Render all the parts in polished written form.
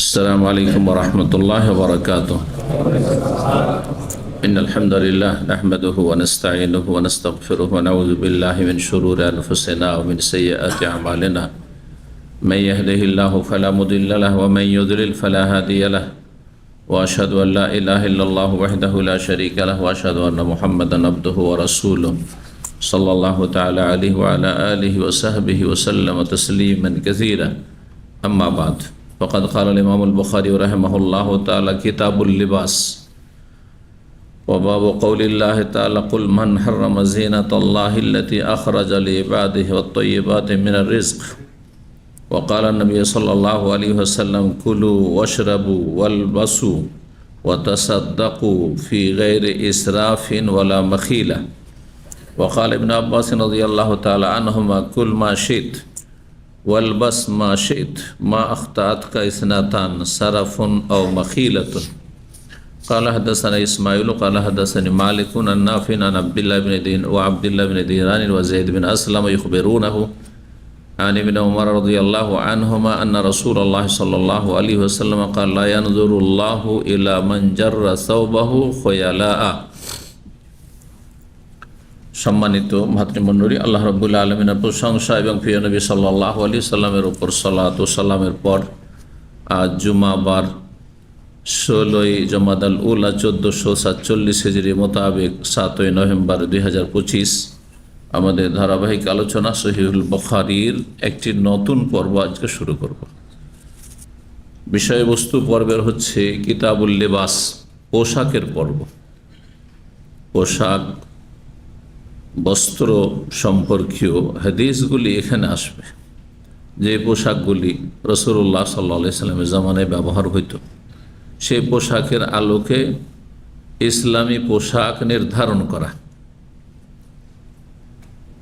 السلام عليكم ورحمة الله وبركاته. إن الحمد لله نحمده ونستعينه ونستغفره ونعوذ بالله من شرور أنفسنا ومن سيئات أعمالنا. من يهده الله فلا مضل له ومن يضلل فلا هادي له وأشهد أن لا إله إلا الله وحده لا شريك له وأشهد أن محمدا عبده ورسوله صلى الله تعالى عليه وعلى آله وصحبه وسلم تسليما كثيرا. أما بعد فقد قال الإمام البخاري رحمه الله تعالى كتاب اللباس وباب قول الله تعالى قل من حرم زينة الله التي أخرج لعباده والطيبات من الرزق. وقال النبي صلى الله عليه وسلم كلوا واشربوا والبسوا وتصدقوا في غير إسراف ولا مخيلة. وقال ابن عباس رضي الله تعالى عنهما كل ما شئت والبس ما شئت ما أخطأتك إثنتان سرف أو مخيلة. قال حدثنا إسماعيل قال حدثني مالك عن نافع عن عبد الله بن دينار وزيد بن أسلم يخبرونه عن ابن عمر رضي الله عنهما أن رسول الله صلى الله عليه وسلم قال لا ينظر الله إلى من جر ثوبه خيلاء. সম্মানিত ভাতৃমণ্ডলী, আল্লাহ রাব্বুল আলামিনের প্রশংসা এবং প্রিয় নবী সাল্লাল্লাহু আলাইহি সাল্লামের উপর সালাত ও সালামের পর আজ জুমাবার 16ই জমাদাল উলা 1447 হিজরি মোতাবেক 7ই নভেম্বর 2025 আমাদের ধারাবাহিক আলোচনা সহিহুল বুখারীর একটি নতুন পর্ব আজকে শুরু করব। বিষয়বস্তু পর্বের হচ্ছে কিতাবুল লিবাস, পোশাকের পর্ব। পোশাক বস্ত্র সম্পর্কীয় হাদিসগুলি এখানে আসবে। যে পোশাকগুলি রাসূলুল্লাহ সাল্লাল্লাহু আলাইহি সাল্লামের জামানায় ব্যবহার হইত, সেই পোশাকের আলোকে ইসলামী পোশাক নির্ধারণ করা,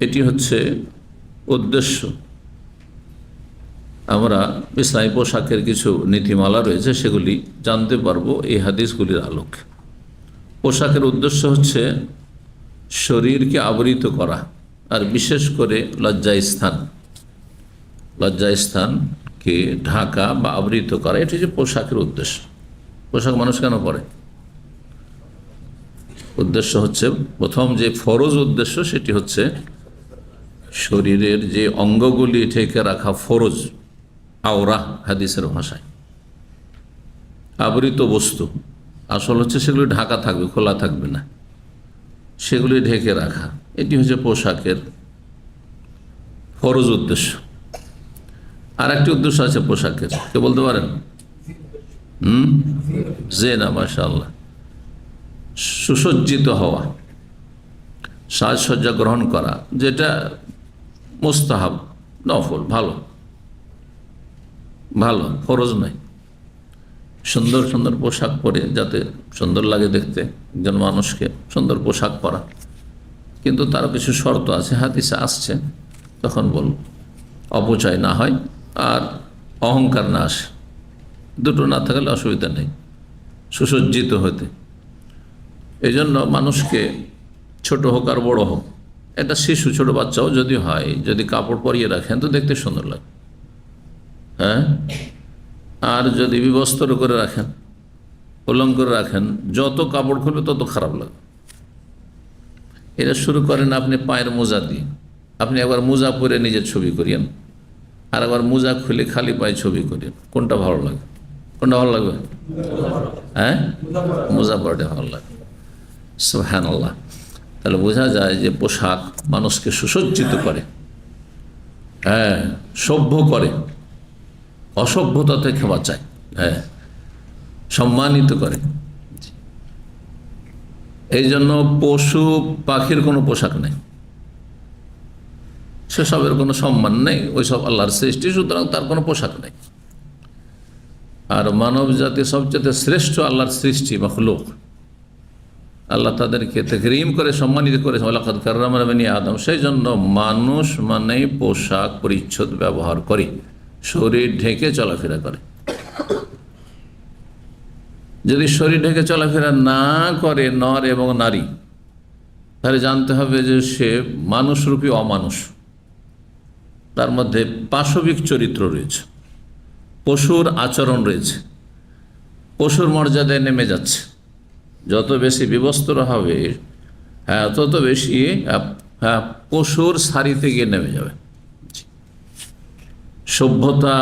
এটি হচ্ছে উদ্দেশ্য। আমরা ইসলামী পোশাকের কিছু নীতিমালা রয়েছে, সেগুলি জানতে পারবো এই হাদিসগুলির আলোকে। পোশাকের উদ্দেশ্য হচ্ছে শরীরকে আবৃত করা, আর বিশেষ করে লজ্জাস্থানকে ঢাকা বা আবৃত করা, এটি হচ্ছে পোশাকের উদ্দেশ্য। পোশাক মানুষ কেন পরে? উদ্দেশ্য হচ্ছে, প্রথম যে ফরজ উদ্দেশ্য সেটি হচ্ছে শরীরের যে অঙ্গগুলি ঢেকে রাখা ফরজ, আওরা হাদিসের ভাষায়, আবৃত বস্তু। আসল হচ্ছে সেগুলি ঢাকা থাকবে, খোলা থাকবে না, সেগুলি ঢেকে রাখা, এটি হচ্ছে পোশাকের ফরজ উদ্দেশ্য। আর একটি উদ্দেশ্য আছে পোশাকের, কে বলতে পারেন? জেনা, মাশাআল্লাহ, সুসজ্জিত হওয়া, সাজসজ্জা গ্রহণ করা, যেটা মুস্তাহাব, নফল, ভালো, ফরজ নয়। সুন্দর সুন্দর পোশাক পরে যাতে সুন্দর লাগে দেখতে একজন মানুষকে, সুন্দর পোশাক পরা, কিন্তু তারও কিছু শর্ত আছে, হাদিসে আসছে, তখন বলব। অপচয় না হয় আর অহংকার না আসে, দুটো না থাকলে অসুবিধা নেই সুসজ্জিত হতে। এই জন্য মানুষকে ছোট হোক আর বড় হোক, একটা শিশু, ছোট বাচ্চাও যদি হয়, যদি কাপড় পরিয়ে রাখেন তো দেখতে সুন্দর লাগে, হ্যাঁ। আর যদি বিবস্ত্র করে রাখেন, উলঙ্গ করে রাখেন, যত কাপড় খুলবে তত খারাপ লাগে। এটা শুরু করেন আপনি পায়ের মোজা দিয়ে। আপনি একবার মোজা পরে নিজের ছবি করিয়েন, আর একবার মোজা খুলে খালি পায়ে ছবি করিয়েন, কোনটা ভালো লাগে? হ্যাঁ, মোজা পরাটা ভালো লাগে। সুবহানাল্লাহ। তাহলে বোঝা যায় যে পোশাক মানুষকে সুসজ্জিত করে, হ্যাঁ, সভ্য করে, অসভ্যতা থেকে বাঁচায়, হ্যাঁ, সম্মানিত করে। এই জন্য পশু পাখির কোনো পোশাক নেই, সেসবের কোনো সম্মান নেই, ওইসব আল্লাহর সৃষ্টি, সুতরাং তার কোনো পোশাক নেই। আর মানব জাতি সবচেয়ে শ্রেষ্ঠ আল্লাহর সৃষ্টি, মাখলুক। আল্লাহ তাদেরকে তাকরীম করে, সম্মানিত করেছে, ওয়ালাকাদ কাররামনা বানি আদম। সেই জন্য মানুষ মানেই পোশাক পরিচ্ছদ ব্যবহার করে, শরীর ঢেকে চলাফেরা করে। যদি শরীর ঢেকে চলাফেরা না করে নর এবং নারী, তাহলে জানতে হবে যে সে মানুষরূপী অমানুষ, তার মধ্যে পাশবিক চরিত্র রয়েছে, পশুর আচরণ রয়েছে, পশুর মর্যাদায় নেমে যাচ্ছে। যত বেশি বিবস্ত্র হবে, তত বেশি পশুর সারিতে গিয়ে নেমে যাবে। সভ্যতা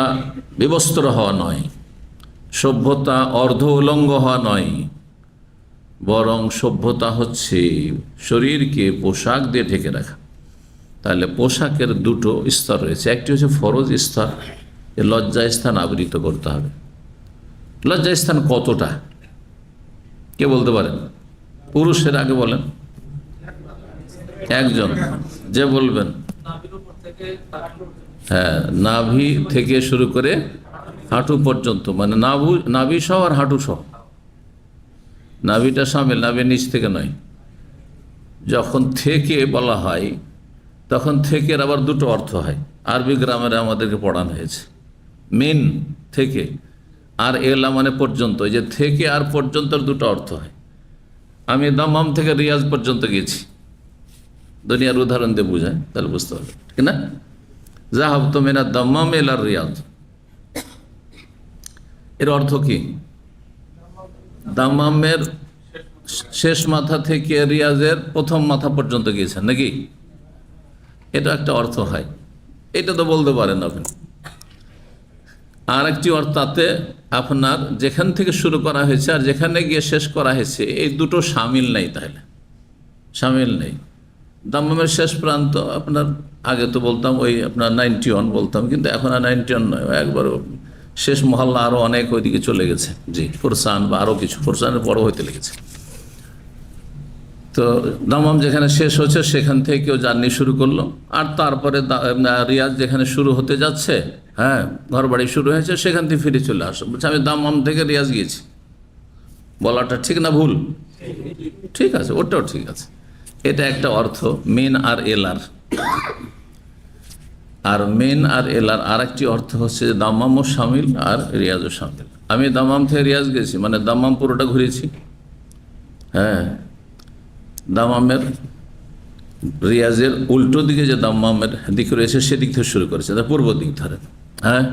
বিবস্ত্র হওয়া নয়, সভ্যতা অর্ধ উলঙ্গ হওয়া নয়, বরং সভ্যতা হচ্ছে শরীরকে পোশাক দিয়ে ঢেকে রাখা। তাহলে পোশাকের দুটো স্তর রয়েছে। একটি হচ্ছে ফরজ স্তর, লজ্জাস্থান আবৃত করতে হবে। লজ্জাস্থান কতটা কে বলতে পারেন? পুরুষের আগে বলেন, একজন যে বলবেন। হ্যাঁ, নাভি থেকে শুরু করে হাঁটু পর্যন্ত, মানে নাভি সহ আর হাঁটু সহ। নাভিটা সামিল, নাভির নিচ থেকে নয়। যখন থেকে বলা হয় তখন থেকের আবার দুটো অর্থ হয়। আরবি গ্রামারে আমাদেরকে পড়ানো হয়েছে। মিন থেকে, আর এলা মানে পর্যন্ত। এই যে থেকে আর পর্যন্তর দুটো অর্থ হয়। আমি দাম্মাম থেকে রিয়াজ পর্যন্ত গেছি, দুনিয়ার উদাহরণ দিয়ে বোঝায়, তাহলে বুঝতে হবে, ঠিক না? যাহাবতু মিনা দাম্মাম ইলা রিয়াজ, এর অর্থ কি? দাম্মামের শেষ মাথা থেকে রিয়াজের প্রথম মাথা পর্যন্ত গিয়েছেন নাকি? এটা একটা অর্থ হয়, এটা তো বলতে পারেন আপনি। আর একটি অর্থ, তাতে আপনার যেখান থেকে শুরু করা হয়েছে আর যেখানে গিয়ে শেষ করা হয়েছে এই দুটো সামিল নেই। তাহলে সামিল নেই। দাম্মামের শেষ প্রান্ত আপনার, আগে তো বলতাম ওই আপনার 91 বলতাম, কিন্তু এখন আর 91 নয়, একবার শেষ মহল্লা আরও অনেক ওইদিকে চলে গেছে। জি, ফোরসান বা আরও কিছু, ফোরসানের বড় হইতে লেগেছে। তো দাম্মাম যেখানে শেষ হচ্ছে সেখান থেকেও জার্নি শুরু করলো, আর তারপরে রিয়াজ যেখানে শুরু হতে যাচ্ছে, হ্যাঁ, ঘর বাড়ি শুরু হয়েছে, সেখান থেকে ফিরে চলে আসো। বলছে আমি দাম্মাম থেকে রিয়াজ গিয়েছি। বলাটা ঠিক না ভুল? ঠিক আছে, ওটাও ঠিক আছে। এটা একটা অর্থ, মেন আর এলার। আর মেন আর এলার আর একটি অর্থ হচ্ছে যে দাম্মামও সামিল আর রিয়াজও সামিল। আমি দাম্মাম থেকে রিয়াজ গেছি, মানে দাম্মাম পুরোটা ঘুরেছি। হ্যাঁ, দাম্মামের রিয়াজের উল্টো দিকে যে দাম্মামের দিক রয়েছে সেদিক থেকে শুরু করেছে, পূর্ব দিক ধরে। হ্যাঁ,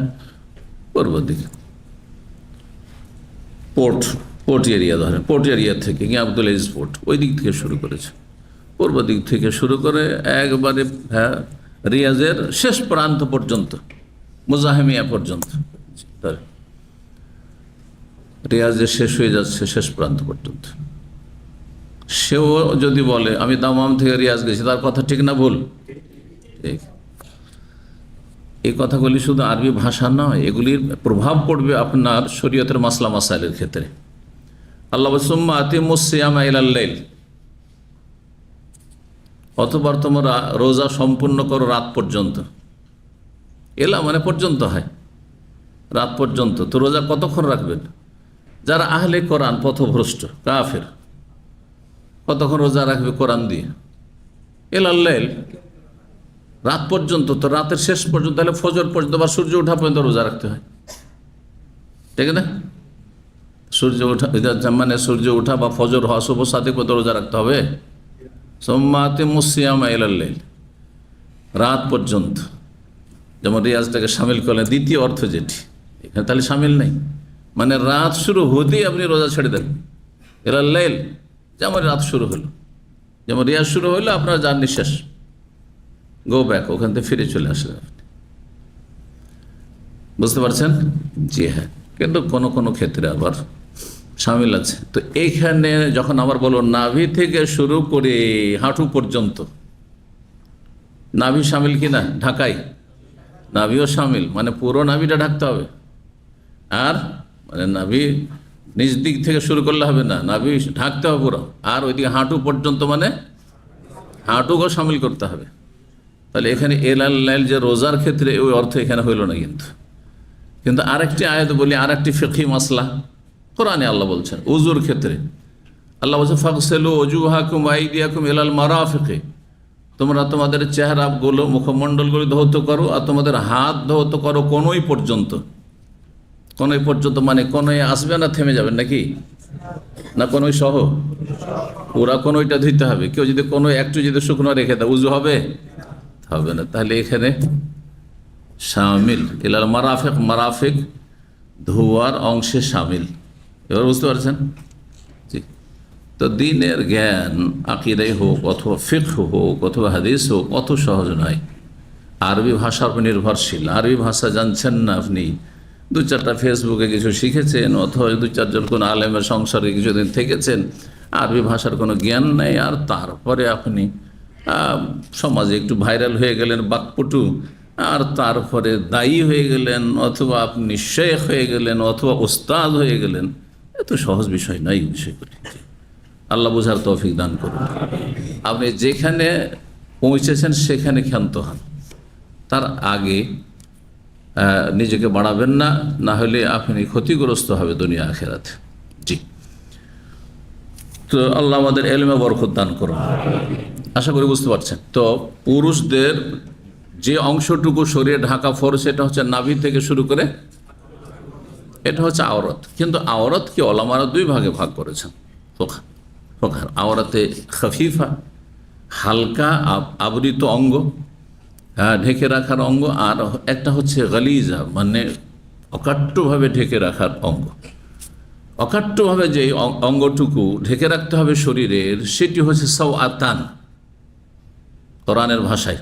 পূর্ব দিকে পোর্ট এরিয়া ধরে, পোর্ট এরিয়া থেকে গিয়ে আব্দুল আজিজ পোর্ট, ওই দিক থেকে শুরু করেছে। পূর্ব দিক থেকে শুরু করে একবারে হ্যাঁ রিয়াজের শেষ প্রান্ত পর্যন্ত, মুজাহিমিয়া পর্যন্ত। রিয়াজের শেষ হয়ে যাচ্ছে শেষ প্রান্ত পর্যন্ত। সেও যদি বলে আমি দাম্মাম থেকে রিয়াজ গেছি, তার কথা ঠিক না ভুল? ঠিক। এই কথাগুলি শুধু আরবি ভাষা নয়, এগুলির প্রভাব পড়বে আপনার শরীয়তের মাসলা মাসাইলের ক্ষেত্রে। আল্লাহ সুম্মা আতিমুস সিয়ামা ইলাল লাইল, অতঃপর তোমরা রোজা সম্পূর্ণ করো রাত পর্যন্ত। এলা মানে পর্যন্ত হয়, রাত পর্যন্ত। তো রোজা কতক্ষণ রাখবেন? যারা আহলে কোরআন, পথভ্রষ্ট কাফের, কতক্ষণ রোজা রাখবে কোরআন দিয়ে? ইলাল লাইল, রাত পর্যন্ত। তো রাতের শেষ পর্যন্ত, তাহলে ফজর পর্যন্ত বা সূর্য ওঠা পর্যন্ত রোজা রাখতে হয়, ঠিক না? সূর্য ওঠা মানে সূর্য ওঠা বা ফজর হওয়া শুভ সাথে কত রোজা রাখতে হবে? সোম্মাতে মুসিয়ামা ইলাল লাইল, রাত পর্যন্ত। যেমন রিয়াজটাকে সামিল করলেন, দ্বিতীয় অর্থ যেটি এখানে, তাহলে সামিল নেই। মানে রাত শুরু হতেই আপনি রোজা ছেড়ে দেন, ইলাল লাইল। যেমন রাত শুরু হলো, যেমন রিয়াজ শুরু হলো, আপনার জার্নি শেষ, গো ব্যাক, ওখান থেকে ফিরে চলে আসলেন আপনি। বুঝতে পারছেন? জি হ্যাঁ, কিন্তু কোনো কোনো ক্ষেত্রে আবার সামিল আছে। তো এইখানে যখন আবার বলো নাভি থেকে শুরু করে হাঁটু পর্যন্ত, নাভি সামিল কিনা? ঢাকাই নাভিও সামিল, মানে পুরো নাভিটা ঢাকতে হবে। আর মানে নাভি নিজ দিক থেকে শুরু করলে হবে না, নাভি ঢাকতে হবে পুরো। আর ওইদিকে হাঁটু পর্যন্ত, মানে হাঁটুকেও সামিল করতে হবে। তাহলে এখানে এলাল লাইল যে রোজার ক্ষেত্রে, ওই অর্থ এখানে হইল না। কিন্তু আরেকটি আয়াত বলি, আরেকটি ফিকহি মাসলা কোরআনে আল্লাহ বলছেন উজুর ক্ষেত্রে। আল্লাহ বলছেন ফাগসিলু ওজুহাকুম ওয়া আইদিয়াকুম ইলাল মারাফিকি, তোমরা তোমাদের চেহারাগুলো, মুখমণ্ডলগুলো ধৌত করো, আর তোমাদের হাত ধৌত করো কোনোই পর্যন্ত। কোনোই পর্যন্ত মানে কোনোই আসবে না, থেমে যাবেন নাকি? না কোনোই সহ? পুরা কোনোইটা ধুইতে হবে। কেউ যদি কোনো একটু যদি শুকনো রেখে দেয়, উজু হবে? হবে না। তাহলে এখানে শামিল ইলাল মারাফিক, মারাফিক ধোয়ার অংশে শামিল। এবার বুঝতে পারছেন? জি। তো দিনের জ্ঞান আকিদাই হোক অথবা ফিকহ হোক অথবা হাদিস হোক অত সহজ নয়। আরবি ভাষার উপর নির্ভরশীল। আরবি ভাষা জানছেন না আপনি, দু চারটা ফেসবুকে কিছু শিখেছেন অথবা দু চারজন কোনো আলেমের সংসারে কিছুদিন থেকেছেন, আরবি ভাষার কোনো জ্ঞান নেই, আর তারপরে আপনি সমাজে একটু ভাইরাল হয়ে গেলেন বাকপটু, আর তারপরে দায়ী হয়ে গেলেন অথবা আপনি শেখ হয়ে গেলেন অথবা ওস্তাদ হয়ে গেলেন। এত সহজ বিষয় নয় এই বিষয়গুলি। আল্লাহ বুঝার তৌফিক দান করুন। আপনি যেখানে পৌঁছেছেন সেখানে ক্ষান্ত হন, তার আগে নিজেকে বাড়াবেন না, না হলে আপনি ক্ষতিগ্রস্ত হবে দুনিয়া আখিরাতে। জি। তো আল্লাহ আমাদের ইলমে বরকত দান করুন। আশা করি বুঝতে পারছেন। তো পুরুষদের যে অংশটুকু শরীরে ঢাকা ফরজ, সেটা হচ্ছে নাভি থেকে শুরু করে, এটা হচ্ছে আওরাত। কিন্তু আওরাতকে ওলামারা দুই ভাগে ভাগ করেছেন ফোকার। আওরাতে খফিফা, হালকা আবৃত অঙ্গ, ঢেকে রাখার অঙ্গ, আর একটা হচ্ছে গালিজা, মানে অকাট্যভাবে ঢেকে রাখার অঙ্গ। অকাট্যভাবে যে অঙ্গটুকু ঢেকে রাখতে হবে শরীরের, সেটি হচ্ছে সাওআতান। কোরআনের ভাষায়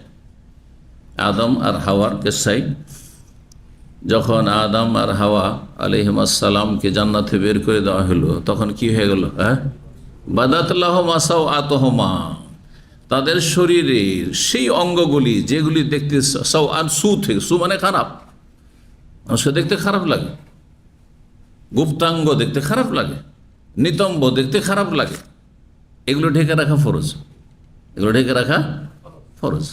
আদম আর হাওয়ার কেসাই, যখন আদম আর হাওয়া আলাইহিমুসসালামকে জান্নাতে বের করে দেওয়া হলো, তখন কি হয়ে গেল? বাদাত লাহুমা সাওআতুহুমা, তাদের শরীরের সেই অঙ্গগুলি যেগুলি দেখতে সাওআত, সু থেকে, সু মানে খারাপ, মানুষকে দেখতে খারাপ লাগে, গুপ্তাঙ্গ দেখতে খারাপ লাগে, নিতম্ব দেখতে খারাপ লাগে, এগুলো ঢেকে রাখা ফরজ। এগুলো ঢেকে রাখা ফরজ,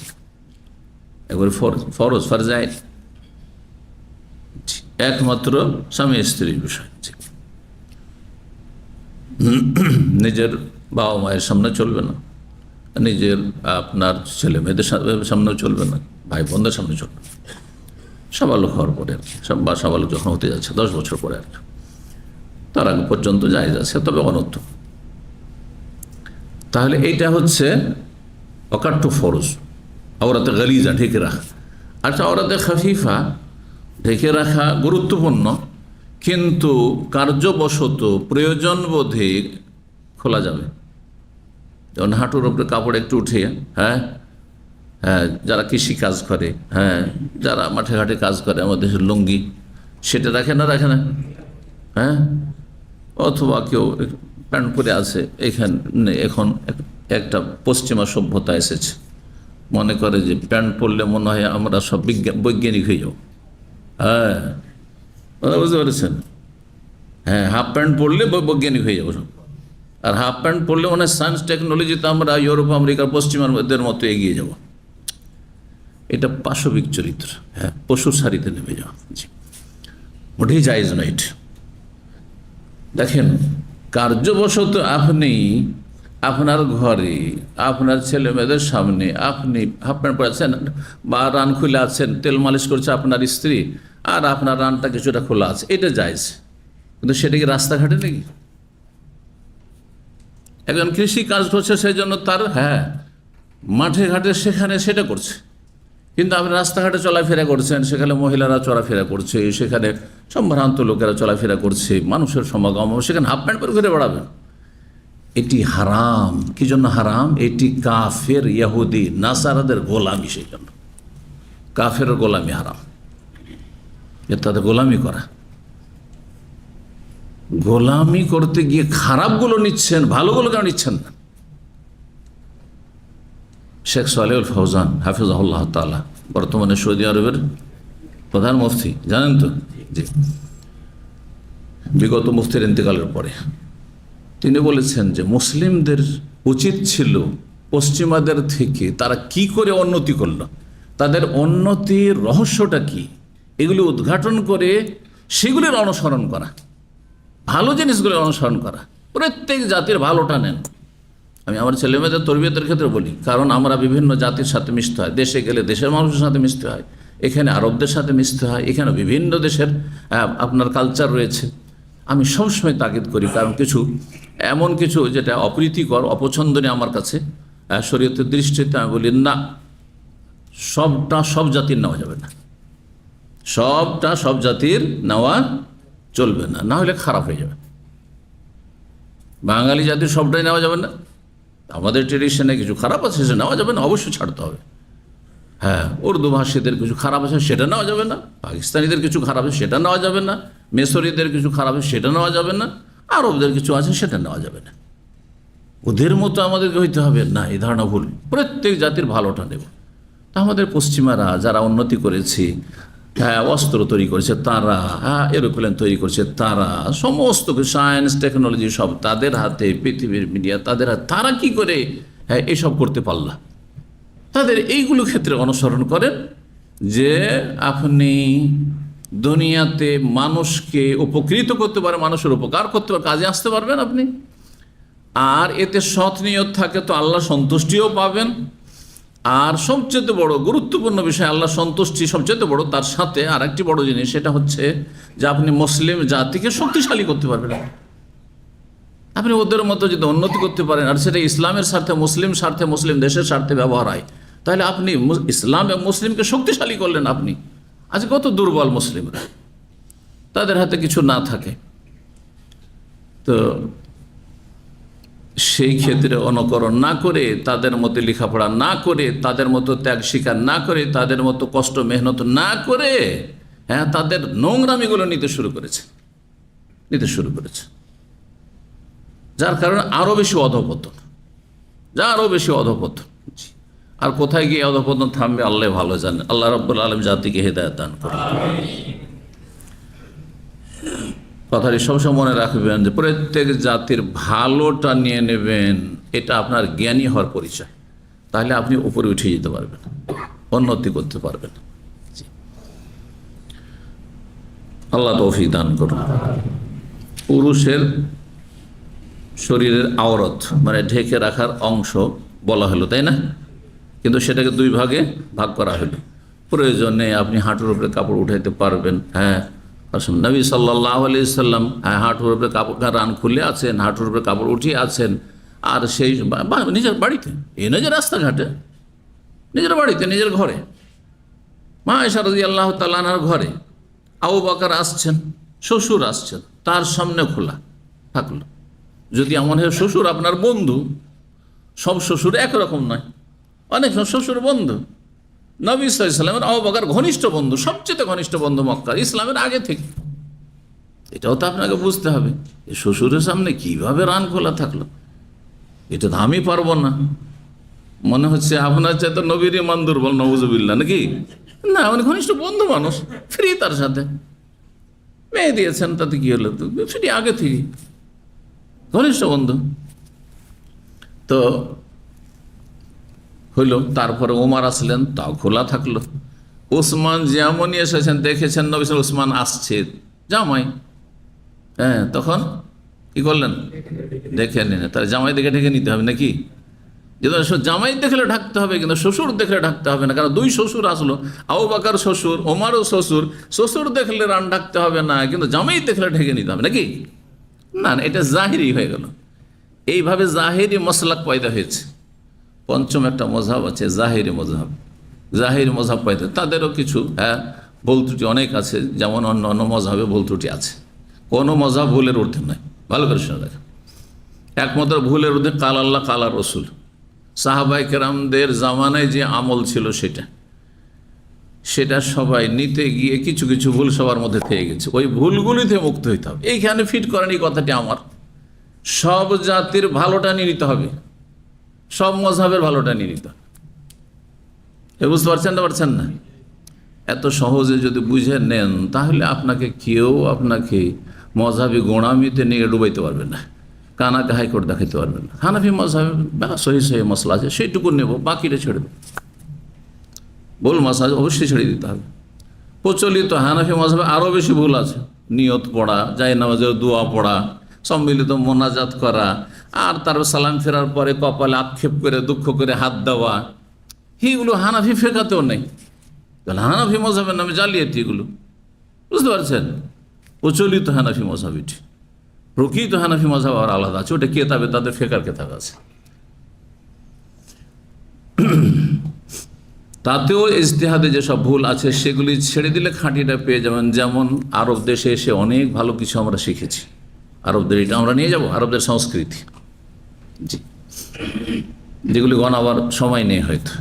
একবারে ফরজ, ফরজ ফরজাইন, একমাত্র স্বামী স্ত্রীর বিষয়। নিজের বাবা মায়ের সামনে চলবে না, নিজের আপনার ছেলে মেয়েদের সামনেও চলবে না, ভাই বোনদের সামনে চলবে না, সাবালক হওয়ার পরে আর কি, বা সাবালক যখন হতে যাচ্ছে 10 বছর পরে আর কি, তার আগে পর্যন্ত জায়েজ আছে, তবে অনর্থক। তাহলে এইটা হচ্ছে অকাট্য ফরজ, আওরাতে গালিজা ঢেকে রাখা। আচ্ছা, আওরাতে খাফিফা ঢেকে রাখা গুরুত্বপূর্ণ, কিন্তু কার্যবশত প্রয়োজন বোধে খোলা যাবে। যেমন হাঁটুর উপরে কাপড় একটু উঠে, হ্যাঁ, যারা কৃষি কাজ করে, যারা মাঠে ঘাটে কাজ করে, আমাদের দেশের লুঙ্গি, সেটা রাখে না, রাখে না, অথবা কেউ প্যান্ট পরে আছে। এখানে এখন একটা পশ্চিমা সভ্যতা এসেছে, মনে করে যে প্যান্ট পরলে মনে হয় আমরা সব বৈজ্ঞানিক হয়ে যাবো। বুঝতে পেরেছেন? হাফ প্যান্ট পরলে বৈজ্ঞানিক হয়ে যাবো সব, আর হাফ প্যান্ট পরলে মনে হয় সায়েন্স টেকনোলজিতে আমরা ইউরোপ আমেরিকার পশ্চিমাদের মতো এগিয়ে যাব। এটা পাশবিক চরিত্র, পশুর সারিতে নেমে যাওয়া। মোটেই জায়েজ নয় এটা। দেখেন, কার্যবশত আপনি আপনার ঘরে আপনার ছেলে মেয়েদের সামনে আপনি হাফ প্যান্ট পরে আছেন বা রান খুলে আছেন, তেল মালিশ করছে আপনার স্ত্রী, আর আপনার রানটা কিছুটা খোলা আছে, এটা জায়েজ। কিন্তু সেটা কি রাস্তাঘাটে নাকি? একজন কৃষি কাজ করছে, সেই জন্য তার মাঠে ঘাটে সেখানে সেটা করছে, কিন্তু আপনি রাস্তাঘাটে চলাফেরা করছেন, সেখানে মহিলারা চলাফেরা করছে, সেখানে সম্ভ্রান্ত লোকেরা চলাফেরা করছে, মানুষের সমাগম, সেখানে হাফ প্যান্ট পরে ঘুরে বেড়াবেন। এটি হারাম। কি জন্য হারাম? এটি কাফের, ইহুদি, নাসারাদের গোলামি, সেই জন্য কাফের গোলামি হারাম। তাদের গোলামি করা, গোলামি করতে গিয়ে খারাপগুলো নিচ্ছেন, ভালোগুলো কেন নিচ্ছেন না? শেখ সালেহুল ফৌজান হাফিজাহুল্লাহ তাআলা, বর্তমানে সৌদি আরবের প্রধান মুফতি, জানেন তো? জি। বিগত মুফতির ইন্তেকালের পরে তিনি বলেছেন যে মুসলিমদের উচিত ছিল পশ্চিমাদের থেকে তারা কি করে উন্নতি করলো, তাদের উন্নতির রহস্যটা কি, এগুলি উদ্ঘাটন করে সেগুলির অনুসরণ করা, ভালো জিনিসগুলো অনুসরণ করা। প্রত্যেক জাতির ভালোটা নেন। আমি আমার ছেলেমেয়েদের তরবিয়তের ক্ষেত্রে বলি, কারণ আমরা বিভিন্ন জাতির সাথে মিশতে হয়, দেশে গেলে দেশের মানুষের সাথে মিশতে হয়, এখানে আরবদের সাথে মিশতে হয়, এখানে বিভিন্ন দেশের আপনার কালচার রয়েছে। আমি সবসময় তাগিদ করি, কারণ কিছু এমন কিছু যেটা অপ্রীতিকর, অপছন্দনীয় আমার কাছে শরীয়তের দৃষ্টিতে, আমি বলি না, সবটা সব জাতির নেওয়া যাবে না, সবটা সব জাতির নেওয়া চলবে না, না হলে খারাপ হয়ে যাবে। বাঙালি জাতির সবটাই নেওয়া যাবে না, আমাদের ট্রেডিশনে কিছু খারাপ আছে সেটা নেওয়া যাবে না, অবশ্যই ছাড়তে হবে। হ্যাঁ, উর্দু ভাষীদের কিছু খারাপ আছে সেটা নেওয়া যাবে না, পাকিস্তানিদের কিছু খারাপ আছে সেটা নেওয়া যাবে না, মেসরিদের কিছু খারাপ আছে সেটা নেওয়া যাবে না, আরবদের কিছু আছে সেটা নেওয়া যাবে না। ওদের মতো আমাদেরকে হইতে হবে না, এই ধারণা ভুল। প্রত্যেক জাতির ভালোটা নেব। তা আমাদের পশ্চিমারা যারা উন্নতি করেছে, হ্যাঁ, অস্ত্র তৈরি করেছে তারা, হ্যাঁ, এরোপ্লেন তৈরি করেছে তারা, সমস্ত সায়েন্স টেকনোলজি সব তাদের হাতে, পৃথিবীর মিডিয়া তাদের হাতে, তারা কি করে হ্যাঁ এসব করতে পারলা? তাদের এইগুলো ক্ষেত্রে অনুসরণ করেন যে আপনি দুনিয়াতে মানুষকে উপকৃত করতে পারেন, মানুষের উপকার করতে পারেন, কাজে আসতে পারবেন আপনি, আর এতে সৎ নিয়ত থাকে তো আল্লাহ সন্তুষ্টিও পাবেন। আর সবচেয়ে বড় গুরুত্বপূর্ণ বিষয়, আল্লাহ সন্তুষ্টি সবচেয়ে বড়, তার সাথে আর একটি বড় জিনিস, সেটা হচ্ছে যে আপনি মুসলিম জাতিকে শক্তিশালী করতে পারবেন। আপনি ওদের মতো যদি উন্নতি করতে পারেন, আর সেটা ইসলামের স্বার্থে, মুসলিম স্বার্থে, মুসলিম দেশের স্বার্থে ব্যবহার হয়, তাহলে আপনি ইসলাম এবং মুসলিমকে শক্তিশালী করলেন। আপনি আজ কত দুর্বল মুসলিমরা, তাদের হাতে কিছু না থাকে। তো সেই ক্ষেত্রে অনুকরণ না করে, তাদের মতো লেখাপড়া না করে, তাদের মতো ত্যাগ স্বীকার না করে, তাদের মতো কষ্ট মেহনত না করে, হ্যাঁ, তাদের নোংরামিগুলো নিতে শুরু করেছে। যার কারণে আরো বেশি অধঃপতন, আর কোথায় গিয়ে অধঃপতন থামবে আল্লাহ ভালো জানে। আল্লাহ রাব্বুল আলামিন জাতিকে হেদায়েত দান করুন। কথাটি সবসময় মনে রাখবেন যে প্রত্যেক জাতির ভালোটা নিয়ে নেবেন, এটা আপনার জ্ঞানী হওয়ার পরিচয়। তাহলে আপনি উপরে উঠে যেতে পারবেন, উন্নতি করতে পারবেন। আল্লাহ তৌফিক দান করুন। পুরুষের শরীরের আওরত মানে ঢেকে রাখার অংশ বলা হলো, তাই না? কিন্তু সেটাকে দুই ভাগে ভাগ করা হলো। প্রয়োজনে আপনি হাঁটুর উপরে কাপড় উঠাইতে পারবেন। হ্যাঁ, নবী সাল্লাল্লাহু আলাইহি সাল্লাম হাঁটুর উপরে কাপড়, রান খুলে আছেন, হাঁটুর উপরে কাপড় উঠিয়ে আছেন, আর সেই নিজের বাড়িতে, এই নয় যে রাস্তাঘাটে, নিজের বাড়িতে, নিজের ঘরে, মা আয়েশা রাদিয়াল্লাহু তাআলা আনহার ঘরে আবু বকর আসছেন, শ্বশুর আসছেন, তার সামনে খোলা থাকলো। যদি এমন হয় শ্বশুর আপনার বন্ধু, সব শ্বশুর একরকম নয়, অনেক শ্বশুর বন্ধু। নবী সাল্লাল্লাহু আলাইহি ওয়াসাল্লামের আবু বকর ঘনিষ্ঠ বন্ধু, সবচেয়ে ঘনিষ্ঠ বন্ধু মক্কা, ইসলামের আগে থেকে। এটাও তো আপনাকে বুঝতে হবে, শ্বশুরের সামনে কিভাবে রান খোলা থাকলো, এটা তো আমি পারবো না। মনে হচ্ছে আপনার চাইতে নবীর ইমান দুর্বল, নওয়াজুবিল্লাহ, নাকি? না, মানে ঘনিষ্ঠ বন্ধু মানুষ, ফ্রি, তার সাথে মেয়ে দিয়েছেন, তাতে কি হলো? ফ্রি আগে থেকে, ঘনিষ্ঠ বন্ধু। তো হইল, তারপরে ওমর আসলেন, তাও খোলা থাকলো। ওসমান যেমনই এসেছেন, দেখেছেন নবী সাল্লাল্লাহু আলাইহি ওয়াসাল্লাম আসছে, জামাই, হ্যাঁ, তখন কি করলেন? দেখে নিন। তার জামাই দেখে ঢেকে নিতে হবে নাকি? যেহেতু জামাই দেখলে ঢাকতে হবে, কিন্তু শ্বশুর দেখলে ঢাকতে হবে না, কারণ দুই শ্বশুর আসলো, আবু বকর শ্বশুর, ওমরও শ্বশুর। শ্বশুর দেখলে রান ঢাকতে হবে না, কিন্তু জামাই দেখলে ঢেকে নিতে হবে নাকি? না, এটা জাহিরি হয়ে গেল। এইভাবে জাহিরি মাসলাক পয়দা হয়েছে। পঞ্চম একটা মযহাব আছে জাহিরি মযহাব, জাহিরি মযহাব পয়দা, তাদেরও কিছু ভুল ত্রুটি অনেক আছে, যেমন অন্য অন্য মযহাবে ভুল ত্রুটি আছে। কোনো মযহাব ভুলের ঊর্ধ্বে নয়, ভালো করে শুনে রাখেন। একমাত্র ভুলের ঊর্ধ্বে কাল আল্লাহ কাল আর রসুল, সাহাবায়ে কেরামদের জামানায় যে আমল ছিল সেটা সবাই নিতে গিয়ে কিছু কিছু ভুল সবার মধ্যে থেকে গেছে। ওই ভুলগুলিতে মুক্ত হইতে হবে। এইখানে ফিট করেন এই কথাটি আমার, সব জাতির ভালোটা নিয়ে নিতে হবে, সব মযহাবের ভালোটা নিয়ে নিতে হবে। বুঝতে পারছেন না? এত সহজে যদি বুঝে নেন, তাহলে আপনাকে মযহাবি গোঁড়ামিতে নিয়ে ডুবাইতে পারবে না, কানাকে হাইকোর্ট দেখাইতে পারবে না। হানাফি মযহাবে সহি মসলা আছে, সেইটুকু নেব, বাকিটা ছেড়ে দেব। ভুল মাসাজ অবশ্যই ছেড়ে দিতে হবে। প্রচলিত হানাফি মযহাবে আরও বেশি ভুল আছে, নিয়ত পড়া, জায়নামাজের দোয়া পড়া, সম্মিলিত মোনাজাত করা, আর তারপর সালাম ফেরার পরে কপালে আক্ষেপ করে দুঃখ করে হাত দেওয়া, এইগুলো হানাফি ফেকাতেও নেই। তাহলে হানাফি মযহাবের নামে জালিয়াতি এগুলো, বুঝতে পারছেন? প্রচলিত হানাফি মযহাব, এটি প্রকৃত হানাফি মযহাব আর আলাদা আছে, ওটা কেতাবে, তাদের ফেকার কেতাব আছে, তাতেও ইজতিহাদে যেসব ভুল আছে সেগুলি ছেড়ে দিলে খাঁটিটা পেয়ে যাবেন। যেমন আরব দেশে এসে অনেক ভালো কিছু আমরা শিখেছি, আরবদের এটা আমরা নিয়ে যাব, আরবদের সংস্কৃতি, জি, যেগুলি গণাবার সময় নেই হয়তো।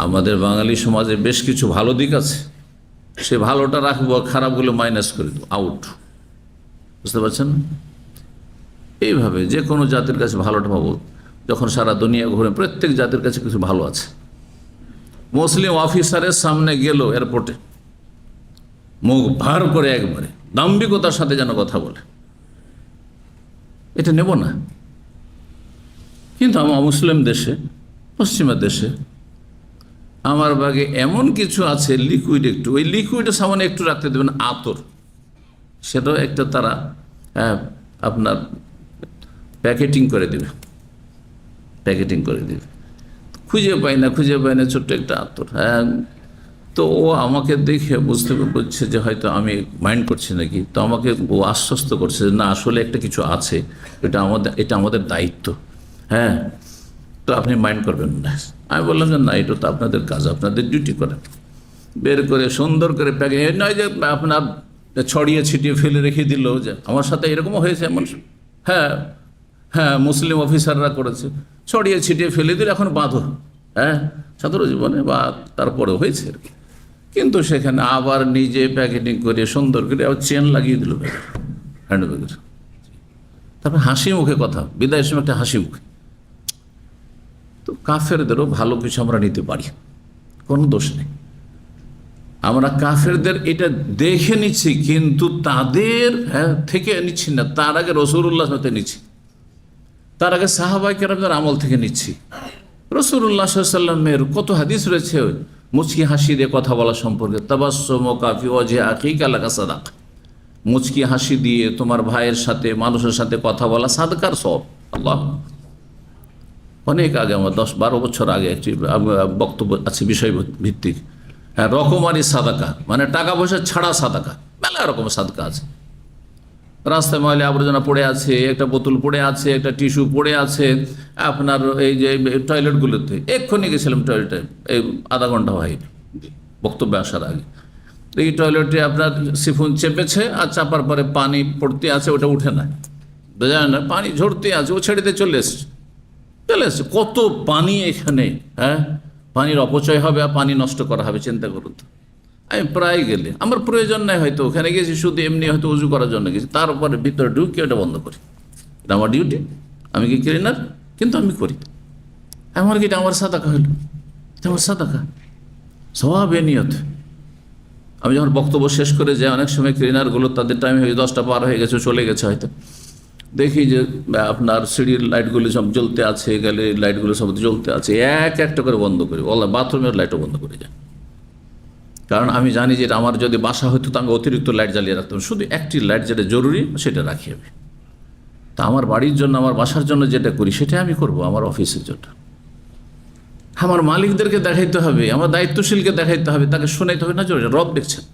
আমাদের বাঙালি সমাজে বেশ কিছু ভালো দিক আছে, সে ভালোটা রাখবো, খারাপগুলো মাইনাস করে দেবো, আউট। বুঝতে পারছেন? এইভাবে যে কোনো জাতির কাছে ভালোটা পাবো। যখন সারা দুনিয়া ঘুরে, প্রত্যেক জাতির কাছে কিছু ভালো আছে। মুসলিম অফিসারের সামনে গেল এয়ারপোর্টে, মুখ ভার করে একবারে দাম্ভিকতার সাথে যেন কথা বলে, এটা নেব না। কিন্তু আমার মুসলিম দেশে, পশ্চিমা দেশে আমার বাগে এমন কিছু আছে লিকুইড, একটু ওই লিকুইডের সামনে একটু রাখতে দেবেন, আতর, সেটাও একটা তারা আপনার প্যাকেটিং করে দেবে, প্যাকেটিং করে দেবে। খুঁজে পাই না ছোট্ট একটা আতর। হ্যাঁ, তো ও আমাকে দেখে বুঝতে পারছে যে হয়তো আমি মাইন্ড করছি নাকি, তো আমাকে ও আশ্বস্ত করছে যে না, আসলে একটা কিছু আছে, এটা আমাদের দায়িত্ব। হ্যাঁ, তো আপনি মাইন্ড করবেন না। আমি বললাম যে না, এটা তো আপনাদের কাজ, আপনাদের ডিউটি করেন। বের করে সুন্দর করে প্যাকে, নয় যে আপনার ছড়িয়ে ছিটিয়ে ফেলে রেখে দিল, যে আমার সাথে এরকমও হয়েছে এমন। হ্যাঁ হ্যাঁ, মুসলিম অফিসাররা করেছে, ছড়িয়ে ছিটিয়ে ফেলে দিল, এখন বাঁধো। হ্যাঁ, ছাত্র জীবনে বা তারপরে হয়েছে আর কি। কিন্তু সেখানে আবার নিজে প্যাকেটিং করে সুন্দর করে আবার চেন লাগিয়ে দিল ব্যাগের, হ্যান্ডব্যাগের। তারপরে হাসি মুখে কথা, বিদায়ের সময় একটা হাসি মুখে। তো কাফেরদেরও ভালো কিছু আমরা নিতে পারি, কোনো দোষ নেই। আমরা কাফেরদের এটা দেখে নিচ্ছি, কিন্তু তাদের থেকে নিচ্ছি না, তার আগে রাসূলুল্লাহ সাথে নিচ্ছি, তার আগে সাহাবায়ে কেরামদের আমল থেকে নিচ্ছি। রাসূলুল্লাহ সাল্লাল্লাহু আলাইহি ওয়াসাল্লামের কত হাদিস রয়েছে মুচকি হাসি দিয়ে কথা বলা সম্পর্কে। তাবাসসুমুকা ফি ওয়াজহি আখিকা লাকা সাদাকা, মুচকি হাসি দিয়ে তোমার ভাইয়ের সাথে, মানুষের সাথে কথা বলা সাদকার সওয়াব। আল্লাহ, অনেক আগে, আমার 10-12 বছর আগে একটি বক্তব্য আছে বিষয় ভিত্তিক। হ্যাঁ, রকমারি সাদাকা, মানে টাকা পয়সা ছাড়া সাদাকা, মেলা রকম সাদকা আছে। রাস্তায় ময়লা আবর্জনা পড়ে আছে, একটা বোতল পড়ে আছে, একটা টিস্যু পড়ে আছে, আপনার এই যে টয়লেটগুলোতে, এক্ষুনি গেছিলাম টয়লেটে, এই আধা ঘন্টা হয়নি বক্তব্যে আসার আগে। এই টয়লেটে আপনার সিফুন চেপেছে, আর চাপার পরে পানি পড়তে আছে, ওটা উঠে না, বোঝা না, পানি ঝরতে আছে, ও ছেড়ে দিয়ে চলে এসছে। কত পানি এখানে! হ্যাঁ, পানির অপচয় হবে আর পানি নষ্ট করা হবে, চিন্তা করুন তো। আমি প্রায় গেলে, আমার প্রয়োজন নাই, হয়তো ওখানে গেছি শুধু এমনি হয়তো উজু করার জন্য গেছি, তারপরে ভিতরে ঢুকে ওটা বন্ধ করি। এটা আমার ডিউটি, আমি কি ক্লিনার, কিন্তু আমি করি। আমার কি এটা আমার সাদাকা হইল? এটা আমার সাদাকা, সওয়াবে নিয়ত। আমি যখন বক্তব্য শেষ করে যাই, অনেক সময় ক্লিনারগুলো তাদের টাইম হয়ে 10টা পার হয়ে গেছে, চলে গেছে হয়তো, দেখি যে আপনার সিঁড়ির লাইটগুলি সব জ্বলতে আছে, গ্যালারির লাইটগুলো সব জ্বলতে আছে, একটা করে বন্ধ করি। ওলা বাথরুমের লাইটও বন্ধ করে যায়, কারণ আমি জানি যে আমার যদি বাসা হতো তো আমি অতিরিক্ত লাইট জ্বালিয়ে রাখতাম। শুধু একটি লাইট যেটা জরুরি সেটা রাখি আমি। তা আমার বাড়ির জন্য, আমার বাসার জন্য যেটা করি সেটা আমি করব, আমার অফিসের জন্য। আমার মালিকদেরকে দেখাইতে হবে, আমার দায়িত্বশীলকে দেখাইতে হবে, তাকে শোনাইতে হবে না। জরুরি, রব দেখছেন,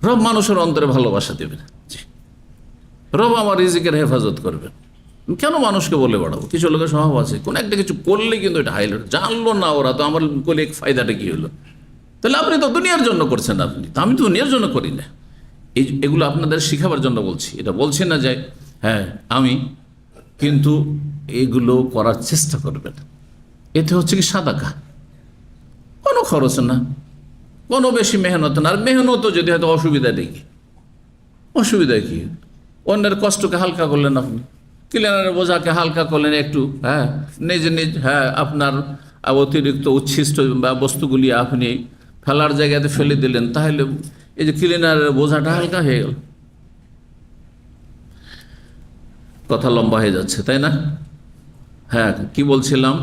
রব মানুষের অন্তরে ভালোবাসা দেবেন, রব আমার রিজিকের হেফাজত করবেন। কেন মানুষকে বলে বাড়াবো? কিছু লোকের স্বভাব আছে, কোনো একটা কিছু করলে কিন্তু এটা হাইলাইট, জানলো না ওরা, তো আমার করলে ফায়দাটা কি হলো? তাহলে আপনি তো দুনিয়ার জন্য করছেন, আপনি তো, আমি তো দুনিয়ার জন্য করি না। এগুলো আপনাদের শিখাবার জন্য বলছি, এটা বলছি না যে হ্যাঁ আমি, কিন্তু এগুলো করার চেষ্টা করবেন। এতে হচ্ছে কি সাদাকা, কোনো খরচ না, কোনো বেশি মেহনত না। আর মেহনতও যদি হয়তো অসুবিধা দেখি, অসুবিধা কি? অন্যের কষ্টকে হালকা করলেন আপনি, ক্লিনারের বোঝাকে হালকা করলেন একটু, হ্যাঁ, নিজ হ্যাঁ আপনার অতিরিক্ত উচ্ছিষ্ট বা বস্তুগুলি আপনি ফেলার জায়গাতে ফেলে দিলেন, তাহলে এই যে ক্লিনারের বোঝাটা হালকা হয়ে গেল। কথা লম্বা হয়ে যাচ্ছে, তাই না? হ্যাঁ, কি বলছিলাম?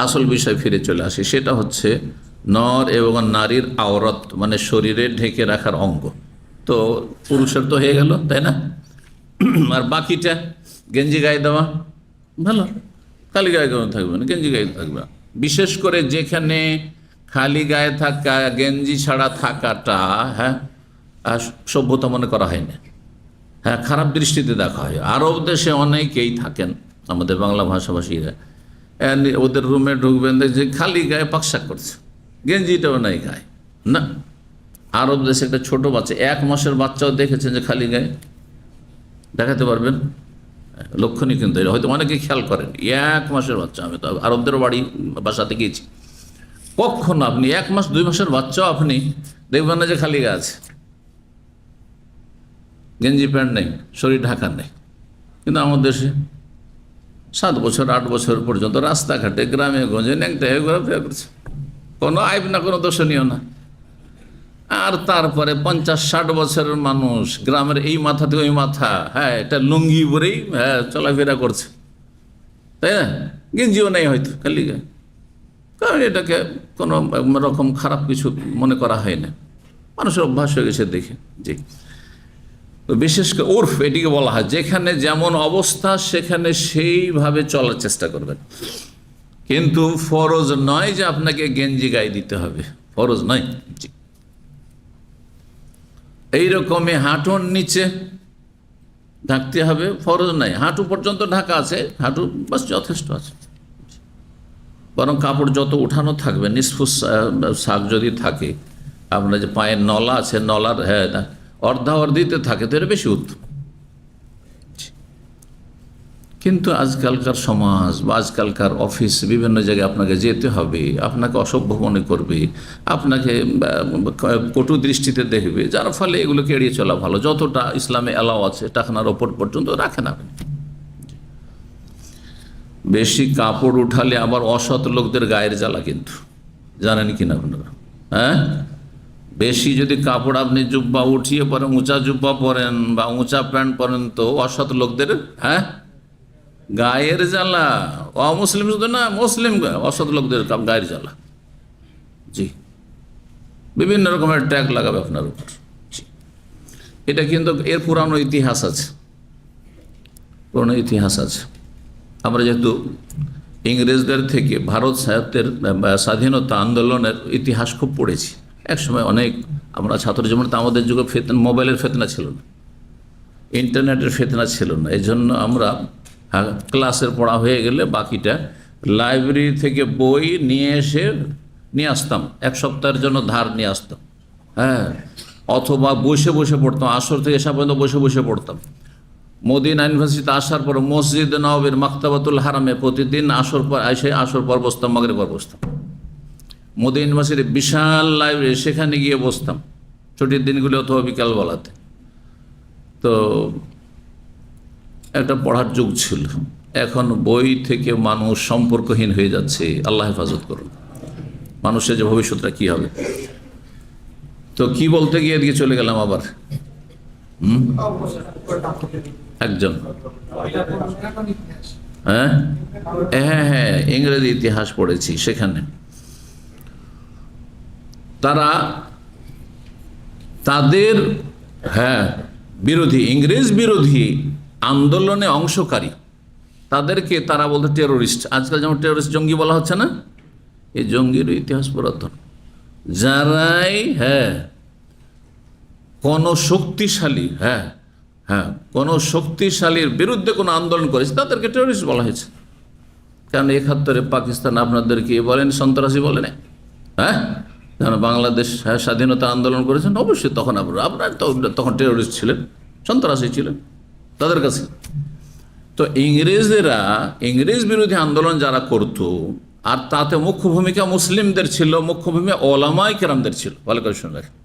আসল বিষয় ফিরে চলে আসি, সেটা হচ্ছে নর এবং নারীর আওরাত, মানে শরীরে ঢেকে রাখার অঙ্গ। তো পুরুষের তো হয়ে গেল, তাই না? আর বাকিটা গেঞ্জি গায়ে দেওয়া ভালো, খালি গায়ে কেমন থাকবে না, গেঞ্জি গায়ে থাকবে। বিশেষ করে যেখানে খালি গায়ে থাকা, গেঞ্জি ছাড়া থাকাটা, হ্যাঁ, সভ্যতা মনে করা হয় না, হ্যাঁ, খারাপ দৃষ্টিতে দেখা হয়। আরব দেশে অনেকেই থাকেন আমাদের বাংলা ভাষাভাষীরা, ওদের রুমে ঢুকবেন যে খালি গায়ে পাকশাক করছে, গেঞ্জিটাও নাই গায়ে, না, আরব দেশে একটা ছোট বাচ্চা, 1 মাসের বাচ্চাও দেখেছেন যে খালি গায়ে, দেখাতে পারবেন? লক্ষণই কিন্তু এটা হয়তো অনেকে খেয়াল করেন। 1 মাসের বাচ্চা, আমি তো আরবদের বাড়ি বাসাতে গিয়েছি, কখনো আপনি 1 মাস 2 মাসের বাচ্চাও আপনি দেখবেন না যে খালি গায়ে আছে, গেঞ্জি প্যান্ট নেই, শরীর ঢাকা নেই। কিন্তু আমাদের দেশে 7 বছর 8 বছর পর্যন্ত রাস্তাঘাটে গ্রামে গঞ্জে ন্যাংটা হয়ে ঘোরাফেরা করছে, কোনো আইব না, কোনো দর্শনীয় না। আর তারপরে 50-60 বছরের মানুষ গ্রামের এই মাথা থেকে ওই মাথা, হ্যাঁ, এটা লুঙ্গি পরেই হ্যাঁ চলাফেরা করছে, তাই না? গেঞ্জিও নেই হয়তো, খালি গায়ে। কারণ এটাকে কোনো রকম খারাপ কিছু মনে করা হয় না, মানুষের অভ্যাস হয়ে গেছে দেখে। জি, তো বিশেষ করে উর্ফ এটিকে বলা হয়, যেখানে যেমন অবস্থা সেখানে সেইভাবে চলার চেষ্টা করবেন। কিন্তু ফরজ নয় যে আপনাকে গেঞ্জি গায়ে দিতে হবে, ফরজ নয়। জি, এইরকমই হাঁটুর নিচে ঢাকতে হবে, ফরজ নাই। হাঁটু পর্যন্ত ঢাকা আছে, হাঁটু বাস যথেষ্ট আছে। বরং কাপড় যত উঠানো থাকবে, নিষ্ফুস শাক যদি থাকে, আপনার যে পায়ের নলা আছে, নলার হ্যাঁ অর্ধাঅর্ধিতে থাকে, তো এটা বেশি উত্তম। কিন্তু আজকালকার সমাজ বা আজকালকার অফিস, বিভিন্ন জায়গায় আপনাকে যেতে হবে, আপনাকে অসভ্য মনে করবে, আপনাকে কটু দৃষ্টিতে দেখবে, যার ফলে এগুলোকে এড়িয়ে চলা ভালো। যতটা ইসলামে অ্যালাও আছে টাকনার ওপর পর্যন্ত রাখেন আপনি। বেশি কাপড় উঠালে আবার অসৎ লোকদের গায়ের জ্বালা, কিন্তু জানেন কিনা আপনারা? হ্যাঁ, বেশি যদি কাপড় আপনি জুব্বা উঠিয়ে পরেন, উঁচা জুব্বা পরেন বা উঁচা প্যান্ট পরেন, তো অসৎ লোকদের হ্যাঁ গায়ের জ্বালা। অমুসলিম শুধু না, মুসলিম অসৎ লোকদের গায়ের জ্বালা। জি, বিভিন্ন রকমের ট্যাগ লাগাবে আপনার উপর। জি, এটা কিন্তু এর পুরানো ইতিহাস আছে, পুরনো ইতিহাস আছে। আমরা যেহেতু ইংরেজদের থেকে ভারত সাহিত্যের স্বাধীনতা আন্দোলনের ইতিহাস খুব পড়েছি, একসময় অনেক আমরা ছাত্র জীবনে, তো আমাদের যুগে মোবাইলের ফেতনা ছিল না, ইন্টারনেটের ফেতনা ছিল না। এই জন্য আমরা ক্লাসের পড়া হয়ে গেলে বাকিটা লাইব্রেরি থেকে বই নিয়ে আসতাম, 1 সপ্তাহের জন্য ধার নিয়ে আসতাম। হ্যাঁ, অথবা বসে বসে পড়তাম, আসর থেকে এসা পর্যন্ত বসে বসে পড়তাম। মদিনা ইউনিভার্সিটিতে আসার পর মসজিদ নববীর মাকতাবাতুল হারামে প্রতিদিন আসর পর বসতাম, মাগরিব পর বসতাম। মদিনা ইউনিভার্সিটির বিশাল লাইব্রেরি, সেখানে গিয়ে বসতাম ছুটির দিনগুলি অথবা বিকাল বেলাতে। তো একটা পড়ার যুগ ছিল। এখন বই থেকে মানুষ সম্পর্কহীন হয়ে যাচ্ছে, আল্লাহ হেফাজত করুন। মানুষের যে ভবিষ্যৎটা কি হবে। তো কি বলতে গিয়ে এদিকে চলে গেলাম আবার। একজন হ্যাঁ হ্যাঁ হ্যাঁ ইংরেজি ইতিহাস পড়েছি, সেখানে তারা তাদের হ্যাঁ বিরোধী, ইংরেজ বিরোধী আন্দোলনে অংশকারী, তাদেরকে তারা বলতো টেরোরিস্ট। আজকাল যেমন টেরোরিস্ট জঙ্গি বলা হচ্ছে না, এই জঙ্গির ইতিহাস পুরাতন। যারাই হ্যাঁ কোনো শক্তিশালী কোনো শক্তিশালীর বিরুদ্ধে কোনো আন্দোলন করেছে, তাদেরকে টেরোরিস্ট বলা হয়েছে। কারণ 71-এ পাকিস্তান আপনাদেরকে বলেন সন্ত্রাসী বলে না, হ্যাঁ, যেন বাংলাদেশ স্বাধীনতা আন্দোলন করেছেন, অবশ্যই তখন আপনারা তখন টেরোরিস্ট ছিলেন, সন্ত্রাসী ছিলেন তাদের কাছে। তো ইংরেজ বিরোধী আন্দোলন যারা করত, আর তাতে মুখ্য ভূমিকা মুসলিমদের ছিল, মুখ্য ভূমিকা ওলামায়ে কেরামদের ছিল, ভালো করে শুনে রাখেন।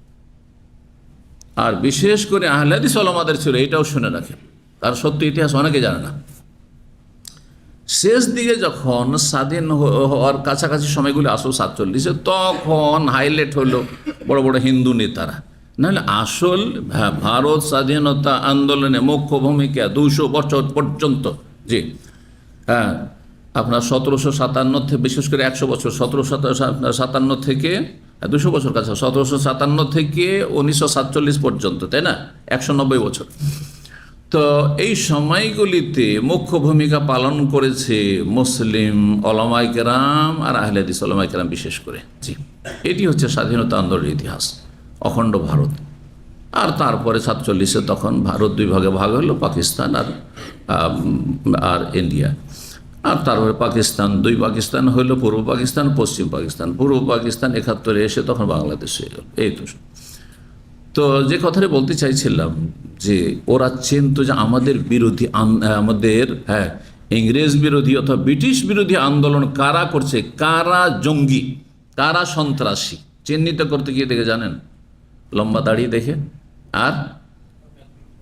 আর বিশেষ করে আহলে হাদিস ওলামাদের ছিল, এটাও শুনে রাখেন, তার সত্য ইতিহাস অনেকে জানে না। শেষ দিকে যখন স্বাধীন হওয়ার কাছাকাছি সময়গুলি আসল 47-এ, তখন হাইলাইট হলো বড় বড় হিন্দু নেতারা। নাহলে আসল ভারত স্বাধীনতা আন্দোলনে মুখ্য ভূমিকা 200 বছর পর্যন্ত, জি হ্যাঁ, আপনার 1757 থেকে, বিশেষ করে 100 বছর, 1757 থেকে 200 বছর কাছে, 1757 থেকে 1947 পর্যন্ত, তাই না, 190 বছর। তো এই সময়গুলিতে মুখ্য ভূমিকা পালন করেছে মুসলিম ওলামায়ে কেরাম আর আহলে হাদিস ওলামায়ে কেরাম বিশেষ করে। জি, এটি হচ্ছে স্বাধীনতা আন্দোলনের ইতিহাস, অখণ্ড ভারত। আর তারপরে 47-এ তখন ভারত 2 ভাগে ভাগ হলো, পাকিস্তান আর ইন্ডিয়া। আর তারপরে দুই পাকিস্তান হলো, পূর্ব পাকিস্তান, পশ্চিম পাকিস্তান। পূর্ব পাকিস্তান 71-এ এসে তখন বাংলাদেশ হয়ে গেল। এই তো তো যে কথাটা বলতে চাইছিলাম যে ওরা চিন্তা যে আমাদের বিরোধী আমাদের ইংরেজ বিরোধী অথবা ব্রিটিশ বিরোধী আন্দোলন কারা করছে, কারা জঙ্গি, কারা সন্ত্রাসী চিহ্নিত করতে গিয়ে দেখে জানেন, লম্বা দাড়ি দেখে আর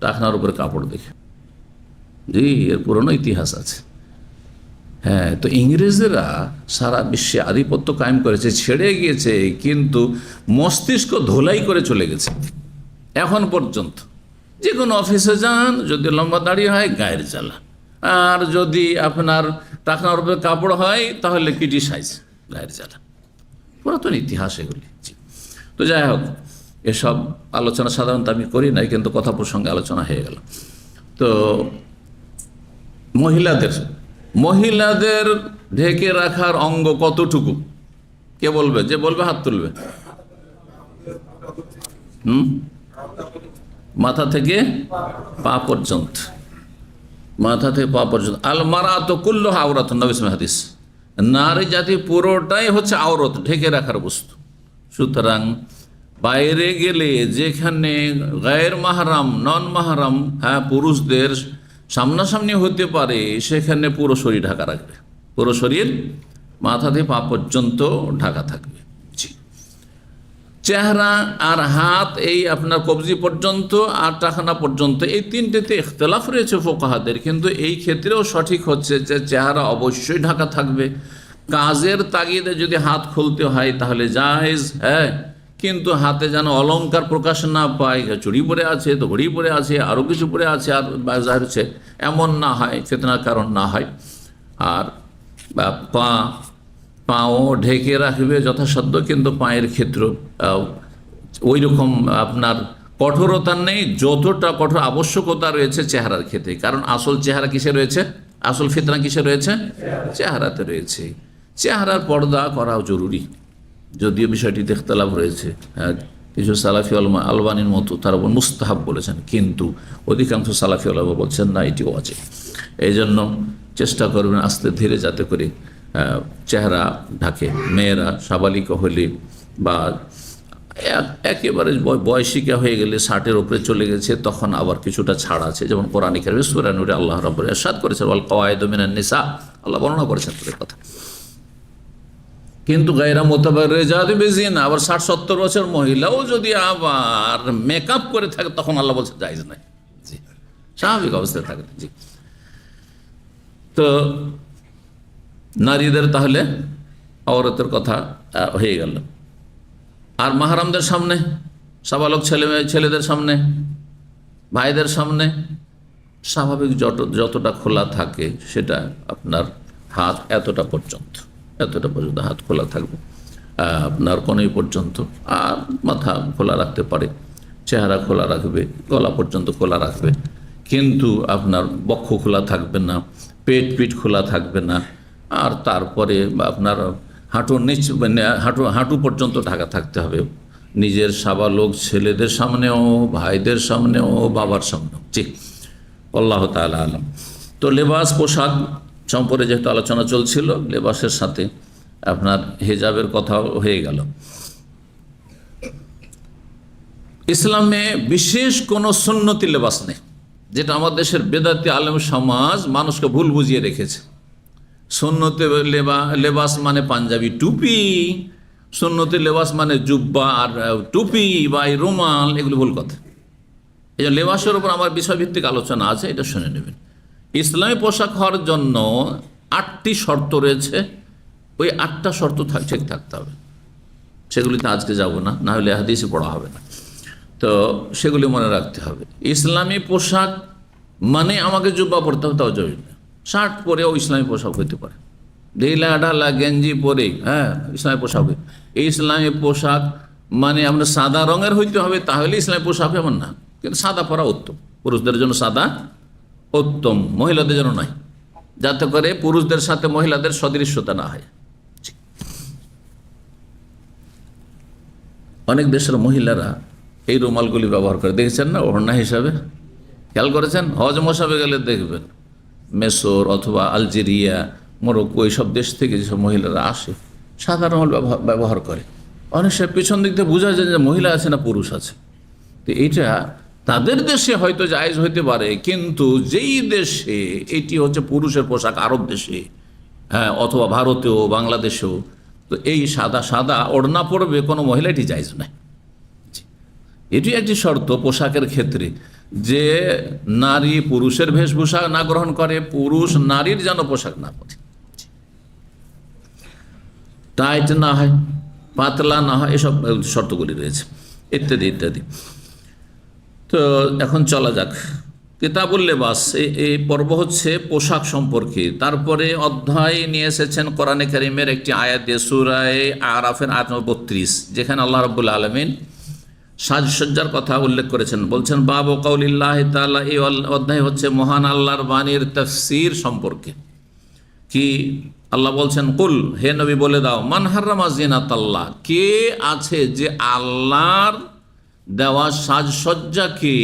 টাকনার উপরে কাপড় দেখে। জি, এর পুরনো ইতিহাস আছে। হ্যাঁ, তো ইংরেজরা সারা বিশ্বে আধিপত্য কায়েম করেছে, ছেড়ে গিয়েছে, কিন্তু মস্তিষ্ক ধোলাই করে চলে গেছে এখন পর্যন্ত। যে কোনো অফিসে যান, যদি লম্বা দাড়ি হয় গায়ের জ্বালা, আর যদি আপনার টাকনার উপরে কাপড় হয় তাহলে ক্রিটিসাইজ, গায়ের জ্বালা। পুরাতন ইতিহাস এগুলি। তো যাই হোক, এসব আলোচনা সাধারণত আমি করি নাই, কিন্তু কথা প্রসঙ্গে আলোচনা হয়ে গেল। তো মহিলাদের ঢেকে রাখার অঙ্গ কতটুকু কে বলবে? যে বলবে হাত তুলবে। মাথা থেকে পা পর্যন্ত, মাথা থেকে পা পর্যন্ত। আল মারাত কুল্লুহা আওরাতুন, নবী সাল্লাল্লাহু আলাইহি ওয়াসাল্লাম হাদিস। নারী জাতি পুরোটাই হচ্ছে আওরত, ঢেকে রাখার বস্তু। সুতরাং বাইরে গেলে যেখানে গায়ের মাহরাম, নন মাহরাম পুরুষদের সামনাসামনি হতে পারে, সেখানে পুরো শরীর ঢাকা রাখবে, পুরো শরীর মাথা থেকে পা পর্যন্ত ঢাকা থাকবে। চেহারা আর হাত এই আপনার কবজি পর্যন্ত আর টাকানা পর্যন্ত, এই তিনটেতে ইখতিলাফ রয়েছে ফুকাহাদের, কিন্তু এই ক্ষেত্রেও সঠিক হচ্ছে যে চেহারা অবশ্যই ঢাকা থাকবে। কাজের তাগিদে যদি হাত খুলতে হয় তাহলে জায়েজ, কিন্তু হাতে যেন অলংকার প্রকাশ না পায়, চুড়ি পরে আছে তো ঘড়ি পরে আছে, আরও কিছু পরে আছে আর বাজার হচ্ছে, এমন না হয়, ফিতনার কারণ না হয়। আর পাও ঢেকে রাখবে যথাসাধ্য, কিন্তু পায়ের ক্ষেত্র ওই রকম আপনার কঠোরতা নেই যতটা কঠোর আবশ্যকতা রয়েছে চেহারার ক্ষেত্রে। কারণ আসল চেহারা কিসে রয়েছে, আসল ফিতনা কিসে রয়েছে? চেহারাতে রয়েছে। চেহারার পর্দা করাও জরুরি, যদিও বিষয়টিতে ইখতিলাফ রয়েছে। কিছু সালাফি উলামা আলবানির মতো তারা মুস্তাহাব বলেছেন, কিন্তু অধিকাংশ সালাফি উলামা বলছেন না, এটিও আছে। এই জন্য চেষ্টা করবেন আস্তে ধীরে যাতে করে চেহারা ঢাকে। মেয়েরা সাবালিকা হলে বা একেবারে বয়সিকা হয়ে গেলে, 60-এর উপরে চলে গেছে, তখন আবার কিছুটা ছাড় আছে। যেমন কোরআনে কারিমে সূরা নূরে আল্লাহ রাব্বুল ইরশাদ করেছেন, ওয়াল কাওয়াইদু মিনান নিসা, আল্লাহ বর্ণনা করেছেন তাদের কথা। কিন্তু গায়রা মুতাবাররিজাতি বিজিনা, আবার 60-70 বছর মহিলাও যদি আবার মেকআপ করে থাকে, তখন আল্লাহ বলছে জায়েজ নাই। জি, স্বাভাবিক অবস্থায় থাকে। জি, তো নারীদের তাহলে আওরাতের কথা হয়ে গেল। আর মাহরামদের সামনে, সাবালক ছেলেদের সামনে, ভাইদের সামনে স্বাভাবিক যতটা খোলা থাকে, সেটা আপনার হাত এতটা পর্যন্ত হাত খোলা থাকবে, আপনার কোনই পর্যন্ত। আর মাথা খোলা রাখতে পারে, চেহারা খোলা রাখবে, গলা পর্যন্ত খোলা রাখবে, কিন্তু আপনার বক্ষ খোলা থাকবে না, পিঠ খোলা থাকবে না। আর তারপরে আপনার হাঁটুর নিচ, হাঁটু পর্যন্ত ঢাকা থাকতে হবে, নিজের সাবালক ছেলেদের সামনেও, ভাইদের সামনেও, বাবার সামনেও। ঠিক, আল্লাহ তাআলা আলাম। তো লেবাস, পোশাক সম্পর্কে যেহেতু আলোচনা চলছিল, লেবাসের সাথে আপনার হিজাবের কথাও হয়ে গেল। ইসলামে বিশেষ কোনো সুন্নতি লেবাস নেই, যেটা আমাদের দেশের বেদাতি আলেম সমাজ মানুষকে ভুল বুঝিয়ে রেখেছে। সুন্নতি লেবাস মানে পাঞ্জাবি টুপি, সুন্নতি লেবাস মানে জুব্বা আর টুপি বা রুমাল, এগুলো ভুল কথা। এই যে লেবাসের উপর আমার বিষয়ভিত্তিক আলোচনা আছে, এটা শুনে নেবেন। ইসলামী পোশাক হওয়ার জন্য 8টি শর্ত রয়েছে, ওই 8টা শর্ত ঠিক থাকতে হবে। সেগুলিতে আজকে যাব না, না হলে হাদিসে পড়া হবে না। তো সেগুলি মনে রাখতে হবে। ইসলামী পোশাক মানে আমাকে জুব্বা পরতে হবে তাও জরুরি না, শার্ট পরেও ইসলামী পোশাক হইতে পারে, ঢিলা ঢালা গেঞ্জি পরে ইসলামী পোশাক। এই ইসলামী পোশাক মানে আমরা সাদা রঙের হইতে হবে, তাহলে ইসলামী পোশাক এমন না, কিন্তু সাদা পরা উত্তম। পুরুষদের জন্য সাদা উত্তম, মহিলাদের জন্য নয়, যাতে করে পুরুষদের সাথে মহিলাদের সদৃশ্যতা না হয়। অনেক দেশের মহিলারা এই রুমালগুলি ব্যবহার করে, দেখেছেন না, ওড়না হিসাবে। খেয়াল করেছেন? হজ মশাবে গেলে দেখবেন মেসর অথবা আলজেরিয়া, মরক্কো, এইসব দেশ থেকে যেসব মহিলারা আসে সাদা রুমাল ব্যবহার করে। অনেক সময় পেছন দিক থেকে বোঝা যায় যে মহিলা আছে না পুরুষ আছে, তো এইটা তাদের দেশে হয়তো জায়েজ হইতে পারে, কিন্তু যেই দেশে এটি হচ্ছে পুরুষের পোশাক, আরব দেশে, হ্যাঁ, অথবা ভারতেও, বাংলাদেশেও, তো এই সাদা সাদা ওড়না পরবে কোনো মহিলা, এটি জায়েজ নয়। এটি একটি শর্ত পোশাকের ক্ষেত্রে, যে নারী পুরুষের বেশভূষা না গ্রহণ করে, পুরুষ নারীর যেন পোশাক না পরে, টাইট না হয়, পাতলা না হয়, এসব শর্তগুলি রয়েছে, ইত্যাদি ইত্যাদি। তো এখন চলা যাক কিতাবুল লেবাস, এই পর্ব হচ্ছে পোশাক সম্পর্কে। তারপরে অধ্যায় নিয়ে এসেছেন কোরআনে কারীমের একটি আয়াত দিয়ে, সূরা আরাফের আয়াত নম্বর 32, যেখানে আল্লাহ রাব্বুল আলামিন সাজসজ্জার কথা উল্লেখ করেছেন। বলছেন বাবু কাউলিল্লাহি তাআলা, এই অধ্যায় হচ্ছে মহান আল্লাহর বাণীর তাফসীর সম্পর্কে। কি আল্লাহ বলছেন, কুল, হে নবী বলে দাও, মান হাররামা জিনাতাল্লাহ, কে আছে যে আল্লাহর দেওয়া সাজসজ্জাকে,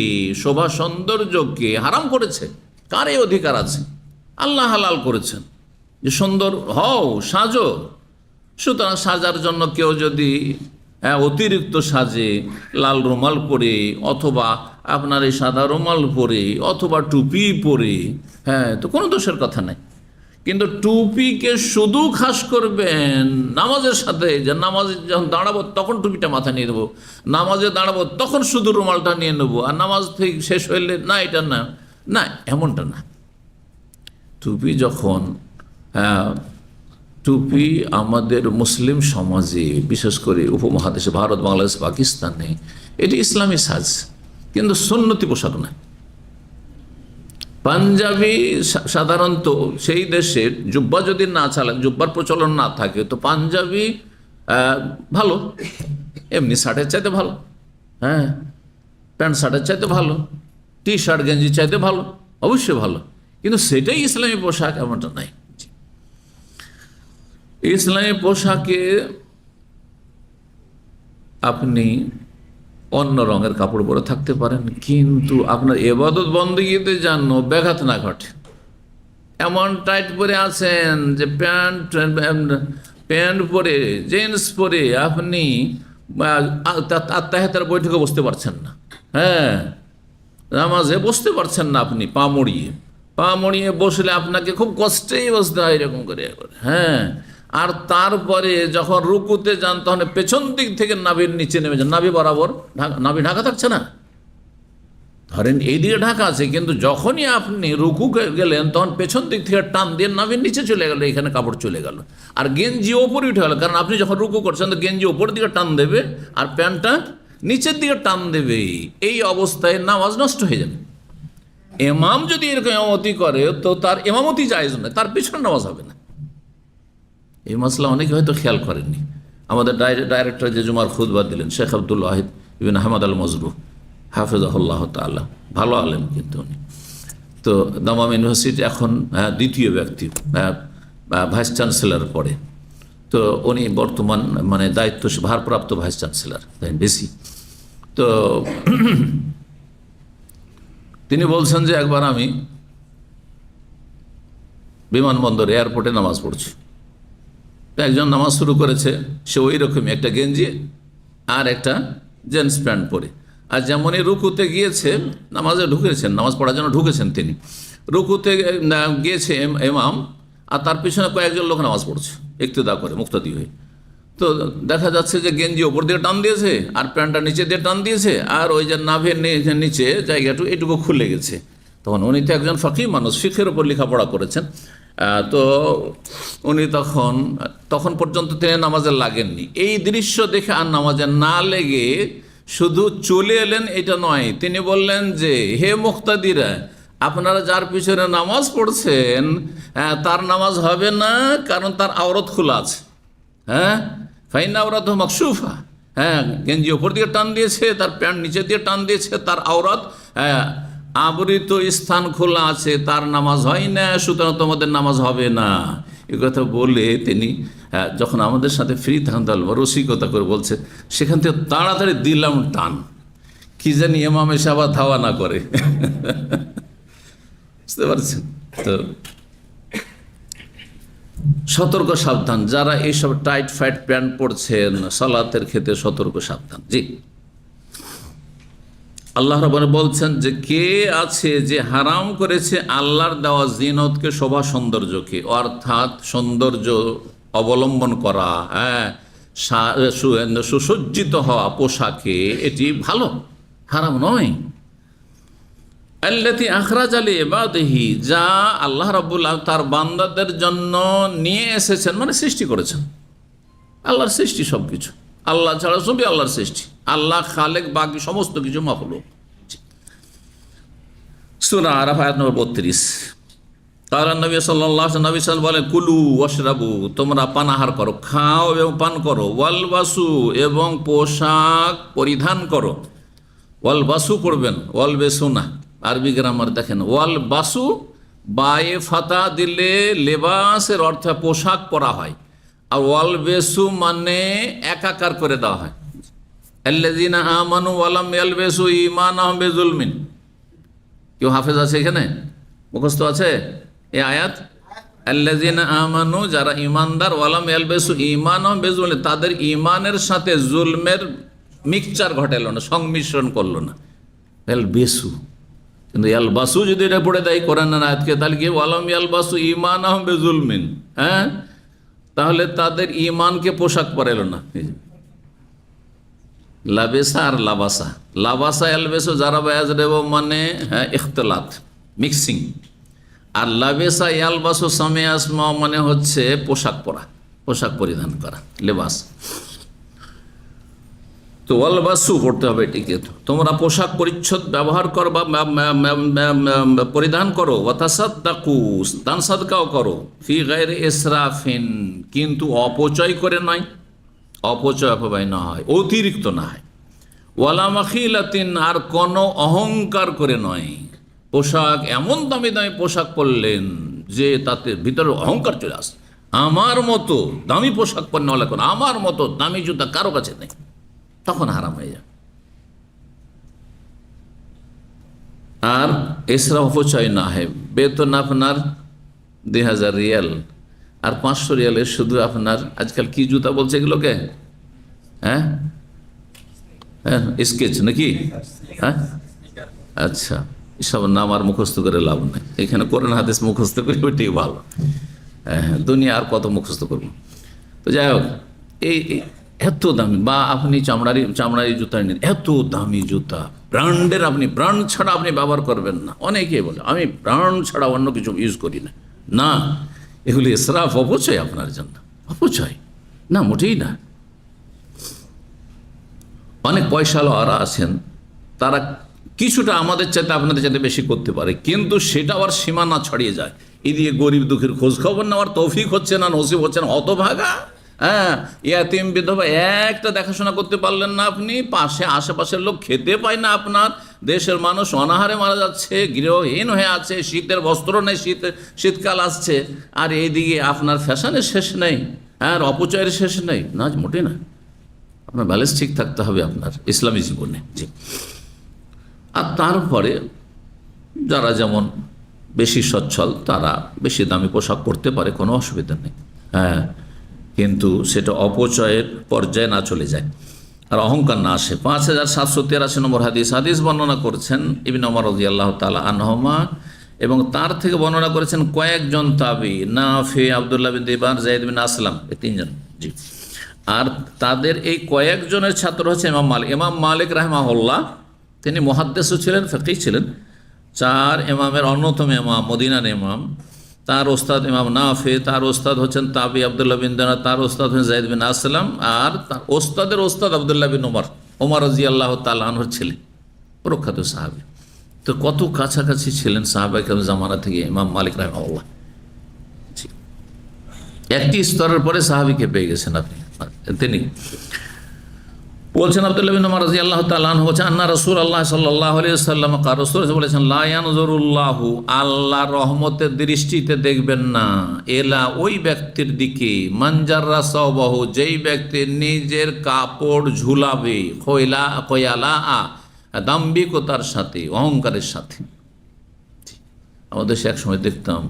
শোভা সৌন্দর্যকে হারাম করেছে? কার এই অধিকার আছে? আল্লাহ হালাল করেছেন যে সুন্দর হও, সাজো। সুতরাং সাজার জন্য কেউ যদি অতিরিক্ত সাজে, লাল রুমাল পরে, অথবা আপনার এই সাদা রুমাল পরে, অথবা টুপি পরে, হ্যাঁ, তো কোনো দোষের কথা নাই। কিন্তু টুপিকে শুধু খাস করবেন নামাজের সাথে, যে নামাজে যখন দাঁড়াবো তখন টুপিটা মাথায় নিয়ে নেবো, নামাজে দাঁড়াবো তখন শুধু রুমালটা নিয়ে নেবো, আর নামাজ থেকে শেষ হইলে না, এটা না, না, এমনটা না। টুপি যখন, টুপি আমাদের মুসলিম সমাজে, বিশেষ করে উপমহাদেশে, ভারত, বাংলাদেশ, পাকিস্তানে, এটি ইসলামী সাজ, কিন্তু সুন্নতি পোশাক নয়। পাঞ্জাবি সাধারণত সেই দেশে জুব্বা যদি না চালান, জুব্বার প্রচলন না থাকে, তো পাঞ্জাবি ভালো, এমনি শার্টের চাইতে ভালো, হ্যাঁ, প্যান্ট শার্টের চাইতে ভালো, টি শার্ট গেঞ্জি চাইতে ভালো, অবশ্যই ভালো, কিন্তু সেটাই ইসলামী পোশাক এমনটা নাই। ইসলামী পোশাকে আপনি অন্য রঙের কাপড় পরে থাকতে পারেন, কিন্তু আপনার ইবাদত বন্দেগীতে যেন ব্যাঘাত না ঘটে। এমন টাইট পরে আছেন যে প্যান্ট পরে, জিন্স পরে আপনি আত্মাহিয়াতের বৈঠকে বসতে পারছেন না, হ্যাঁ, নামাজে বসতে পারছেন না, আপনি পা মুড়িয়ে বসলে আপনাকে খুব কষ্টেই বসতে হয়, এরকম করে, হ্যাঁ। আর তারপরে যখন রুকুতে যান, তখন পেছন দিক থেকে নাভির নিচে নেমে যান, নাভি বরাবর, নাভি ঢাকা থাকছে না, ধরেন এই দিকে ঢাকা আছে, কিন্তু যখনই আপনি রুকু গেলেন তখন পেছন দিক থেকে টান দিয়ে নাভির নিচে চলে গেল, এখানে কাপড় চলে গেল, আর গেঞ্জি ওপরে উঠে গেল, কারণ আপনি যখন রুকু করছেন তো গেঞ্জি ওপরের দিকে টান দেবে আর প্যান্টটা নিচের দিকে টান দেবে। এই অবস্থায় নামাজ নষ্ট হয়ে যাবে। ইমাম যদি এরকম ইমামতি করে তো তার ইমামতি জায়েজ নয়, তার পিছনে নামাজ হবে না। এই মশলা অনেকে হয়তো খেয়াল করেননি। আমাদের ডাইরেক্টর যে জুমার খুতবা দিলেন, শেখ আব্দুল ওয়াহিদ ইবনে আহমদ আল মজরু হাফেজাহুল্লাহ তাআলা, ভালো আলেম কিন্তু উনি। তো দামাম ইউনিভার্সিটি এখন দ্বিতীয় ব্যক্তি, ভাইস চ্যান্সেলর পড়ে, তো উনি বর্তমান মানে দায়িত্ব ভারপ্রাপ্ত ভাইস চ্যান্সেলর বেশি। তো তিনি বলছেন যে একবার আমি বিমানবন্দরে, এয়ারপোর্টে নামাজ পড়ছি, একজন নামাজ শুরু করেছে, সে ওই রকমই একটা গেঞ্জি আর একটা জিন্স প্যান্ট পরে, আর যেমনই রুকুতে গিয়েছে, নামাজে ঢুকেছেন, নামাজ পড়ার জন্য ঢুকেছেন তিনি, রুকুতে গিয়েছে ইমাম, আর তার পিছনে কয়েকজন লোক নামাজ পড়ছে ইক্তেদা করে, মুক্তাদি হয়ে। তো দেখা যাচ্ছে যে গেঞ্জি ওপর দিয়ে টান দিয়েছে আর প্যান্টটা নিচে দিয়ে টান দিয়েছে, আর ওই যে নাভের নিচে জায়গাটু এটুকু খুলে গেছে। তখন উনি তো একজন ফকি মানুষ, ফিকহের উপর লেখাপড়া করেছেন, তো উনি তখন পর্যন্ত তিনি নামাজে লাগেননি। এই দৃশ্য দেখে আর নামাজে না লেগে শুধু চলে এলেন এটা নয়, তিনি বললেন যে হে মুক্তাদিরা, আপনারা যার পিছনে নামাজ পড়ছেন তার নামাজ হবে না, কারণ তার আওরাত খোলা আছে, হ্যাঁ, ফাইন আওরাত মাকশুফা, হ্যাঁ, গেঞ্জি ওপর দিয়ে টান দিয়েছে, তার প্যান্ট নিচে দিয়ে টান দিয়েছে, তার আওরাত আবৃত স্থান খোলা আছে, তার নামাজ হয় না, সুতরাং তোমাদের নামাজ হবে না। এ কথা বলে তিনি যখন আমাদের সাথে ফ্রি থাকেন রসিকতা করে বলছে, সেখান থেকে তাড়াতাড়ি দিলাম টান, কি জানি ইমাম এসে আবার ধাওয়া না করে। বুঝতে পারছেন? তো সতর্ক সাবধান, যারা এইসব টাইট ফাইট প্যান্ট পরছেন সালাতের ক্ষেত্রে সতর্ক সাবধান। জি, আল্লাহ রাব্বুল বলছেন যে কে আছে যে হারাম করেছে আল্লাহর দেওয়া জিনতকে, শোভা সৌন্দর্যকে, অর্থাৎ সৌন্দর্য অবলম্বন করা, হ্যাঁ, সুসজ্জিত হওয়া পোশাকে, এটি ভালো, হারাম নয়। আল্লাতী আখরাজা লিইবাদিহি, যা আল্লাহ রাব্বুল আলামিন তার বান্দাদের জন্য নিয়ে এসেছেন, মানে সৃষ্টি করেছেন। আল্লাহর সৃষ্টি সবকিছু, আল্লাহ ছাড়া সবই আল্লাহর সৃষ্টি। আল্লাহ খালেক, বাকি সমস্ত কিছু মাখলুক। সূরা আরাফ আয়াত নম্বর 32। কারণ নবী সাল্লাল্লাহু আলাইহি ওয়াসাল্লাম বলেন, কুলু ওয়াশরাবু, তোমরা পানাহার করো, খাও এবং পান করো, ওয়ালবাসু, এবং পোশাক পরিধান করো। ওয়ালবাসু পড়বেন, ওয়ালবেসু না। আরবি গ্রামার দেখেন, ওয়ালবাসু বায়ে ফাতা দিলে লেবাসের অর্থ পোশাক পরা হয়, আর ওয়ালবেসু মানে একাকার করে দেওয়া হয়। আল্লাযীনা আমানু ওয়া লাম ইয়ালবিসু ঈমানাহুম বিযুলমিন। কেউ হাফেজ আছে এখানে? মুখস্থ আছে এই আয়াত? আল্লাযীনা আমানু, যারা ঈমানদার, ওয়া লাম ইয়ালবিসু ঈমানাহুম বিযুলমিন, তাদের ঈমানের সাথে জুলমের মিক্সচার ঘটালো না, সংমিশ্রণ করলো না। ইয়ালবিসু, কিন্তু ইয়ালবাসু যদি এটা পড়ে দেয় কোরআনের আয়াতকে, তাহলে কি ওয়া লাম ইয়ালবাসু ঈমানাহুম বিযুলমিন, হ্যাঁ, তাহলে তাদের ঈমানকে পোশাক পরালো না। লাবেসা আর লাবাসা, লাবাসা এলবেসো জারাবা ইয়াজরেবো মানে হ্যাঁ ইখতিলাত, মিক্সিং, আর লাবেসা ইয়ালবাসো সামে আসমা মানে হচ্ছে পোশাক পরা, পোশাক পরিধান করা, লেবাস। তো ওয়ালবাসু পড়তে হবে এটিকে। তোমরা পোশাক পরিচ্ছদ ব্যবহার করো বা পরিধান করো, ওয়াতাসাদ্দাকু, দান সাদকাও করো, ফি গায়রি ইসরাফিন, কিন্তু অপচয় করে নয়, অপচয় অপব্যয় না হয়, অতিরিক্ত না হয়। ওয়ালা মাখিলাতিন, আর কোনো অহংকার করে নয়। পোশাক এমন দামি দামি পোশাক পরলেন যে তাতে ভিতরে অহংকার চলে আসে, আমার মতো দামি পোশাক পরনেওয়ালা কোন, আমার মতো দামি জুতা কারো কাছে নেই, তখন হারাম হয়ে যায়। আর ইসরাফ, অপচয় না হয়। বেতন আপনার 2000 রিয়াল, আর 500 রিয়ালের শুধু আপনার আজকাল কি জুতা বলছে এগুলোকে, হ্যাঁ হ্যাঁ স্কেচ নাকি, হ্যাঁ, আচ্ছা, এসব নাম আর মুখস্থ করে লাভ নাই, এখানে কোরআন হাদিস মুখস্থ করে ওইটাই ভালো। হ্যাঁ, দুনিয়া আর কত মুখস্থ করবো। তো যাই হোক, এই এত দামি, বা আপনি চামড়ারি জুতা নিন, এত দামি জুতা, ব্র্যান্ডের, আপনি ব্র্যান্ড ছাড়া আপনি ব্যবহার করবেন না। অনেকেই বলে আমি ব্র্যান্ড ছাড়া অন্য কিছু ইউজ করি না। না, এগুলি ইসরাফ, অপচয় আপনার জন্য, অপচয় না, মোটেই না। অনেক পয়সাওয়ালা আছেন, তারা কিছুটা আমাদের চাইতে আপনাদের চাইতে বেশি করতে পারে, কিন্তু সেটা আবার সীমানা ছড়িয়ে যায়। এদিকে গরিব দুঃখের খোঁজ খবর নেওয়ার তৌফিক হচ্ছে না, নসিব হচ্ছে না, হতভাগা। হ্যাঁ, ইয়াতিম বিধবা একটা দেখাশোনা করতে পারলেন না আপনি, পাশে আশেপাশের লোক খেতে পায় না, আপনার দেশের মানুষ অনাহারে মারা যাচ্ছে, গৃহহীন হয়ে আছে, শীতের বস্ত্র নেই, শীতকাল আসছে, আর এইদিকে আপনার ফ্যাশনের শেষ নেই, আর অপচয়ের শেষ নেই। না, মোটেই না। আপনার ব্যালেন্স ঠিক থাকতে হবে আপনার ইসলামী জীবনে। জি। আর তারপরে যারা যেমন বেশি সচ্ছল, তারা বেশি দামি পোশাক পরতে পারে, কোনো অসুবিধা নেই, হ্যাঁ, কিন্তু সেটা অপচয়ের পর্যায়ে না চলে যায়, আর অহংকার না আসে। 5783 নম্বর হাদিস বর্ণনা করছেন ইবনে ওমর রাদিয়াল্লাহু তাআলা আনহুমা, এবং তার থেকে বর্ণনা করেছেন কয়েকজন তাবী, নাফি, আব্দুল্লাহ বিন দিবার, যায়েদ বিন আসলাম, এই তিনজন। জি। আর তাদের এই কয়েকজনের ছাত্র হচ্ছে ইমাম মালিক। ইমাম মালিক রাহিমাহুল্লাহ, তিনি মুহাদ্দিসও ছিলেন, ফিকহি ছিলেন, 4 ইমামের অন্যতম ইমাম, মদিনার ইমাম। তার ওস্তাদ ইমাম নাফি, তার ওস্তাদ হচ্ছেন তাবি আব্দুল্লাহ বিন দিনার, তার ওস্তাদ হচ্ছেন যায়েদ বিন আসলাম, আর তার ওস্তাদের ওস্তাদ আব্দুল্লাহ বিন ওমর রাদিয়াল্লাহু তাআলা আনহুর ছেলে, প্রখ্যাত সাহাবী। তো কত কাছাকাছি ছিলেন সাহাবায়ে কেরাম জামানা থেকে ইমাম মালিক রাহিমাহুল্লাহ। একটি স্তরের পরে সাহাবীকে পেয়ে গেছেন আপনি। তিনি বলছেন, আব্দুল্লাহ বিন ওমর রাদিয়াল্লাহু তাআলা আনহু বলছেন, আন্না রাসূলুল্লাহ সাল্লাল্লাহু আলাইহি ওয়াসাল্লাম কার, রাসূল বলেছেন, লা ইয়ানজুরুল্লাহু, আল্লাহ রহমতের দৃষ্টিতে দেখবেন না, এলা ওই ব্যক্তির দিকে, মান জাররা সাওবাহু, যেই ব্যক্তি নিজের কাপড় ঝুলাবে, খয়ালা দাম্ভিকতার সাথে, অহংকারের সাথে। আমাদের সে এক সময় দেখতাম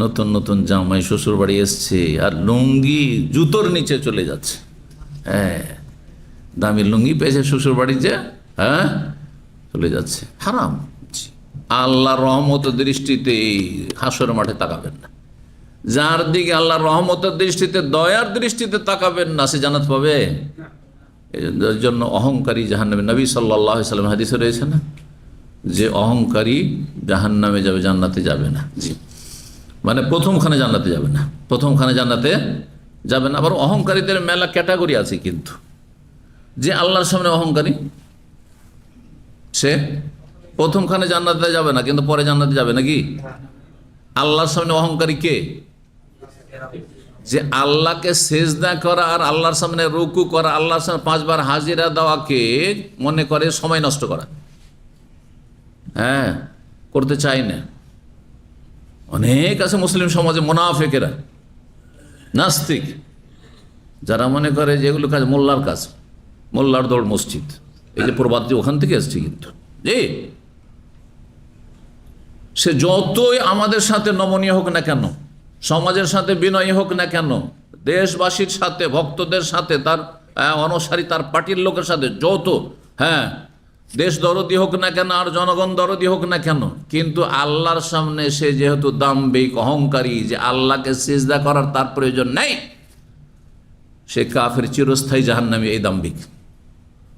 নতুন নতুন জামাই শ্বশুর বাড়ি এসছে, আর লুঙ্গি জুতোর নিচে চলে যাচ্ছে। হ্যাঁ, দামি লুঙ্গি পেয়েছে শ্বশুর বাড়িতে, হ্যাঁ, চলে যাচ্ছে, হারাম। আল্লাহর রহমতের দৃষ্টিতে হাসরের মাঠে তাকাবেন না। যার দিকে আল্লাহর রহমতের দৃষ্টিতে, দয়ার দৃষ্টিতে তাকাবেন না, সে জান্নাত পাবে? এর জন্য অহংকারী জাহান্নামে, নবী সাল্লাল্লাহু আলাইহি ওয়াসাল্লাম হাদিসে রয়েছে না যে অহংকারী জাহান্নামে যাবে, জান্নাতে যাবে না। জি, মানে প্রথমখানে জান্নাতে যাবে না, প্রথমখানে জান্নাতে যাবে না। আবার অহংকারীদের মেলা ক্যাটাগরি আছে, কিন্তু যে আল্লাহর সামনে অহংকারী সে প্রথমখানে জান্নাতে যাবে না, কিন্তু পরে জান্নাতে যাবে নাকি? আল্লাহর সামনে অহংকারী কে? যে আল্লাহকে সেজদা করা আর আল্লাহর সামনে রুকু করা, আল্লাহর সামনে 5 বার হাজিরা দেওয়াকে মনে করে সময় নষ্ট করা, হ্যাঁ, করতে চাই না। অনেক আছে মুসলিম সমাজে মুনাফিকেরা, নাস্তিক, যারা মনে করে যেগুলো কাজ মোল্লার কাজ, মোল্লার দৌড় মসজিদ। এই যে প্রবাদ যে ওখান থেকে আসছে, কিন্তু জি, সে যতই আমাদের সাথে নমনীয় হোক না কেন, সমাজের সাথে বিনয়ী হোক না কেন, দেশবাসীর সাথে, ভক্তদের সাথে, তার অনুসারী, তার পার্টির লোকের সাথে যত, হ্যাঁ, দেশ দরদি হোক না কেন আর জনগণ দরদি হোক না কেন, কিন্তু আল্লাহর সামনে সে যেহেতু দাম্ভিক, অহংকারী, যে আল্লাহকে সিজদা করার তার প্রয়োজন নেই, সে কাফের, চিরস্থায়ী জাহান্নামী এই দাম্ভিক।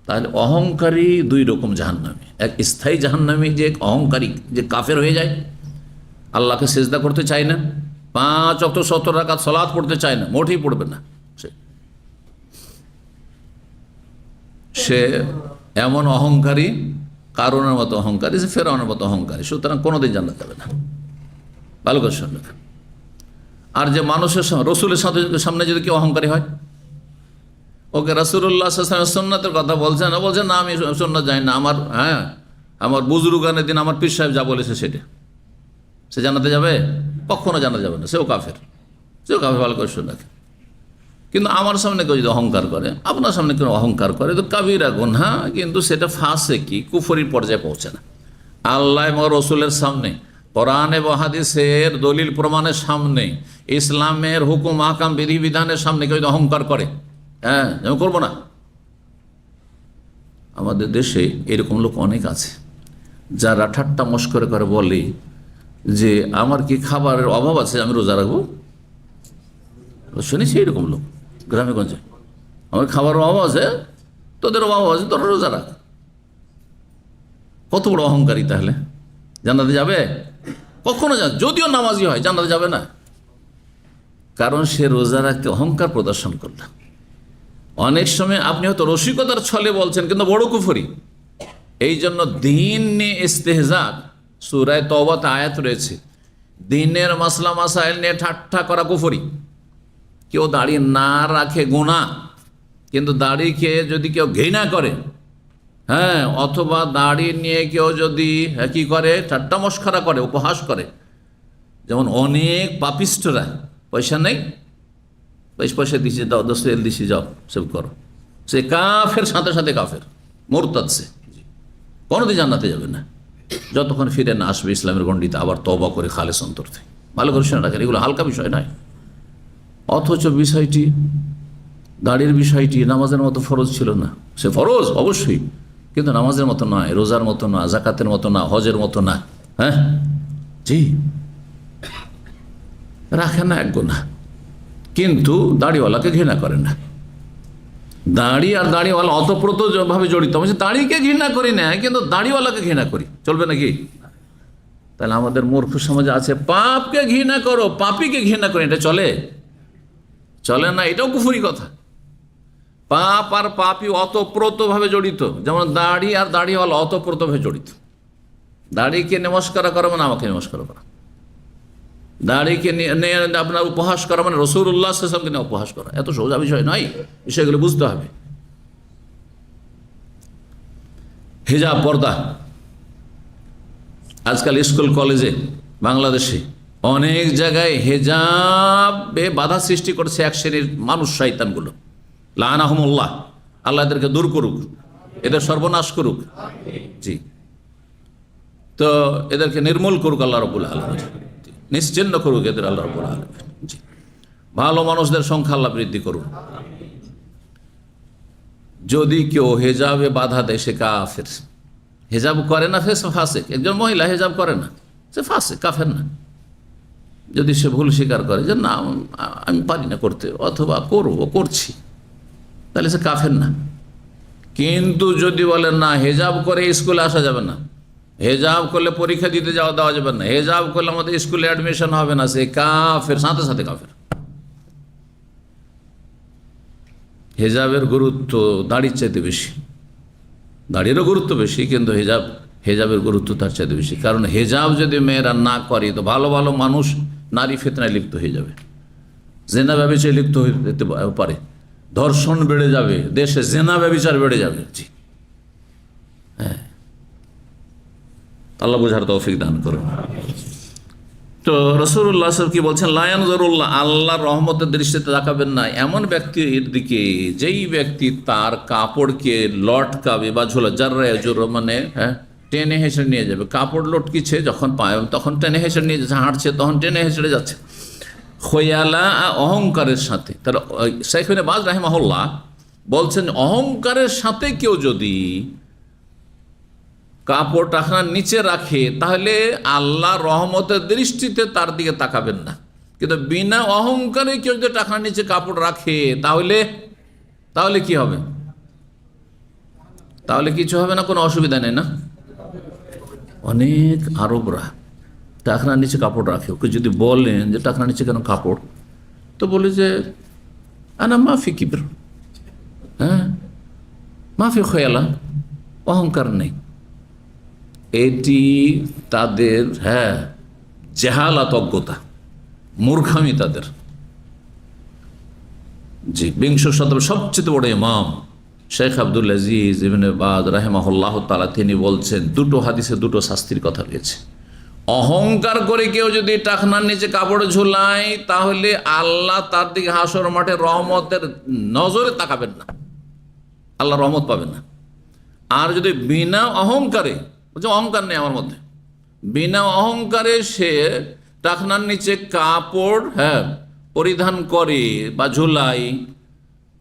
তাহলে অহংকারী 2 রকম জাহান্নামী। এক স্থায়ী জাহান্নামী, যে অহংকারী, যে কাফের হয়ে যায়, আল্লাহকে সিজদা করতে চায় না, 5 ওয়াক্ত 70 রাকাত সালাত পড়তে চায় না, মোটেই পড়বে না। সে এমন অহংকারী, কারণের মতো অহংকারী, সে ফেরাউনের মতো অহংকারী, সুতরাং কোনোদিন জান্নাত যাবে না। ভালো করে শুনবেন। আর যে মানুষের রসুলের সামনে যদি কেউ অহংকারী হয়, ওকে রাসূলুল্লাহ সাল্লাল্লাহু আলাইহি ওয়াসাল্লাম সুন্নাতের কথা বলছেন না, আমি সুন্নাত জানি না, আমার বুজুর্গানের দিন আমার পীর সাহেব যা বলেছে সেটা, সে জান্নাতে যাবে? কখনো জান্নাতে যাবে না, সেও কাফের। ভালো করে শুনে রাখেন। কিন্তু আমার সামনে কেউ যদি অহংকার করে, আপনার সামনে কেউ অহংকার করে, তো কাবিরা গুনাহ, কিন্তু সেটা ফাসিকি, কুফরির পর্যায়ে পৌঁছে না। আল্লাহ এবং রসুলের সামনে, কোরআন এবং হাদিসের দলিল প্রমাণের সামনে, ইসলামের হুকুম আহকাম বিধিবিধানের সামনে কেউ যদি অহংকার করে, হ্যাঁ, আমি করবো না। আমাদের দেশে এরকম লোক অনেক আছে, যারা ঠাট্টা মস্করা করে বলে যে আমার কি খাবারের অভাব আছে, আমি রোজা রাখবো? শুনেছি এরকম লোক গ্রামে গঞ্জে, আমার খাবারের অভাব আছে, তোদের অভাব আছে, তোরা রোজা রাখ। কত বড় অহংকারী! তাহলে জান্নাতে যাবে? কখনো যাবে, যদিও নামাজি হয়, জান্নাতে যাবে না। কারণ সে রোজা রাখতে অহংকার প্রদর্শন করল। অনেক সময় আপনি হয়তো রসিকতার ছলে বলছেন, কিন্তু বড় কুফরি। এই জন্য দিন নিয়ে ইস্তেহজা, সূরা তওবাতে আয়াত রয়েছে, দিনের মাসলা মাসাইল নিয়ে ঠাট্টা করা কুফরি। কেউ দাড়ি না রাখে গুনাহ, কিন্তু দাড়িকে যদি কেউ ঘৃণা করে, হ্যাঁ, অথবা দাড়ি নিয়ে কেউ যদি কি করে, ঠাট্টা মস্করা করে, উপহাস করে, যেমন অনেক পাপিষ্টরা, পয়সা নেই, পয়সা দিছি, দাও 10 রিয়াল দিছি, যাও সব করো, সে কাফের, সাথে সাথে কাফের, মুরতাদ, সে কোনোদিন জান্নাতে যাবে না যতক্ষণ ফিরে না আসবে ইসলামের গণ্ডিতে, আবার তওবা করে খালেস অন্তর থেকে। ভালো করে শুনে রাখেন, এগুলো হালকা বিষয় নয়। অথচ বিষয়টি, দাড়ির বিষয়টি নামাজের মতো ফরজ ছিল না। সে ফরজ অবশ্যই, কিন্তু নামাজের মতো নয়, রোজার মতো না, জাকাতের মতো না, হজের মতো না। হ্যাঁ, জি, রাখে না, এক গুনাহ, কিন্তু দাড়িওয়ালাকে ঘৃণা করে না। দাড়ি আর দাড়িওয়ালা অতপ্রতভাবে জড়িত। আমি দাড়িকে ঘৃণা করি না, কিন্তু দাড়িওয়ালাকে ঘৃণা করি, চলবে নাকি? তাহলে আমাদের মূর্খ সমাজে আছে, পাপকে ঘৃণা করো, পাপীকে ঘৃণা করি, এটা চলে? চলে না, এটাও কুফরি কথা। পাপ আর পাপী অতপ্রতভাবে জড়িত, যেমন দাড়ি আর দাড়িওয়ালা অতপ্রতভাবে জড়িত। দাড়িকে নমস্কার করা মানে আমাকে নমস্কার করা, দাড়িকে নিয়ে আপনার উপহাস করা মানে রাসূলুল্লাহ সাল্লাল্লাহু আলাইহি ওয়াসাল্লামকে নিয়ে উপহাস করা। এত সোজা বিষয় নয়, বিষয়গুলো বুঝতে হবে। হিজাব, পর্দা, আজকাল স্কুল কলেজে বাংলাদেশে অনেক জায়গায় হিজাবে বাধা সৃষ্টি করছে এক শ্রেণীর মানুষ, শয়তানগুলো, লাআনাহুমুল্লাহ, আল্লাহ এদেরকে দূর করুক, এদের সর্বনাশ করুক। জি, তো এদেরকে নির্মূল করুক আল্লাহ রাব্বুল আলামিন, নিশ্চিহ্ন করুক এদের আল্লাহ রাব্বুল আলামিন। জি, ভালো মানুষদের সংখ্যা আল্লাহ বৃদ্ধি করুন। যদি কেউ হিজাবে বাধা দেয়, সে কাফের, হেজাব করে না সে ফাসেক। একজন মহিলা হেজাব করে না, সে ফাসেক, কাফের না। যদি সে ভুল স্বীকার করে যে না আমি পারি না করতে, অথবা করছি, তাহলে সে কাফের না। কিন্তু যদি বলেন না হেজাব করে স্কুলে আসা যাবে না, হেজাব করলে পরীক্ষা দিতে দেওয়া যাবে না, হেজাব করলে আমাদের স্কুলে অ্যাডমিশন হবে না, সে কাফের, সাথে সাথে কাফের। হেজাবের গুরুত্ব দাড়ির চাইতে বেশি, দাড়িরও গুরুত্ব বেশি, কিন্তু হেজাবের গুরুত্ব তার চাইতে বেশি। কারণ হেজাব যদি মেয়েরা না করে তো ভালো ভালো মানুষ নারী ফিতনায় লিপ্ত হয়ে যাবে, জেনা ব্যভিচারে লিপ্ত হতে পারে, ধর্ষণ বেড়ে যাবে, দেশে জেনা ব্যভিচার বেড়ে যাবে। জি হ্যাঁ, আল্লাহ বোঝার তৌফিক দান করুন। তো রাসূলুল্লাহ সাল্লাল্লাহু আলাইহি ওয়াসাল্লাম কি বলছেন, লা ইয়ানজুরুল্লাহ, আল্লাহর রহমতের দৃষ্টিতে তাকাবেন না এমন ব্যক্তির দিকে যেই ব্যক্তি তার কাপড়কে লটকাবে বা ঝোলা, জাররা ইয়াজুর মানে টেনে হেঁচড়ে নিয়ে যাবে। কাপড় লটকিছে যখন পায় তখন টেনে হেঁচড়ে নিয়ে যাচ্ছে, হাঁটছে তখন টেনে হেঁচড়ে যাচ্ছে, খয়ালা অহংকারের সাথে। তার শাইখ ইবনে বাজ রাহিমাহুল্লাহ বলছেন অহংকারের সাথে কেউ যদি কাপড় টাকনার নিচে রাখে তাহলে আল্লাহ রহমতের দৃষ্টিতে তার দিকে তাকাবেন না। কিন্তু বিনা অহংকারে কেউ যদি টাকনার নিচে কাপড় রাখে তাহলে কি হবে? তাহলে কিছু হবে না, কোনো অসুবিধা নেই না। অনেক আরবরা টাকনার নিচে কাপড় রাখে, ওকে যদি বলেন যে টাকনার নিচে কেন কাপড়, তো বলে যে আনা মাফি কিবর, হ্যাঁ মাফি খয়ালা, অহংকার নেই। এটি তাদের জেহালাত, অজ্ঞতা, মূর্খামি তাদের। জি, বিংশ শতাব্দীর সবচেয়ে বড় ইমাম শেখ আব্দুল আজিজ ইবনে বাজ রাহিমাহুল্লাহ তাআলা তিনি বলছেন দুটো হাদিসে দুটো শাস্তির কথা রয়েছে। অহংকার করে কেউ যদি টাকনার নিচে কাপড় ঝুলায় তাহলে আল্লাহ তার দিকে হাসর মাঠে রহমতের নজরে তাকাবেন না, আল্লাহ রহমত পাবেন না। আর যদি বিনা অহংকারে, বলছে অহংকার নেই আমার মধ্যে, বিনা অহংকারে সে টাকনার নিচে কাপড় পরিধান করে বা ঝুলাই,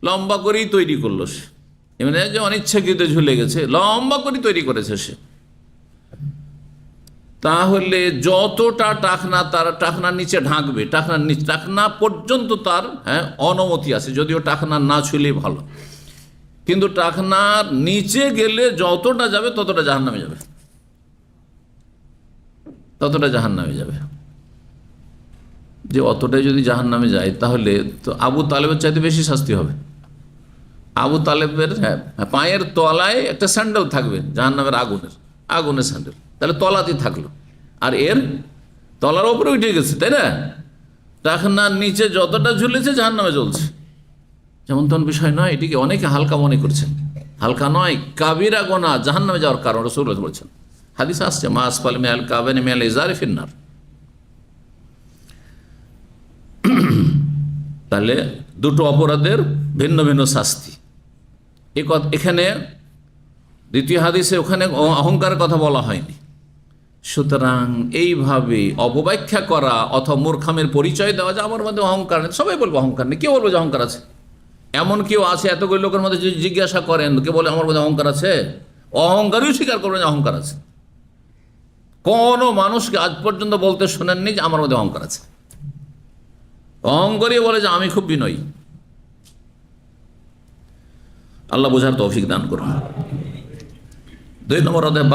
লম্বা করেই তৈরি করলো সে, এমনি যে অনিচ্ছাকৃত ঝুলে গেছে, লম্বা করে তৈরি করেছে সে, তাহলে যতটা টাকনা তার টাকনার নিচে ঢাকবে, টাকনা পর্যন্ত তার অনুমতি আছে, যদিও টাকনা না ছুলেই ভালো, কিন্তু টাকনার নিচে গেলে যতটা যাবে ততটা জাহান্নামে যাবে, ততটা জাহান্নামে যাবে। যে অতটাই যদি জাহান্নামে যায় তাহলে তো আবু তালেবের চাইতে বেশি শাস্তি হবে। আবু তালেবের পায়ের তলায় একটা স্যান্ডেল থাকবে জাহান্নামের আগুনের স্যান্ডেল, তাহলে তলাতেই থাকলো, আর এর তলার ওপরে উঠে গেছে, তাই না? টাকনার নিচে যতটা ঝুলেছে জাহান্নামে জ্বলছে। যেমন তেমন বিষয় নয়, এটিকে অনেকে হালকা মনে করছেন, হালকা নয়, কাবিরা গুনাহ, জাহান্নামে যাওয়ার কারণ রাসূলুল্লাহ বলেছেন, হাদিস আসছে মা আসফাল মিনাল কাবাইনি মিনাল ইজারি ফিন্নার। তাহলে দুটো অপরাধের ভিন্ন ভিন্ন শাস্তি। এখানে দ্বিতীয় হাদিসে ওখানে অহংকারের কথা বলা হয়নি। সুতরাং এইভাবে অপব্যাখ্যা করা অথবা মূর্খামের পরিচয় দেওয়া যে আমার মধ্যে অহংকার নেই, সবাই বলবো অহংকার নেই, কেউ বলবো যে অহংকার আছে? এমন কেউ আছে এতগুলো লোকের মধ্যে যদি জিজ্ঞাসা করেন কে বলে আমার মধ্যে অহংকার আছে? অহংকারই স্বীকার করবেন যে অহংকার আছে। কোনো মানুষকে আজ পর্যন্ত বলতে শোনেননি যে আমার মধ্যে অহংকার আছে। অহংকারই বলে যে আমি খুব বিনয়ী। আল্লাহ বোঝার তৌফিক দান করুন। 2 নম্বর অধ্যায়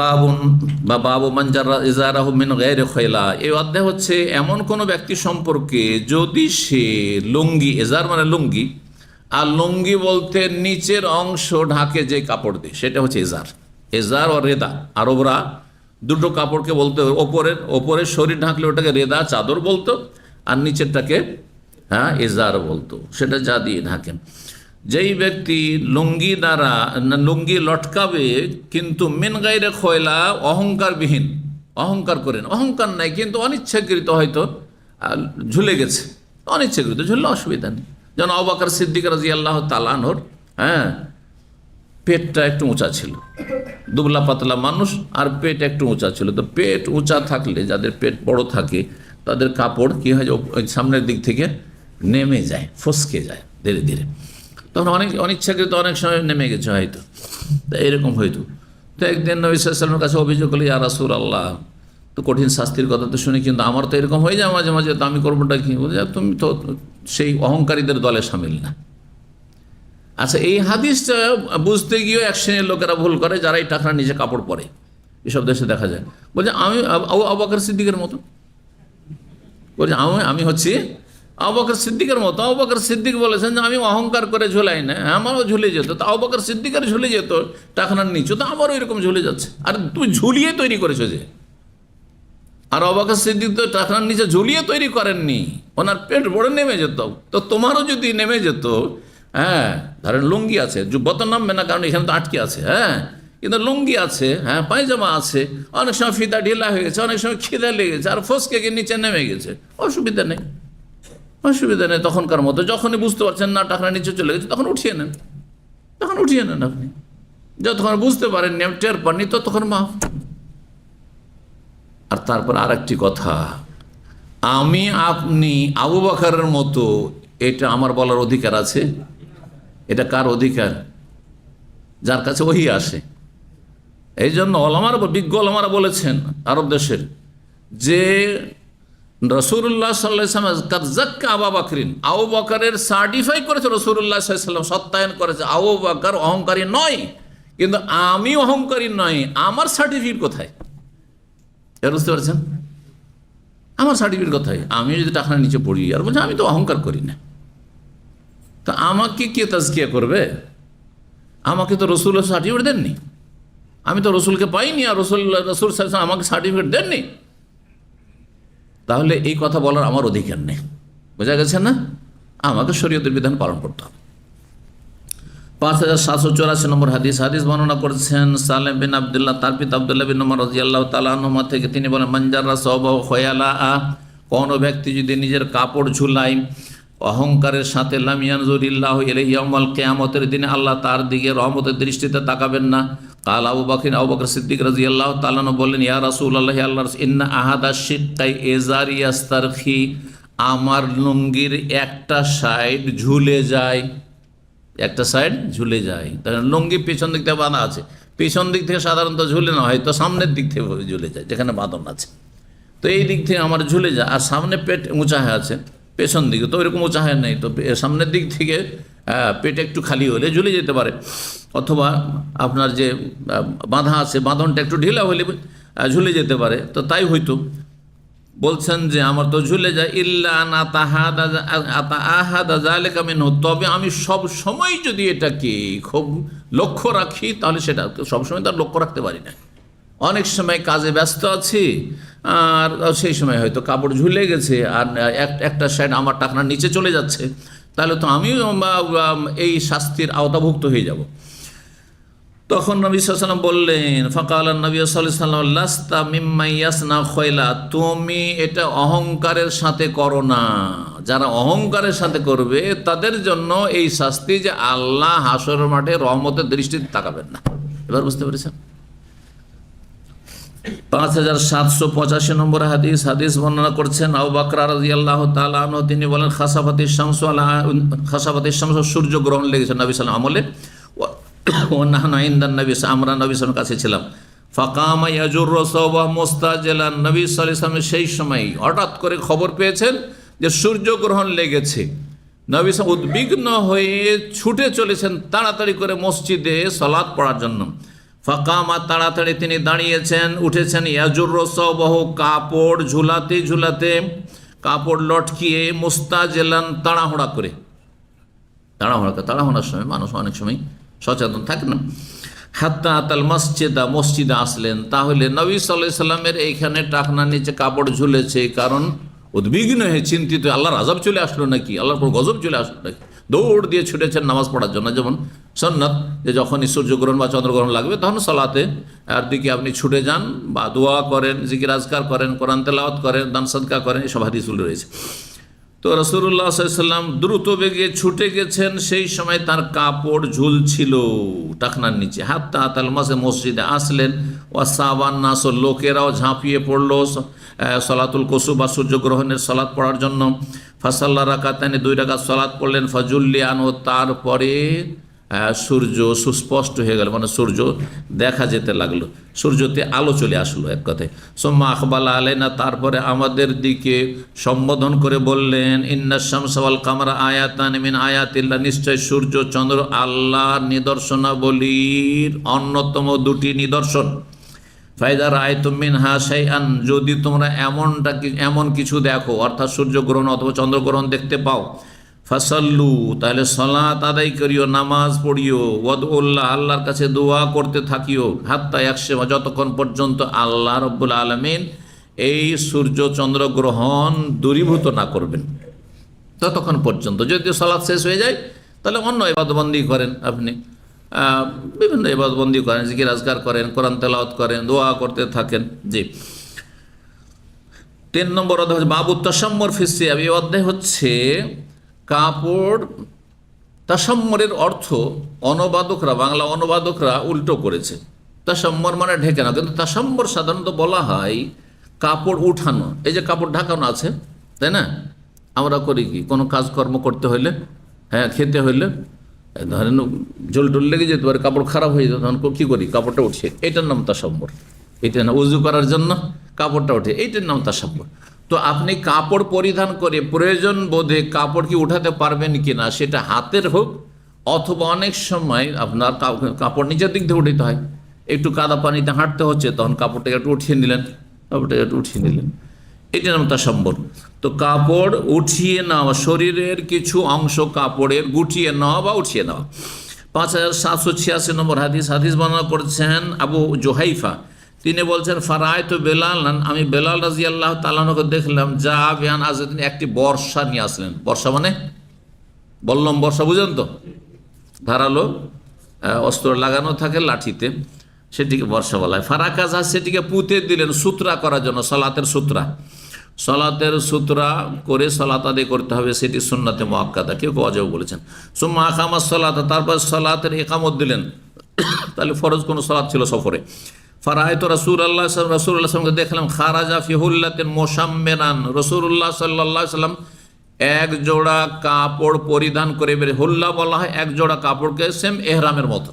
বাবু মান জাররা ইজারাহু মিন গায়রি খয়লা। এই অধ্যায় হচ্ছে এমন কোন ব্যক্তি সম্পর্কে যদি সে লুঙ্গি, এজার মানে লুঙ্গি, আর লুঙ্গি বলতে নিচের অংশ ঢাকে যে কাপড় দিয়ে সেটা হচ্ছে এজার ও রেদা। আরবরা দুটো কাপড়কে বলতো, ওপরের শরীর ঢাকলে ওটাকে রেদা, চাদর বলতো, আর নিচেরটাকে এজার বলতো, সেটা যা দিয়ে ঢাকেন। যেই ব্যক্তি লুঙ্গি দ্বারা লুঙ্গি লটকাবে কিন্তু মিন গায়রে খয়লা, অহংকারবিহীন, অহংকার করেন, অহংকার নাই কিন্তু অনিচ্ছাকৃত হয়তো ঝুলে গেছে, অনিচ্ছাকৃত ঝুললে অসুবিধা নেই। যেন আবু বকর সিদ্দিক রাদিয়াল্লাহু তাআলা আনহুর পেটটা একটু উঁচা ছিল, দুবলা পাতলা মানুষ, আর পেট একটু উঁচা ছিল। তো পেট উঁচা থাকলে, যাদের পেট বড় থাকে তাদের কাপড় কি হয়, সামনের দিক থেকে নেমে যায়, ফসকে যায় ধীরে ধীরে, তখন অনেক অনিচ্ছাকৃত অনেক সময় নেমে গেছে হয়তো, তা এরকম হয়তো। তো একদিন নবী সাল্লাল্লাহু আলাইহি ওয়াসাল্লামের কাছে অভিযোগ করলো, ইয়া রাসূলুল্লাহ, তো কঠিন শাস্তির কথা তো শুনি, কিন্তু আমার তো এরকম হয়ে যায় মাঝে মাঝে, তো আমি করবোটা কি? বলে, তুমি তো সেই অহংকারীদের দলে সামিল না। আচ্ছা, এই হাদিসটা বুঝতে গিয়েও এক শ্রেণীর লোকেরা ভুল করে, যারা এই টাকার নিচে কাপড় পরে, এসব দেশে দেখা যায়। বলছে আমি আবু বকর সিদ্দিকের মতো, বলছে আমি হচ্ছি আবু বকর সিদ্দিকের মতো। আবু বকর সিদ্দিক বলেছেন যে আমি অহংকার করে ঝুলাই না, আমারও ঝুলে যেত। তো আবু বকর সিদ্দিকের ঝুলে যেত টাকার নিচে, তো আমারও এরকম ঝুলে যাচ্ছে। আর তুমি ঝুলিয়ে তৈরি করেছো যে। আর আবু বকর সিদ্দিক তো টাকার নিচে ঝুলিয়ে তৈরি করেননি, ওনার পেট বড় নেমে যেত। তো তোমারও যদি নেমে যেত, হ্যাঁ, ধরেন লুঙ্গি আছে, যুব্বত নামবে না, কারণ এখানে তো আটকে আছে, হ্যাঁ, কিন্তু লুঙ্গি আছে, হ্যাঁ, পায়জামা আছে, অনেক সময় ফিতা ঢিলা হয়ে গেছে, অনেক সময় খিদে লেগেছে, আর ফসকে গিয়ে নিচে নেমে গেছে, অসুবিধা নেই, অসুবিধা নেই। তখনকার মতো যখনই বুঝতে পারছেন না টাকা নিচে চলে গেছে, তখন উঠিয়ে নেন, তখন উঠিয়ে নেন। আপনি যতক্ষণ বুঝতে পারেননি, আমি টের পাননি, ততক্ষণ মাফ। আর তারপর আর একটি কথা, আমি আপনি আবু বকরের মতো, এটা আমার বলার অধিকার আছে? এটা কার অধিকার? যার কাছে ওহী আসে। এই জন্য ওলামারা, বিজ্ঞ ওলামারা বলেছেন আরব দেশের, যে রাসূলুল্লাহ সাল্লাল্লাহু আলাইহি ওয়াসাল্লাম কাদ যাক্কা আবু বকরিন, আবু বকরের সার্টিফাই করেছে রাসূলুল্লাহ সাল্লাল্লাহু আলাইহি ওয়াসাল্লাম, সত্যায়ন করেছে আবু বকর অহংকারী নয়। কিন্তু আমি অহংকারী নয়, আমার সার্টিফিকেট কোথায়? বুঝতে পারছেন? আমার সার্টিফিকেট কোথায়? আমি যদি টাকার নিচে পড়ি আর বলছি আমি তো অহংকার করি না, তো আমাকে কে তাজকিয়া করবে? আমাকে তো রসুল সার্টিফিকেট দেননি, আমি তো রসুলকে পাইনি, আর রসুল আমাকে সার্টিফিকেট দেননি। তাহলে এই কথা বলার আমার অধিকার নেই। বোঝা গেছে না? আমাকে শরীয়তের বিধান পালন করতে হবে। 5784 নম্বর হাদিস বর্ণনা করেছেন সালেম বিন আব্দুল্লাহ, তার পিতা আব্দুল্লাহ বিন উমর রাদিয়াল্লাহু তাআলা আনহুমা থেকে। তিনি বলেন, মানজারা সাওবাহু খয়ালা, কোন ব্যক্তি যদি নিজের কাপড় ঝুলায় অহংকারের সাথে, লাম ইয়ানজুরিল্লাহু ইলাইহি ইয়াউমাল কিয়ামতের দিনে আল্লাহ তার দিকে রহমতের দৃষ্টিতে তাকাবেন না। কাল আবু বকর সিদ্দিক রাদিয়াল্লাহু তাআলা আনহু বললেন, ইয়া রাসূলুল্লাহ, আল্লাহর ইন্না আহাদা শিক্কাই ইজারি ইয়াস্তারখি, আমার লুঙ্গির একটা সাইড ঝুলে যায়, একটা সাইড ঝুলে যায়। তাহলে লুঙ্গি পিছন দিক থেকে বাঁধা আছে, পিছন দিক থেকে সাধারণত ঝুলে না, হয়তো সামনের দিক থেকে ঝুলে যায় যেখানে বাঁধন আছে। তো এই দিক থেকে আমার ঝুলে যায়, আর সামনে পেট উঁচা হয়ে আছে, পেছন দিকে তো ওইরকম উঁচা হয় নাই, তো সামনের দিক থেকে পেট একটু খালি হলে ঝুলে যেতে পারে, অথবা আপনার যে বাঁধা আছে বাঁধনটা একটু ঢিলা হলে ঝুলে যেতে পারে। তো তাই হয়তো বলছেন যে আমার তো ঝুলে যায়, ইল্লা আহাদা যালিকা মিনহু, তবে আমি সব সময় যদি এটাকে খুব লক্ষ্য রাখি, তাহলে সেটা সবসময় তার লক্ষ্য রাখতে পারি না। অনেক সময় কাজে ব্যস্ত আছি, আর সেই সময় হয়তো কাপড় ঝুলে গেছে, আর একটা সাইড আমার টাকনার নিচে চলে যাচ্ছে, তাহলে তো আমিও এই শাস্তির আওতাভুক্ত হয়ে যাব। তখন নবী সাল্লাল্লাহু আলাইহি ওয়াসাল্লাম বললেন, ফাকাল নবী সাল্লাল্লাহু আলাইহি ওয়াসাল্লাম, লাস্তা মিম্মা ইয়াসনা খয়লা, তুমি এটা অহংকারের সাথে করো না। যারা অহংকারের সাথে করবে তাদের জন্য এই শাস্তি, যে আল্লাহ হাসরের মাঠে রহমতের দৃষ্টিতে তাকাবেন না। এবার বুঝতে পেরেছেন? 5785 নম্বর হাদিস বর্ণনা করছেন আবু বকর রাদিয়াল্লাহু তাআলা আনহু। তিনি বলেন, খাসাফাতিশ শামসু, সূর্য গ্রহণ লেগেছে নবী সাল্লাল্লাহু আলাইহি ওয়াসাল্লাম আমলে, আমরা নবী সাল্লাল্লাহু কাছে ছিলাম। ফাকামা ইয়াজুরু সাওবাহু মুস্তাজিলান, নবী সাল্লাল্লাহু আলাইহি ওয়াসাল্লাম সেই সময় হঠাৎ করে খবর পেয়েছেন যে সূর্য গ্রহণ লেগেছে। নবী সাল্লাল্লাহু উদ্বিগ্ন হয়ে ছুটে চলেছেন তাড়াতাড়ি করে মসজিদে সালাত পড়ার জন্য। ফাকামা, তাড়াতাড়ি তিনি দাঁড়িয়েছেন, উঠেছেন, ইয়াজুরু সাওবাহু, কাপড় ঝুলাতে ঝুলাতে, কাপড় লটকিয়ে, মুস্তাজিলান, তাড়াহুড়ার সময় মানুষ অনেক সময় সচেতন থাকে না। হাত্তা আতাল মসজিদে আসলেন। তাহলে নবী সাল্লাল্লাহু আলাইহি সাল্লামের এইখানে টাকনার নিচে কাপড় ঝুলেছে, কারণ উদ্বিগ্ন হয়ে চিন্তিত, আল্লাহর আযাব চলে আসলো নাকি, আল্লাহর পর গজব চলে আসলো নাকি, দৌড় দিয়ে ছুটেছেন নামাজ পড়ার জন্য। যেমন সুন্নাত, যে যখনই সূর্যগ্রহণ বা চন্দ্রগ্রহণ লাগবে তখন সালাতে আর দিকে আপনি ছুটে যান, বা দোয়া করেন, জিকির আজকার করেন, কোরআন তেলাওয়াত করেন, দান সাদকা করেন, এসব হাদিসগুলো রয়েছে। তো রাসূলুল্লাহ সাল্লাল্লাহু আলাইহি ওয়াসাল্লাম দ্রুত বেগে ছুটে গেছেন, সেই সময় তার কাপড় ঝুলছিল টাকনার নিচে। হাত্তা আতাল মসজিদে আসলেন, ওয়াসাবান নাস, লোকেরাও ঝাঁপিয়ে পড়লো সলাতুল কুসুফ বা সূর্যগ্রহণের সলাৎ পড়ার জন্য। ফাসাল্লা রাকাতাইনি, 2 রাকাত সলাৎ পড়লেন। ফাজুল্লি আনহু, তারপরে সূর্য সুস্পষ্ট হয়ে গেল, মানে সূর্য দেখা যেতে লাগলো, সূর্যতে আলো চলে আসলো এক কথায়। সোম্মা আখবাল আলাইনা, তারপরে আমাদের দিকে সম্বোধন করে বললেন, ইন্না শামসা ওয়াল কামারা আয়াতান মিন আয়াতিল্লাহ, নিশ্চয় সূর্য চন্দ্র আল্লাহর নিদর্শনাবলীর অন্যতম দুটি নিদর্শন। ফাইদা রাআইতুম মিনহা শাইআন, যদি তোমরা এমন কিছু দেখো, অর্থাৎ সূর্যগ্রহণ অথবা চন্দ্রগ্রহণ দেখতে পাও, ফাসাল্লু, তাহলে সালাত আদায় করিও, নামাজ পড়িও, ওয়াদউল্লাহ, আল্লাহর কাছে দোয়া করতে থাকিও, হাত্তা ইয়াকশিফা, যতক্ষণ পর্যন্ত আল্লাহ রাব্বুল আলামিন এই সূর্য চন্দ্রগ্রহণ দূরীভূত না করবেন, ততক্ষণ পর্যন্ত। যদি সালাত শেষ হয়ে যায় তাহলে অন্য ইবাদতবন্দি করেন, আপনি বিভিন্ন ইবাদতবন্দি করেন, জিকির আজকার করেন, কোরআন তেলাওয়াত করেন, দোয়া করতে থাকেন। জি, 3 নম্বর অধ্যায় হচ্ছে বাবু তাসাম্মুর ফি সিয়াব। এই অধ্যায় হচ্ছে কাপড়। তাসাম্মরের অর্থ অনুবাদকরা, বাংলা অনুবাদকরা উল্টো করেছে। তাসাম্মর মানে ঢেকে না, কিন্তু তাসাম্মর সাধারণত বলা হয় কাপড় উঠানো। এই যে কাপড় ঢাকানো আছে, তাই না? আমরা করি কি, কোনো কাজকর্ম করতে হইলে, খেতে হইলে, ধরেন জল টল লেগে যেতে পারে, কাপড় খারাপ হয়ে যেত, তখন কী করি, কাপড়টা উঠিয়ে, এটার নাম তাসাম্মর। এটা না, উজু করার জন্য কাপড়টা উঠে, এইটার নাম তাসাম্মর। তো আপনি কাপড় পরিধান করে প্রয়োজন বোধে কাপড় কি উঠাতে পারবেন কিনা, সেটা হাতের হোক অথবা অনেক সময় আপনার কাপড় নিচের দিক দিয়ে উঠাতে হয়, একটু কাদা পানিতে হাঁটতে হচ্ছে, তখন কাপড়টাকে একটু উঠিয়ে নিলেন, এটার নাম তাসাম্মর। তো কাপড় উঠিয়ে নেওয়া, শরীরের কিছু অংশ কাপড়ের গুটিয়ে নেওয়া বা উঠিয়ে নেওয়া। 5786 নম্বর হাদিস বর্ণনা করছেন আবু জুহাইফা। তিনি বলছেন, ফারাআইতু বেলালান, আমি বেলাল রাদিয়াল্লাহু তাআলা আনহুকে দেখলাম, যা বিআন আযাদিন, একটি বর্ষা নিয়ে আসলেন। বর্ষা মানে বল্লম বর্ষা, বুঝেন তো, ধারালো অস্ত্র লাগানো থাকে লাঠিতে, সেটিকে বর্ষা বলা হয়। ফারাকাজা, সেটিকে পুঁতে দিলেন সূত্রা করার জন্য, সলাতের সূত্রা করে সলাত আদায় করতে হবে, সেটি সুন্নাতে মুআক্কাদা, কেউ ওয়াজিব বলেছেন। সুম্মা আকামাস সালাত, তারপর সলাতের ইকামত দিলেন, তাহলে ফরজ কোন সলাত ছিল সফরে। ফারাআইতু রাসূলুল্লাহ সাল্লাল্লাহু দেখলাম, খারাজা ফি হুল্লাতিন মুশাম্মিরান, রাসূলুল্লাহ সাল্লাল্লাহু আলাইহি ওয়াসাল্লাম এক জোড়া কাপড় পরিধান করে বের। হুল্লা বলা হয় এক জোড়া কাপড়কে, সেম এহরামের মতো,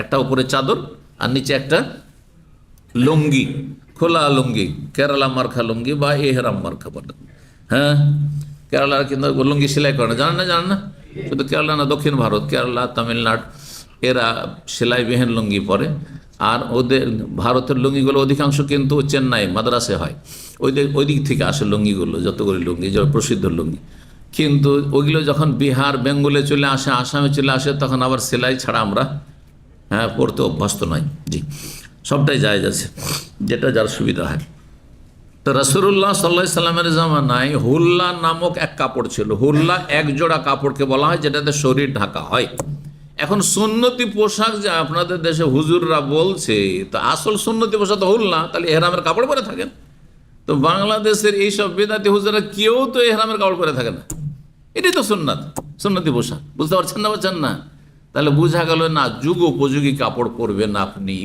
একটা উপরে চাদর আর নিচে একটা লুঙ্গি, খোলা লুঙ্গি, কেরালা মার্কা লুঙ্গি বা এহরাম মার্কা বলে। কেরালার কিন্তু লুঙ্গি সেলাই করে না, জানেন না, শুধু কেরালা না, দক্ষিণ ভারত, কেরালা, তামিলনাড়ু, এরা সেলাইবিহীন লুঙ্গি পরে। আর ওদের ভারতের লুঙ্গিগুলো অধিকাংশ কিন্তু চেন্নাই মাদ্রাসে হয়, ওই দিক থেকে আসে লুঙ্গিগুলো, যতগুলি লুঙ্গি যত প্রসিদ্ধ লুঙ্গি। কিন্তু ওইগুলো যখন বিহার বেঙ্গলে চলে আসে, আসামে চলে আসে, তখন আবার সেলাই ছাড়া আমরা পড়তে অভ্যস্ত নয়। জি, সবটাই জায়েজ আছে, যেটা যার সুবিধা হয়। তো রাসূলুল্লাহ সাল্লাল্লাহু আলাইহি সাল্লামের জামানায় হুল্লা নামক এক কাপড় ছিল। হুল্লা এক জোড়া কাপড়কে বলা হয় যেটাতে শরীর ঢাকা হয়। এখন সুন্নতি পোশাক যে আপনাদের দেশে হুজুররা বলছে, তো আসল সুন্নতি পোশাক তো হুল্লা, তাহলে এহরামের কাপড় পরে থাকেন। তো বাংলাদেশের এইসব বেদাতি হুজুররা কেউ তো এহরামের কাপড় পরে থাকে না, এটাই তো সুন্নতি পোশাক। বুঝতে পারছেন না? তাহলে বোঝা গেল না, যুগ উপযোগী কাপড় পরবেন আপনি,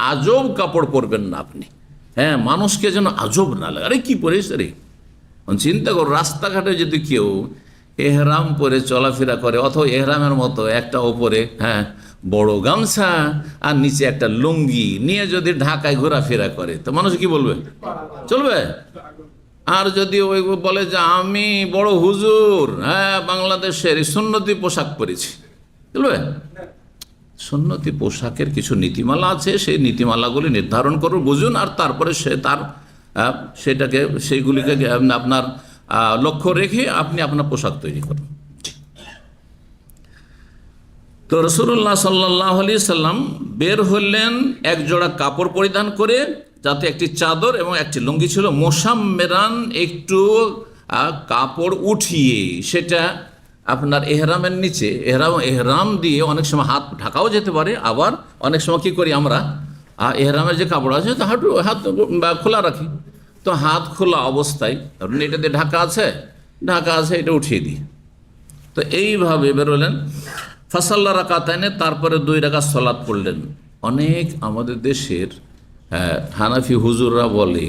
আজব কাপড় পরবেন না আপনি। মানুষকে যেন আজব না লাগে, আরে কি পরিস রে। চিন্তা করো, রাস্তাঘাটে যদি কেউ এহরাম পরে চলাফেরা করে, অথবা এহরামের মতো একটা ওপরে বড় গামছা আর নিচে একটা লুঙ্গি নিয়ে যদি ঢাকায় ঘোরাফেরা করে, তো মানুষ কি বলবে? চলবে? আর যদি ওই বলে যে আমি বড় হুজুর, বাংলাদেশের সুন্নতি পোশাক পরেছি, চলবে? সুন্নতি পোশাকের কিছু নীতিমালা আছে, সেই নীতিমালাগুলি নির্ধারণ করুন, বুঝুন, আর তারপরে সেটাকে সেইগুলিকে আপনার লক্ষ্য রেখে আপনি আপনার পোশাক তৈরি করুন। তো রাসূলুল্লাহ সাল্লাল্লাহু আলাইহি সাল্লাম বের হলেন এক জোড়া কাপড় পরিধান করে, যাতে একটি চাদর এবং একটি লুঙ্গি ছিল। মুশাম্মিরান, একটু কাপড় উঠিয়ে, সেটা আপনার এহরামের নিচে, এহরাম দিয়ে অনেক সময় হাত ঢাকাও যেতে পারে, আবার অনেক সময় কী করি আমরা, এহরামের যে কাপড় আছে হাত খোলা রাখি, তো হাত খোলা অবস্থায় ধরুন এটাতে ঢাকা আছে, এটা উঠিয়ে দিই। তো এইভাবে বেরোলেন। ফাসাল্লা রাকাতাইনে, তারপরে 2 রাকাত সালাত পড়লেন। অনেক আমাদের দেশের হানাফি হুজুররা বলে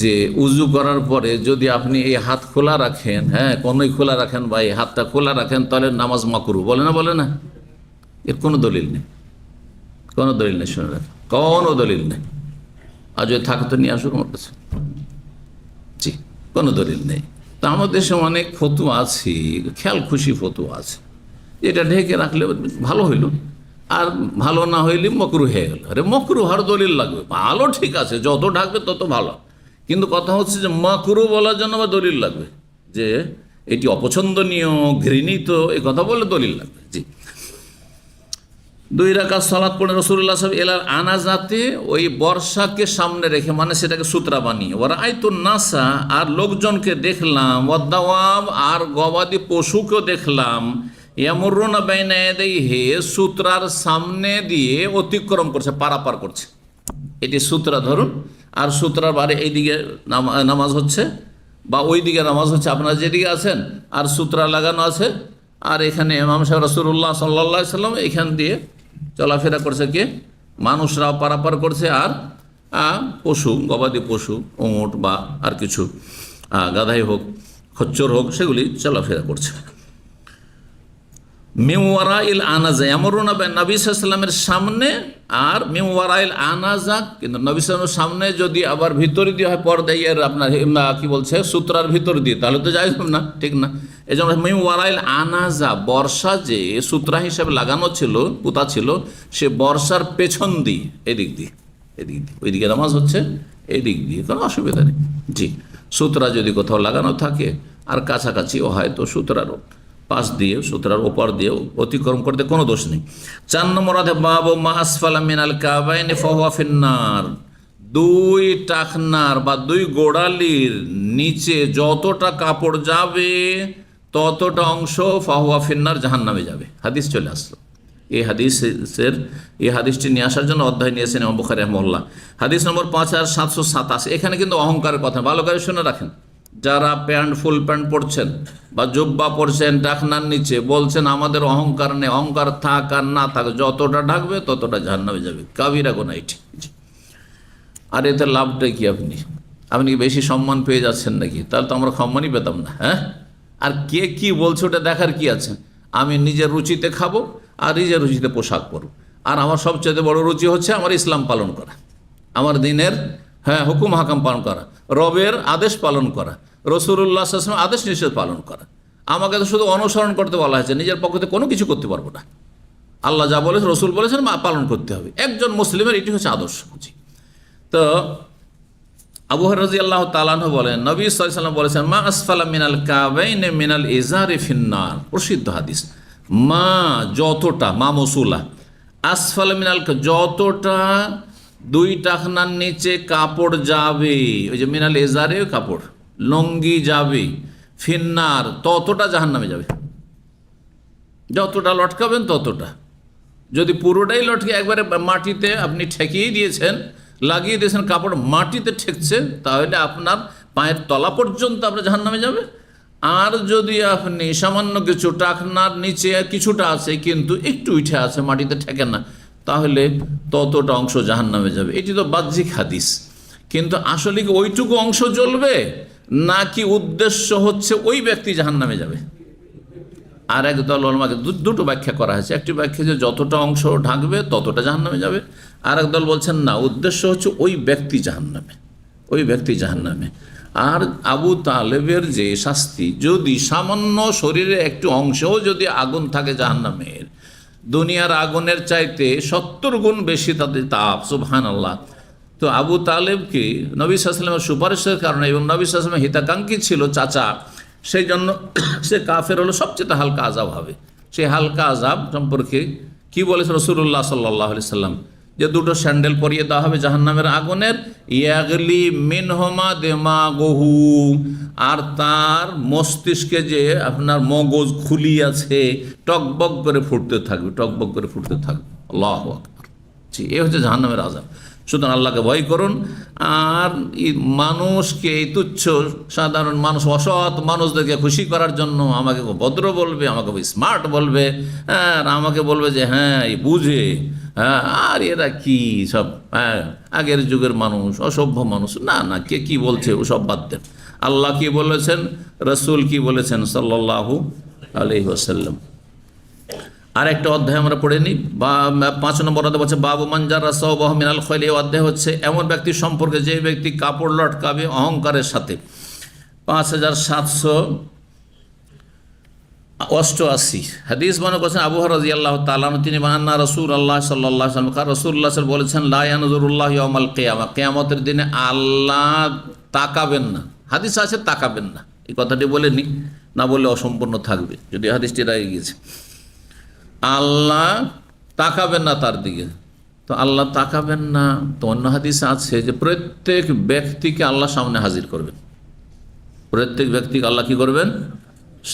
যে উজু করার পরে যদি আপনি এই হাত খোলা রাখেন, কনুই খোলা রাখেন বা এই হাতটা খোলা রাখেন, তাহলে নামাজ মাকরু, বলে না? এর কোনো দলিল নেই, কোনো দলিল নেই, শুনে রাখ, কোনো দলিল নেই। আর যদি থাকে তো নিয়ে আসুক আমার কাছে। জি, কোনো দলিল নেই। তা আমাদের দেশে অনেক ফতুয়া আছে, খেয়াল খুশি ফতুয়া আছে, এটা ঢেকে রাখলে ভালো হইল, আর ভালো না হইলে মকরু হয়ে গেল। আরে মকরু হওয়ার দলিল লাগবে, ভালো ঠিক আছে, যত ঢাকবে তত ভালো, কিন্তু কথা হচ্ছে যে মকরু বলার জন্য আবার দলিল লাগবে, যে এটি অপছন্দনীয়, ঘৃণিত, এই কথা বললে দলিল লাগবে। জি, 2 রাকাত সালাত পড়ে রাসূলুল্লাহ সাল্লাল্লাহু আলাইহি ওয়াসাল্লাম এলার আনাজাতে, ওই বর্ষাকে সামনে রেখে, মানে সেটাকে সূত্রা বানিয়ে, ওরা আইতুন নাসা, আর লোকজনকে দেখলাম, ওয়াদাওয়াব, আর গবাদি পশুকেও দেখলাম, ইয়ামুরুনা বাইনা ইয়াদাইহি, সূত্রার সামনে দিয়ে অতিক্রম করছে, পারাপার করছে। এটি সূত্রা ধরুন, আর সূত্রার বারে এইদিকে নামাজ হচ্ছে, বা ওই দিকে নামাজ হচ্ছে, আপনারা যেদিকে আছেন, আর সূত্রা লাগানো আছে, আর এখানে ইমাম সাহেব রাসূলুল্লাহ সাল্লাল্লাহু আলাইহি ওয়াসাল্লাম এখান দিয়ে চলাফেরা করছে, কে? মানুষরাও পারাপার করছে, আর পশু, গবাদি পশু, ওঁট বা আর কিছু গাধাই হোক, খচ্চর হোক, সেগুলি চলাফেরা করছে। মিওয়ারাইল আনাজা, ইয়ামুরুনা নবী সাল্লাল্লাহু আলাইহি ওয়াসাল্লামের সামনে, আর মিওয়ারাইল আনাজা, কিন্তু নবী সাল্লাল্লাহু আলাইহি ওয়াসাল্লামের সামনে যদি আবার ভিতরে দিয়ে হয়, পর্দায় আপনার কি বলছে, সূত্রার ভিতর দিয়ে, তাহলে তো যাই না, ঠিক না? এই জন্য মিওয়ারাইল আনাজা, বর্ষা যে সূত্রা হিসাবে লাগানো ছিল, পুতা ছিল, সে বর্ষার পেছন দিয়ে, এদিক দিয়ে, ওইদিকে নামাজ হচ্ছে, এদিক দিয়ে, কোনো অসুবিধা নেই। জি, সূত্রা যদি কোথাও লাগানো থাকে আর কাছাকাছিও হয়, তো সূত্রারও পাশ দিয়ে, সূত্রার ওপর দিয়ে অতিক্রম করতে কোনো দোষ নেই। 4 নম্বর আছে বাবু মা আসফালা মিনাল কাবাইনি ফাহুয়া ফিন্নার, 2 টাকনার বা 2 গোড়ালির নিচে যতটা কাপড় যাবে ততটা অংশ ফাহুয়া ফিন্নার, জাহান্নামে যাবে। হাদিস চলে আসলো। এই হাদিসটি নিয়ে আসার জন্য অধ্যায় নিয়েছেন ইমাম বুখারী রাহিমাহুল্লাহ। হাদিস নম্বর 5787। এখানে কিন্তু অহংকারের কথা, ভালো করে শুনে রাখেন। যারা ফুল প্যান্ট পরছেন বা জুব্বা পরছেন টাকনার নিচে, বলছেন আমাদের অহংকার নেই, অহংকার থাক আর না থাক, যতটা ঢাকবে ততটা জাহান্নামে যাবে, কাবিরা গুনাহ এটি। আর এতে লাভটাই কি? আপনি কি বেশি সম্মান পেয়ে যাচ্ছেন নাকি? তাহলে তো আমরা সম্মানই পেতাম না। হ্যাঁ, আর কে কি বলছে ওটা দেখার কি আছে? আমি নিজের রুচিতে খাবো আর নিজের রুচিতে পোশাক পরবো, আর আমার সবচেয়ে বড় রুচি হচ্ছে আমার ইসলাম পালন করা, আমার দিনের হুকুম হাকাম পালন করা, রবের আদেশ পালন করা, রাসূলুল্লাহ সাল্লাল্লাহু আলাইহি ওয়াসাল্লাম আদেশ নিষেধ পালন করা। আমাকে তো শুধু অনুসরণ করতে বলা হয়েছে, নিজের পক্ষে কোনো কিছু করতে পারবো না। আল্লাহ যা বলেছে, রসুল বলেছেন, পালন করতে হবে। একজন মুসলিমের এটি হচ্ছে আদর্শ। তো আবু হুরায়রা রাদিয়াল্লাহু তাআলা আনহু বলেন, নবী সাল্লাল্লাহু আলাইহি ওয়াসাল্লাম বলেছেন, মা আসফালা মিনাল কাবাইনি মিনাল ইজারি ফিন্নার, প্রসিদ্ধ হাদিস। মা যতটা, মা মৌসুলা, আসফালা মিনাল যতটা 2 টাকনার নিচে কাপড় যাবে, ওই যে মিনাল ইজারে কাপড়, লঙ্গি যাবে, ফিন্নার ততটা জাহান্নামে যাবে। যতটা লটকাবেন ততটা, যদি পুরোটাই লটকে একবারে মাটিতে আপনি ঠেকিয়ে দিয়েছেন, লাগিয়ে দিয়েছেন, কাপড় মাটিতে ঠেকছে, তাহলে আপনার পায়ের তলা পর্যন্ত আপনার জাহান্নামে যাবে। আর যদি আপনি সামান্য কিছু টাকনার নিচে কিছুটা আছে কিন্তু একটু উঠে আছে, মাটিতে ঠেকে না, তাহলে ততটা অংশ জাহান্নামে যাবে। এটি তো বাহ্যিক হাদিস, কিন্তু আসলে কি ওইটুকু অংশ জ্বলবে, নাকি উদ্দেশ্য হচ্ছে ওই ব্যক্তি জাহান্নামে যাবে? আর একদল ওলামাকে দুটো ব্যাখ্যা করা হয়েছে। একটি ব্যাখ্যা যে যতটা অংশ ঢাকবে ততটা জাহান্নামে যাবে, আর একদল বলছেন না, উদ্দেশ্য হচ্ছে ওই ব্যক্তি জাহান্নামে, ওই ব্যক্তি জাহান্নামে। আর আবু তালেবের যে শাস্তি, যদি সামান্য শরীরে একটু অংশও যদি আগুন থাকে জাহান্নামের, দুনিয়ার আগুনের চাইতে 70 গুণ বেশি তাদের তাপ, সুবহানাল্লাহ। তো আবু তালেবকে নবী সাল্লাল্লাহু আলাইহি ওয়াসাল্লামের সুপারিশের কারণে, এবং নবী সাল্লাল্লাহু আলাইহি ওয়াসাল্লামের হিতাকাঙ্ক্ষী ছিল চাচা, সেই জন্য সে কাফের হলো, সবচেয়ে হালকা আযাব হবে। সেই হালকা আযাব সম্পর্কে কি বলেছে রাসূলুল্লাহ সাল্লাল্লাহু আলাইহি ওয়াসাল্লাম, যে 2টো স্যান্ডেল পরিয়ে দেওয়া হবে জাহান্নামের আগুনের, ইয়াগলি মিনহুমা দিমাগুহু, আর তার মস্তিষ্কে যে আপনার মগজ খুলি আছে, টকবক করে ফুটতে থাকবে, টকবক করে ফুটতে থাকবে। আল্লাহু আকবার। জি, এই হচ্ছে জাহান্নামের আযাব। সুতরাং আল্লাহকে ভয় করুন। আর মানুষকে, এই তুচ্ছ সাধারণ মানুষ, অসৎ মানুষদেরকে খুশি করার জন্য আমাকে ভদ্র বলবে, আমাকে স্মার্ট বলবে, আর আমাকে বলবে যে হ্যাঁ এই বুঝে, হ্যাঁ, আর এরা কি সব আগের যুগের মানুষ, অসভ্য মানুষ, না না, কে কি বলছে ওসব বাদ দেন। আল্লাহ কি বলেছেন, রসুল কি বলেছেন সাল্লাল্লাহু আলাইহি ওয়াসাল্লাম। আর একটা অধ্যায় আমরা পড়ে নিই, বা 5 নম্বর অধ্যায় বলছে বাবু মানজারা সাওবাহু মিনাল খৈল। এই অধ্যায় হচ্ছে এমন ব্যক্তি সম্পর্কে যে ব্যক্তি কাপড় লটকাবে অহংকারের সাথে। 5788 হাদিস বর্ণনা করেছেন আবু হুরায়রা রাদিয়াল্লাহু তাআলা আনহু, তিনি আন্না রাসূলুল্লাহ সাল্লাল্লাহু আলাইহি ওয়াসাল্লাম রাসূলুল্লাহ বলেছেন লা ইয়ানজুরুল্লাহু ইয়াওমাল কিয়ামা, কিয়ামতের দিনে আল্লাহ তাকাবেন না। হাদিস আছে তাকাবেন না, এই কথাটি বলেনি, না বললে অসম্পূর্ণ থাকবে, যদি হাদিসটি রয়ে গিয়েছে। আল্লাহ তাকাবেন না তার দিকে, তো আল্লাহ তাকাবেন না, তো অন্য হাদিস আছে যে প্রত্যেক ব্যক্তিকে আল্লাহ সামনে হাজির করবেন। প্রত্যেক ব্যক্তিকে আল্লাহ কি করবেন?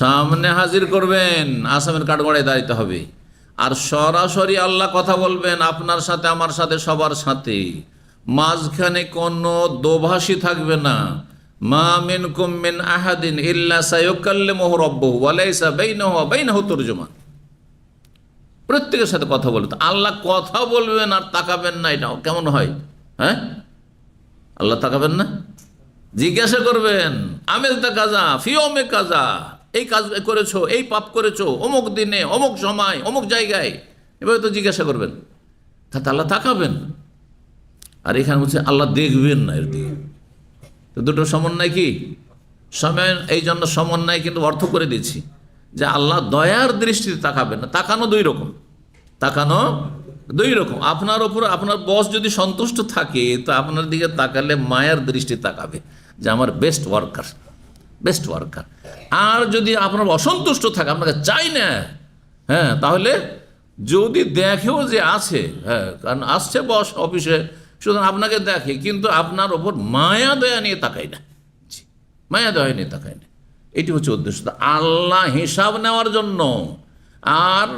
সামনে হাজির করবেন, আসামের কাঠগড়ায় দাঁড়াতে হবে। আর সরাসরি আল্লাহ কথা বলবেন আপনার সাথে, আমার সাথে, সবার সাথে। মাঝখানে কোনো দোভাষী থাকবে না। মা মিনকুম মিন আহাদিন ইল্লা সায়ুকাল্লিমুহু রাব্বুহু ওয়া লাইসা বাইনাহু ওয়া বাইনাহু তুরজুমান। প্রত্যেকের সাথে কথা বলবেন। আল্লাহ কথা বলবেন আর তাকাবেন না, এটা কেমন হয়? হ্যাঁ, আল্লাহ তাকাবেন না, জিজ্ঞাসা করবেন আমেলতা কাজা ফিওমে কাজা, এই কাজ করেছো, এই পাপ করেছো, অমুক দিনে, অমুক সময়, অমুক জায়গায়, এভাবে তো জিজ্ঞাসা করবেন। তাতে আল্লাহ তাকাবেন। আর এখানে বলছে আল্লাহ দেখবেন না, এর দিকে। তো দুটো সমন্বয় কি? সময়, এই জন্য সমন্বয় কিন্তু অর্থ করে দিচ্ছি যে আল্লাহ দয়ার দৃষ্টিতে তাকাবেন না। তাকানো দুই রকম, তাকানো দুই রকম। আপনার ওপর আপনার বস যদি সন্তুষ্ট থাকে তো আপনার দিকে তাকালে মায়ের দৃষ্টি তাকাবে যে আমার বেস্ট ওয়ার্কার, বেস্ট ওয়ার্কার। আর যদি আপনার অসন্তুষ্ট থাকে, আপনাকে চাই না, হ্যাঁ, তাহলে যদি দেখেও যে আছে, হ্যাঁ, কারণ আসছে বস অফিসে, সুতরাং আপনাকে দেখে, কিন্তু আপনার ওপর মায়া দয়া নিয়ে তাকাই না, মায়া দয়া নিয়ে তাকাই না। এটি হচ্ছে উদ্দেশ্য। আল্লাহ হিসাব নেওয়ার জন্য আর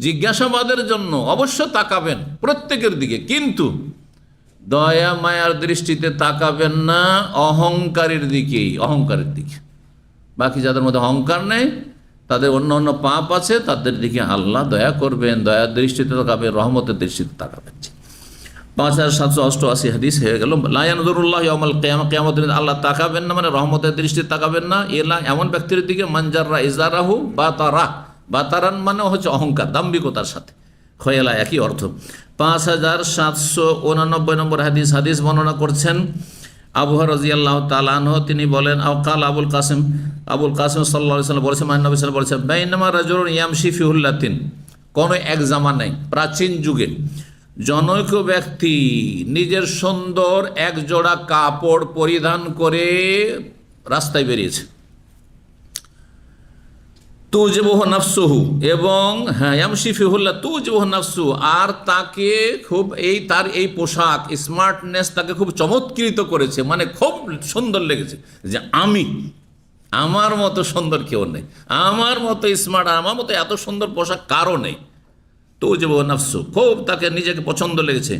জিজ্ঞাসাবাদের জন্য অবশ্য তাকাবেন প্রত্যেকের দিকে, কিন্তু দয়া মায়ার দৃষ্টিতে তাকাবেন না অহংকারের দিকেই, অহংকারের দিকে। বাকি যাদের মধ্যে অহংকার নেই, তাদের অন্য অন্য পাপ আছে, তাদের দিকে আল্লাহ দয়া করবেন, দয়ার দৃষ্টিতে তাকাবেন, রহমতের দৃষ্টিতে তাকাবেন। 5788 হাদিস হয়ে গেল। লা ইয়ানজুরুল্লাহু ইয়াওমাল কিয়ামা, কিয়ামতের দিন আল্লাহ তাকাবেন না, মানে রহমতের দৃষ্টিতে তাকাবেন না। এলা এমন ব্যক্তির দিকে মানজাররা ইজারাহু বাতারা, বাতারান মানে হচ্ছে অহংকার, দাম্ভিকতার সাথে। খয়ালা একই অর্থ। 5789 নম্বর হাদিস, হাদিস বর্ণনা করছেন আবু হুরায়রা রাদিয়াল্লাহু তাআলা আনহু, তিনি বলেন কাল আবুল কাসিম সাল্লাল্লাহু আলাইহি ওয়াসাল্লাম বলেছেন, নবী সাল্লাল্লাহু আলাইহি ওয়াসাল্লাম বলেছেন বাইনামা রাজুলুন ইয়ামশি ফি হুল্লাতিন, কোনো এক জামানায় প্রাচীন যুগে জনৈক ব্যক্তি নিজের সুন্দর এক জোড়া কাপড় পরিধান করে রাস্তায় বেরিয়েছে। তুজবুহু নাফসুহু, এবং হ্যাঁ ইয়ামশি ফি হুল্লা তুজবুহু নাফসু, আর তাকে খুব তার এই পোশাক স্মার্টনেস তাকে খুব চমৎকৃত করেছে, মানে খুব সুন্দর লেগেছে যে আমার মতো সুন্দর কেউ নেই, আমার মতো স্মার্ট, আমার মতো এত সুন্দর পোশাক কারো নেই। তুজবুহু নাফসু, খুব তাকে নিজেকে পছন্দ লেগেছে।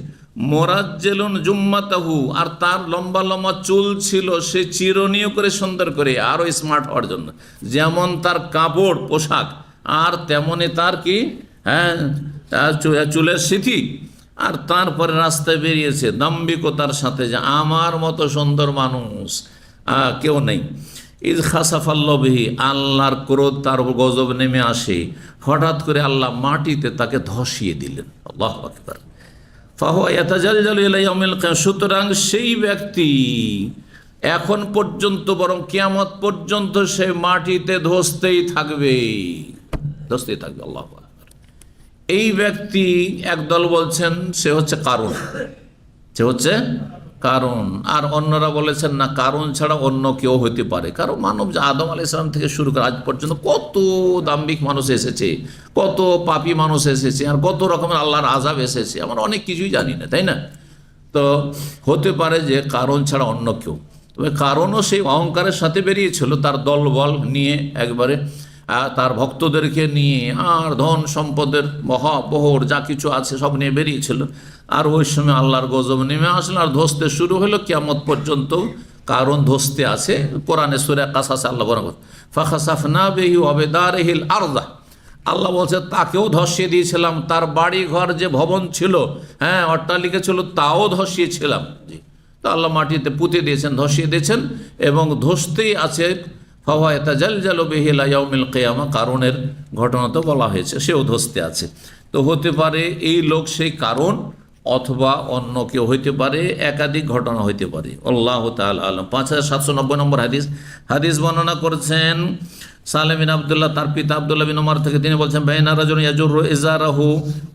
মোরাজ্জেলুন জুম্মাতাহু, আর তার লম্বা লম্বা চুল ছিল, সে চিরুনিও করে সুন্দর করে, আরও স্মার্ট হওয়ার জন্য। যেমন তার কাপড় পোশাক, আর তেমনি তার কি, হ্যাঁ, চুলের সিথি। আর তারপরে রাস্তায় বেরিয়েছে দাম্ভিকতার সাথে যে আমার মতো সুন্দর মানুষ কেউ নেই। ইজ খাসাফাল্লাহু বিহি, আল্লাহর ক্রোধ তার উপর গজব নেমে আসে। হঠাৎ করে আল্লাহ মাটিতে তাকে ধসিয়ে দিলেন। আল্লাহু আকবার। ফাহুয়া ইয়াতাজালজালু ইলা ইয়াউমিল কিয়ামা, সুতরাং সেই ব্যক্তি এখন পর্যন্ত, বরং কিয়ামত পর্যন্ত সে মাটিতে ধসতেই থাকবে, ধসতেই থাকবে। আল্লাহু আকবার। এই ব্যক্তি, একদল বলছেন সে হচ্ছে কারুন, সে হচ্ছে কারণ, আর অন্যরা বলেছেন না, কারণ ছাড়া অন্য কেউ হতে পারে। কারণ মানব আদম আলাইহিস সালাম থেকে শুরু করে আজ পর্যন্ত কত দাম্ভিক মানুষ এসেছে, কত পাপী মানুষ এসেছে, আর কত রকমের আল্লাহর আযাব এসেছে, আমরা অনেক কিছুই জানি না, তাই না? তো হতে পারে যে কারণ ছাড়া অন্য কেউ। তবে কারণও সেই অহংকারের সাথে বেরিয়েছিল, তার দলবল নিয়ে, একবারে তার ভক্তদেরকে নিয়ে, আর ধন সম্পদের মহাবহর যা কিছু আছে সব নিয়ে বেরিয়েছিল। আর ওই সময় আল্লাহর গজব নেমে আসলো, আর ধসতে শুরু হলো। কিয়ামত পর্যন্ত কারণ ধসতে আছে। কোরআনে সূরা কাসাসে আল্লাহ বলেন ফাখাসাফনা বিহি ওয়া বিদারিহিল আরদা, আল্লাহ বলছে তাকেও ধসিয়ে দিয়েছিলাম, তার বাড়ি ঘর যে ভবন ছিল, হ্যাঁ, অট্টালিকা ছিল, তাও ধসিয়েছিলাম। জি, তো আল্লাহ মাটিতে পুঁতে দিয়েছেন, ধসিয়ে দিয়েছেন, এবং ধসতেই আছে। ফাহুয়া ইয়াতাজালজালু বিহি ইলা ইয়াউমিল কিয়ামা, কারণের ঘটনা তো বলা হয়েছে, সেও ধসতে আছে। তো হতে পারে এই লোক সেই কারণ, অথবা অন্য কেউ হইতে পারে, একাধিক ঘটনা হইতে পারে। আল্লাহু তাআলা আলাম। 5790 নম্বর হাদিস বর্ণনা করেছেন সালেম বিন আব্দুল্লাহ, তার পিতা আব্দুল্লাহ বিন ওমর থেকে। তিনি বলছেন, বাইনা রাজুলুন ইয়াজুরু ইজারাহু,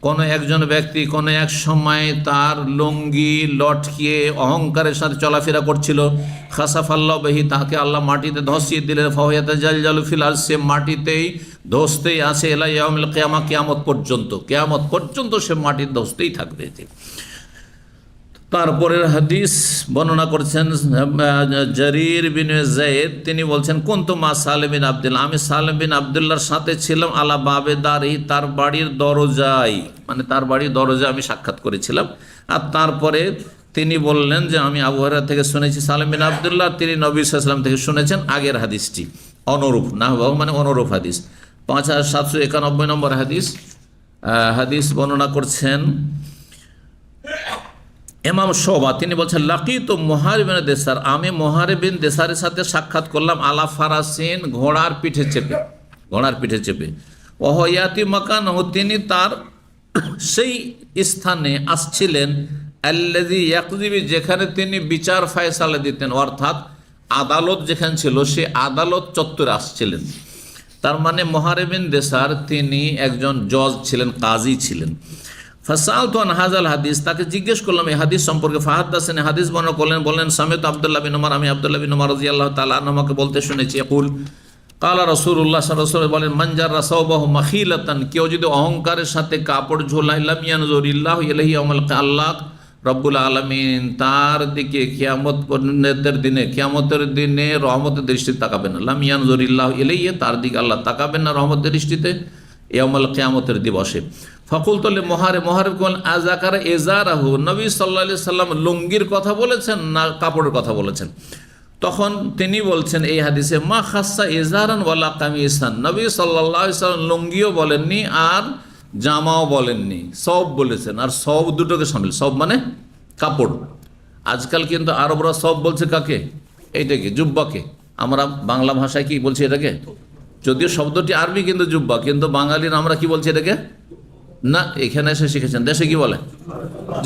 কোন একজন ব্যক্তি কোন এক সময় তার লুঙ্গি লটকিয়ে অহংকারের সাথে চলাফেরা করছিল। খাসাফাল্লাহু বিহি, তাকে আল্লাহ মাটিতে ধসিয়ে দিলেন। ফাহুয়া ইয়াতাজালজালু ফিল আরদ, সে মাটিতেই ধসতেই আছে ইলা ইয়াউমিল কিয়ামা, কিয়ামত পর্যন্ত সে মাটিতে ধসতেই থাকবে। তারপরের হাদিস বর্ণনা করছেন জারির বিন যায়েদ, তিনি বলছেন, কুনতু মা সালেম বিন আব্দুল্লাহ, আমি সালেম বিন আব্দুল্লাহর সাথে ছিলাম আলা বাবে দারি, তার বাড়ির দরজায়, মানে তার বাড়ির দরজায় আমি সাক্ষাৎ করেছিলাম। আর তারপরে তিনি বললেন যে আমি আবু হুরায়রা থেকে শুনেছি, সালেম বিন আব্দুল্লাহ তিনি নবী সাল্লাল্লাহু আলাইহি ওয়াসাল্লাম থেকে শুনেছেন আগের হাদিসটি, অনুরূপ না মানে অনুরূপ হাদিস। 5791 নম্বর হাদিস বর্ণনা করছেন ইমাম শুবা, তিনি বলছেন, লাকিতু মুহারিব বিন দেসার, আমি মুহারিব বিন দেসারের সাথে সাক্ষাৎ করলাম আলা ফারাসিন, ঘোড়ার পিঠে চেপে। ওহ ইয়াতি মাকানহু, তিনি তার সেই স্থানে আসছিলেন, আল্লাযী ইয়াকযিবি, যেখানে তিনি বিচার ফয়সালা দিতেন, অর্থাৎ আদালত যেখানে ছিল সে আদালত চত্বরে আসছিলেন। তার মানে মুহারিব বিন দেসার তিনি একজন জজ ছিলেন, কাজী ছিলেন। ফাসালতু আন হাযাল হাদিস, তাকে জিজ্ঞেস করলাম এই হাদিস সম্পর্কে। ফাহাদাসানি, হাদিস বর্ণনা করলেন, বললেন, সামিতু আব্দুল্লাহ বিন ওমর, আমি আব্দুল্লাহ বিন ওমর রাদিয়াল্লাহু তাআলা আনহুকে বলতে শুনেছি, ইয়াকুল, কালা রাসূলুল্লাহ সাল্লাল্লাহু আলাইহি ওয়াসাল্লাম বলেন, মান জাররা সাওবাহু মাখিলাতান, কেউ যদি অহংকারের সাথে কাপড় ঝোলায়, লাম ইয়ানজুরিল্লাহু ইলাইহি ইয়াউমাল কিয়ামা, আল্লাহ রব্বুল আলামিন তার দিকে কিয়ামতের দিনে রহমতের দৃষ্টিতে তাকাবেন না। লাম ইয়ানজুরিল্লাহু ইলাইহি, তার দিকে আল্লাহ তাকাবেন না রহমতের দৃষ্টিতে ইয়াউমাল কিয়ামতের দিবসে। ফাকুলতু লিমুহারিব, বলেন, আযাকারা ইজারাহু, নবী সাল্লাল্লাহু আলাইহি সাল্লাম লুঙ্গির কথা বলেছেন না কাপড়ের কথা বলেছেন? তখন তিনি বলছেন এই হাদিসে, মা খাসসা ইজারান ওয়ালা কামিসান, নবী সাল্লাল্লাহু আলাইহি সাল্লাম লুঙ্গিও বলেননি আর জামাও বলেননি, সব বলেছেন। আর সব দুটোকে সামিল, সব মানে কাপড়। আজকাল কিন্তু আরবরা সব বলছে কাকে? এইটাকে, জুব্বাকে। আমরা বাংলা ভাষায় কি বলছি এটাকে? যদিও শব্দটি আরবি কিন্তু জুব্বা, কিন্তু বাঙালির আমরা কি বলছি এটাকে? না, এখানে এসে শিখেছেন, দেশে কি বলে?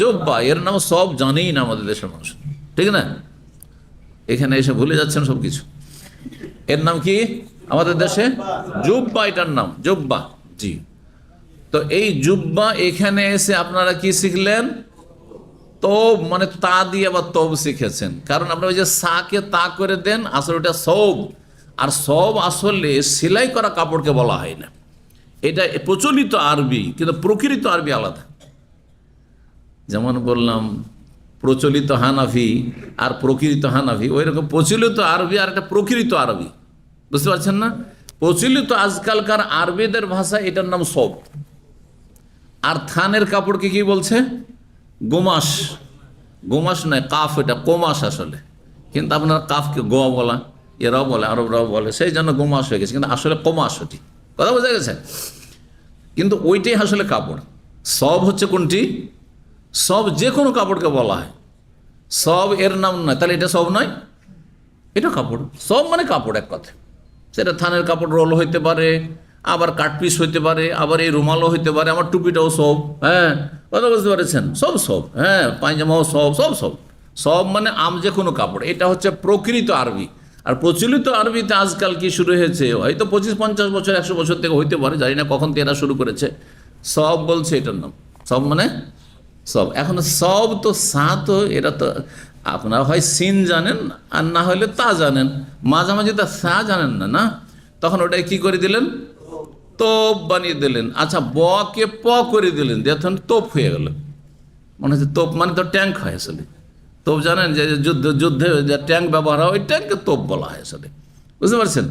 জুব্বা। এর নাম সব জানেই না আমাদের দেশের মানুষ, ঠিক না? এখানে এসে ভুলে যাচ্ছেন সব কিছু। এর নাম কি আমাদের দেশে? জুব্বা, এটার নাম জুব্বা। জি, তো এই জুব্বা এখানে এসে আপনারা কি শিখলেন? তোব, মানে তা দিয়ে আবার তোব শিখেছেন। কারণ আপনারা ওই যে সাকে তা করে দেন, আসলে ওটা সব। আর সব আসলে সেলাই করা কাপড়কে বলা হয় না, এটা প্রচলিত আরবি, কিন্তু প্রকৃত আরবি আলাদা। যেমন বললাম প্রচলিত হানাফি আর প্রকৃত হানাফি, ওই রকম প্রচলিত আরবি আর একটা প্রকৃত আরবি, বুঝতে পারছেন না? প্রচলিত আজকালকার আরবিদের ভাষা, এটার নাম সব। আর থানের কাপড়কে কি বলছে? গোমাস। গোমাস নয়, কাফ, এটা কোমাস আসলে, কিন্তু আপনার কাফকে গোয়া বলা, এরাও বলে, আরবরাও বলে, সেই জন্য গোমাস হয়ে গেছে, কিন্তু আসলে কোমাস। ওটি কথা বোঝা গেছে? কিন্তু ওইটাই আসলে কাপড়। সব হচ্ছে কোনটি? সব যে কোনো কাপড়কে বলা হয়, সব এর নাম নয়। তাহলে এটা সব নয়, এটা কাপড়। সব মানে কাপড় এক কথা। সেটা থানের কাপড়, রোল হইতে পারে, আবার কাটপিস হইতে পারে, আবার এই রুমালও হইতে পারে, আমার টুপিটাও সব। হ্যাঁ, কথা বুঝতে পারছেন? সব সব। হ্যাঁ, পায়জামাও সব, সব সব। সব মানে যে কোনো কাপড়। এটা হচ্ছে প্রকৃত আরবি। আর প্রচলিত আরবিতে আজকাল কি শুরু হয়েছে, হয়তো 25-50 বছর 100 বছর থেকে হইতে পারে, জানি না কখন এরা শুরু করেছে। সব বলছে এটার নাম, সব মানে সব। এখন সব তো সা, তো এরা তো আপনারা হয় সিন জানেন আর না হলে তা জানেন, মাঝামাঝি তা সা জানেন না, না? তখন ওটাই কি করে দিলেন? তোপ বানিয়ে দিলেন। আচ্ছা, ব কে প করে দিলেন, তখন তোপ হয়ে গেল। মনে হচ্ছে তোপ মানে তো ট্যাঙ্ক হয় আসলে। তোপ জানেন যে যুদ্ধে যে ট্যাঙ্ক ব্যবহার হয়, ওই ট্যাঙ্ককে তোপ বলা হয় আসলে, বুঝতে পারছেন?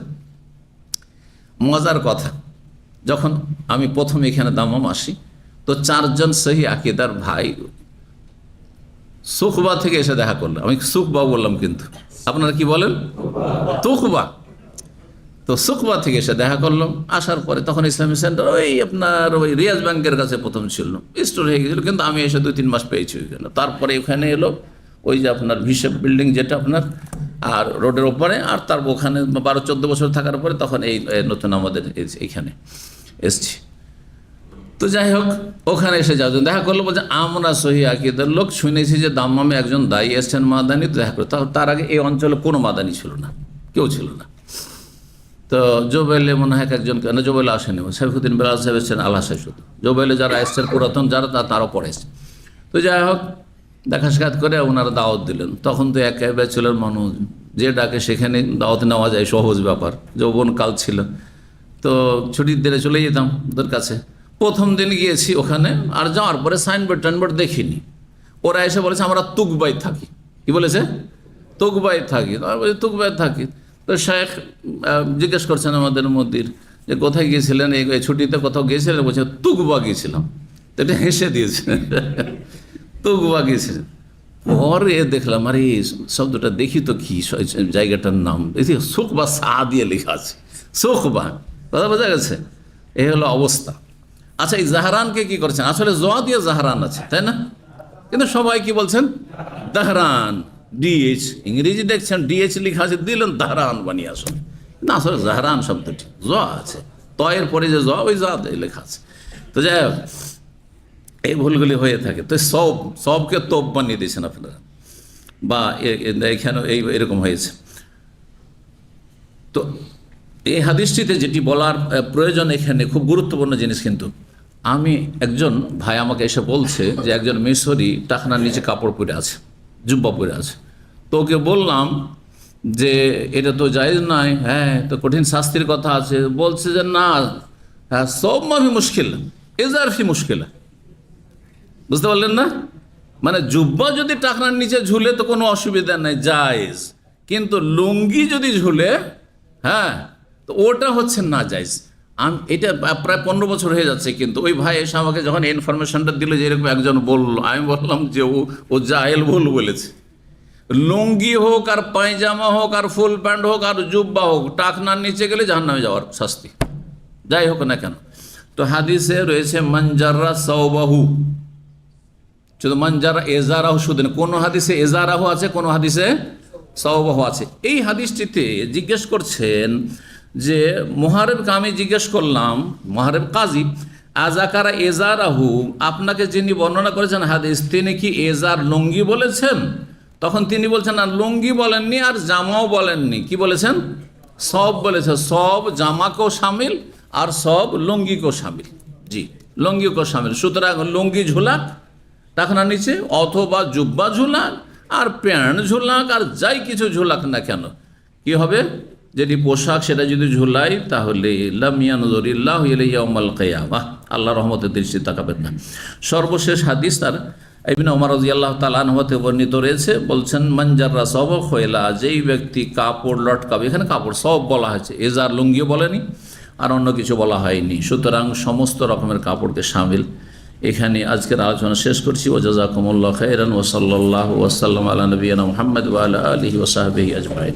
মজার কথা, যখন আমি প্রথম এখানে দামাম আসি, তো 4 জন সহি আকিদার ভাই সুখবা থেকে এসে দেখা করলো। আমি সুখবা বললাম, কিন্তু আপনারা কি বলেন? তুখবা। তো সুখবা থেকে এসে দেখা করলাম। আসার পরে তখন ইসলামী সেন্টার ওই আপনার ওই রিয়াজ ব্যাংকের কাছে প্রথম ছিল, স্টোর হয়ে গেছিল, কিন্তু আমি এসে 2-3 মাস পেয়েছি হয়ে গেল। তারপরে এখানে এলো ওই যে আপনার ভিসেপ বিল্ডিং, যেটা আপনার আর রোডের ওপরে, আর তার ওখানে 12-14 বছর থাকার পরে তখন এই নতুন আমাদের এইখানে এসছি। তো যাই হোক, ওখানে এসে যাওয়া দেখা করলো, বলছে আমরা সহি আকিদার লোক, শুনেছি যে দাম্মামে একজন দায়ী এসছেন মাদানি, তো দেখা করলো। তার আগে এই অঞ্চলে কোনো মাদানি ছিল না, কেউ ছিল না। তো জোবাইলে মনে হয় একজন, কেন জোবাইলে আসেনি, সাইফুদ্দিন বেলাল সাহেব এসছেন, আল্লাহ সাহেব শুধু। জোবাইলে যারা এসছেন পুরাতন যারা, তারও পরে এসছে। তো যাই হোক, দেখা সাক্ষাৎ করে ওনারা দাওয়াত দিলেন। তখন তো একেবারে ছিলেন মানুষ, যে ডাকে সেখানে দাওয়াত নেওয়া যায়, সহজ ব্যাপার, যৌবনকাল ছিল। তো ছুটির দিনে চলে যেতাম ওদের কাছে। প্রথম দিন গিয়েছি ওখানে, আর যাওয়ার পরে সাইনবোর্ড টাইনবোর্ড দেখিনি। ওরা এসে বলেছে আমরা তুকবাই থাকি। কি বলেছে? তুকবাই থাকি। তুকবাই থাকি। তো শেখ জিজ্ঞেস করছেন আমাদের মন্দির যে কোথায় গিয়েছিলেন এই ছুটিতে, কোথাও গিয়েছিলেন? বলছে তুকবা গিয়েছিলাম। তো এটা হেসে দিয়েছে, তুকবা গিয়েছিলেন। পরে দেখলাম, আরে শব্দটা দেখি তো কি জায়গাটার নাম, সুকবা সা দিয়ে লেখা আছে, সুকবা। কথা বোঝা গেছে? এই হলো অবস্থা। আচ্ছা, এই জাহরানকে কি করছেন? আসলে জোয়া দিয়ে জাহরান আছে, তাই না? কিন্তু সবাই কি বলছেন? দাহরান, ডিএইচ। ইংরেজি দেখছেন ডিএইচ লেখা আছে, দিলেন দাহরান বানিয়ে আসুন। না, আসলে জাহরান শব্দটি জোয়া আছে, তয়ের পরে যে জোয়া, ওই জোয়া লেখা আছে। তো যাই হোক, এই ভুলগুলি হয়ে থাকে। তো সবকে তোপ বানিয়ে দিয়েছেন আপনারা, বা এখানে এরকম হয়েছে। তো এই হাদিসটিতে যেটি বলার প্রয়োজন এখানে, খুব গুরুত্বপূর্ণ জিনিস। কিন্তু আমি, একজন ভাই আমাকে এসে বলছে যে একজন মিশরি টাকনার নিচে কাপড় পরে আছে, জুব্বা পরে আছে। তো ওকে বললাম যে এটা তো জায়েজ নয়, হ্যাঁ তো কঠিন শাস্তির কথা আছে। বলছে যে না, হ্যাঁ সব মাফি মুশকিল, এজার ফি মুশকিল। বুঝতে পারলেন না? মানে জুব্বা যদি টাকনার নিচে ঝুলে তো কোনো অসুবিধা নাই, জায়েজ। কিন্তু লুঙ্গি যদি ঝুলে, হ্যাঁ, তো ওটা হচ্ছে না জায়েজ। এটা প্রায় 15 বছর হয়ে যাচ্ছে। কিন্তু ওই ভাই এসে আমাকে যখন ইনফরমেশনটা দিল যে এরকম একজন বললো, আমি বললাম যে ও জাহেল ভুল বলেছে। লুঙ্গি হোক আর পায়জামা হোক আর ফুল প্যান্ট হোক আর জুব্বা হোক, টাকনার নিচে গেলে জাহান্নামে যাওয়ার শাস্তি, যাই হোক না কেন। তো হাদিসে রয়েছে মনজাররা সাওবাহু, শুধু মনজারা এজারাহু শুধু না, কোনো হাদিসে এজারাহু আছে, কোনো হাদিসে সাওবাহু আছে। এই হাদিসটিতে জিজ্ঞেস করছেন যে মুহারিবকে আমি জিজ্ঞেস করলাম, মুহারিব কাজী, আজাকারা এজারাহু, আপনাকে যিনি বর্ণনা করেছেন হাদিস, তিনি কি এজার লুঙ্গি বলেছেন? তখন তিনি বলছেন না, লুঙ্গি বলেননি আর জামাও বলেননি। কি বলেছেন? সব বলেছে, সব জামাকেও শামিল আর সব লুঙ্গিকেও শামিল। জি, লুঙ্গিকেও শামিল। সুতরাং লুঙ্গি ঝুলাক টাকনার নিচে, অথবা জুব্বা ঝুলাক আর প্যান্ট ঝুলাক আর যাই কিছু ঝুলাক না কেন, কি হবে? যেটি পোশাক সেটা যদি ঝুলাই, তাহলে লাম ইয়ানজুরিল্লাহু ইলাইহি ইয়াউমাল কিয়ামাহ, আল্লাহ রহমতের দৃষ্টি তাকাবেন না। সর্বশেষ হাদিস তার ইবনে ওমর রাদিয়াল্লাহু তাআলা আনহু হতে বর্ণিত রয়েছে, বলছেন মনজাররা সাওবা খয়লা, যেই ব্যক্তি কাপড় লটকাবে, এখানে কাপড় সব বলা হয়েছে, এজার লুঙ্গিও বলেনি আর অন্য কিছু বলা হয়নি। সুতরাং সমস্ত রকমের কাপড়কে শামিল। এখানে আজকের আলোচনা শেষ করছি। ওয়া জাযাকুমুল্লাহু খাইরান ওয়া সাল্লাল্লাহু ওয়া সাল্লাম আলা নবিয়িনা মুহাম্মদ ওয়া আলা আলিহি ওয়া সাহবিহি আজমাইন।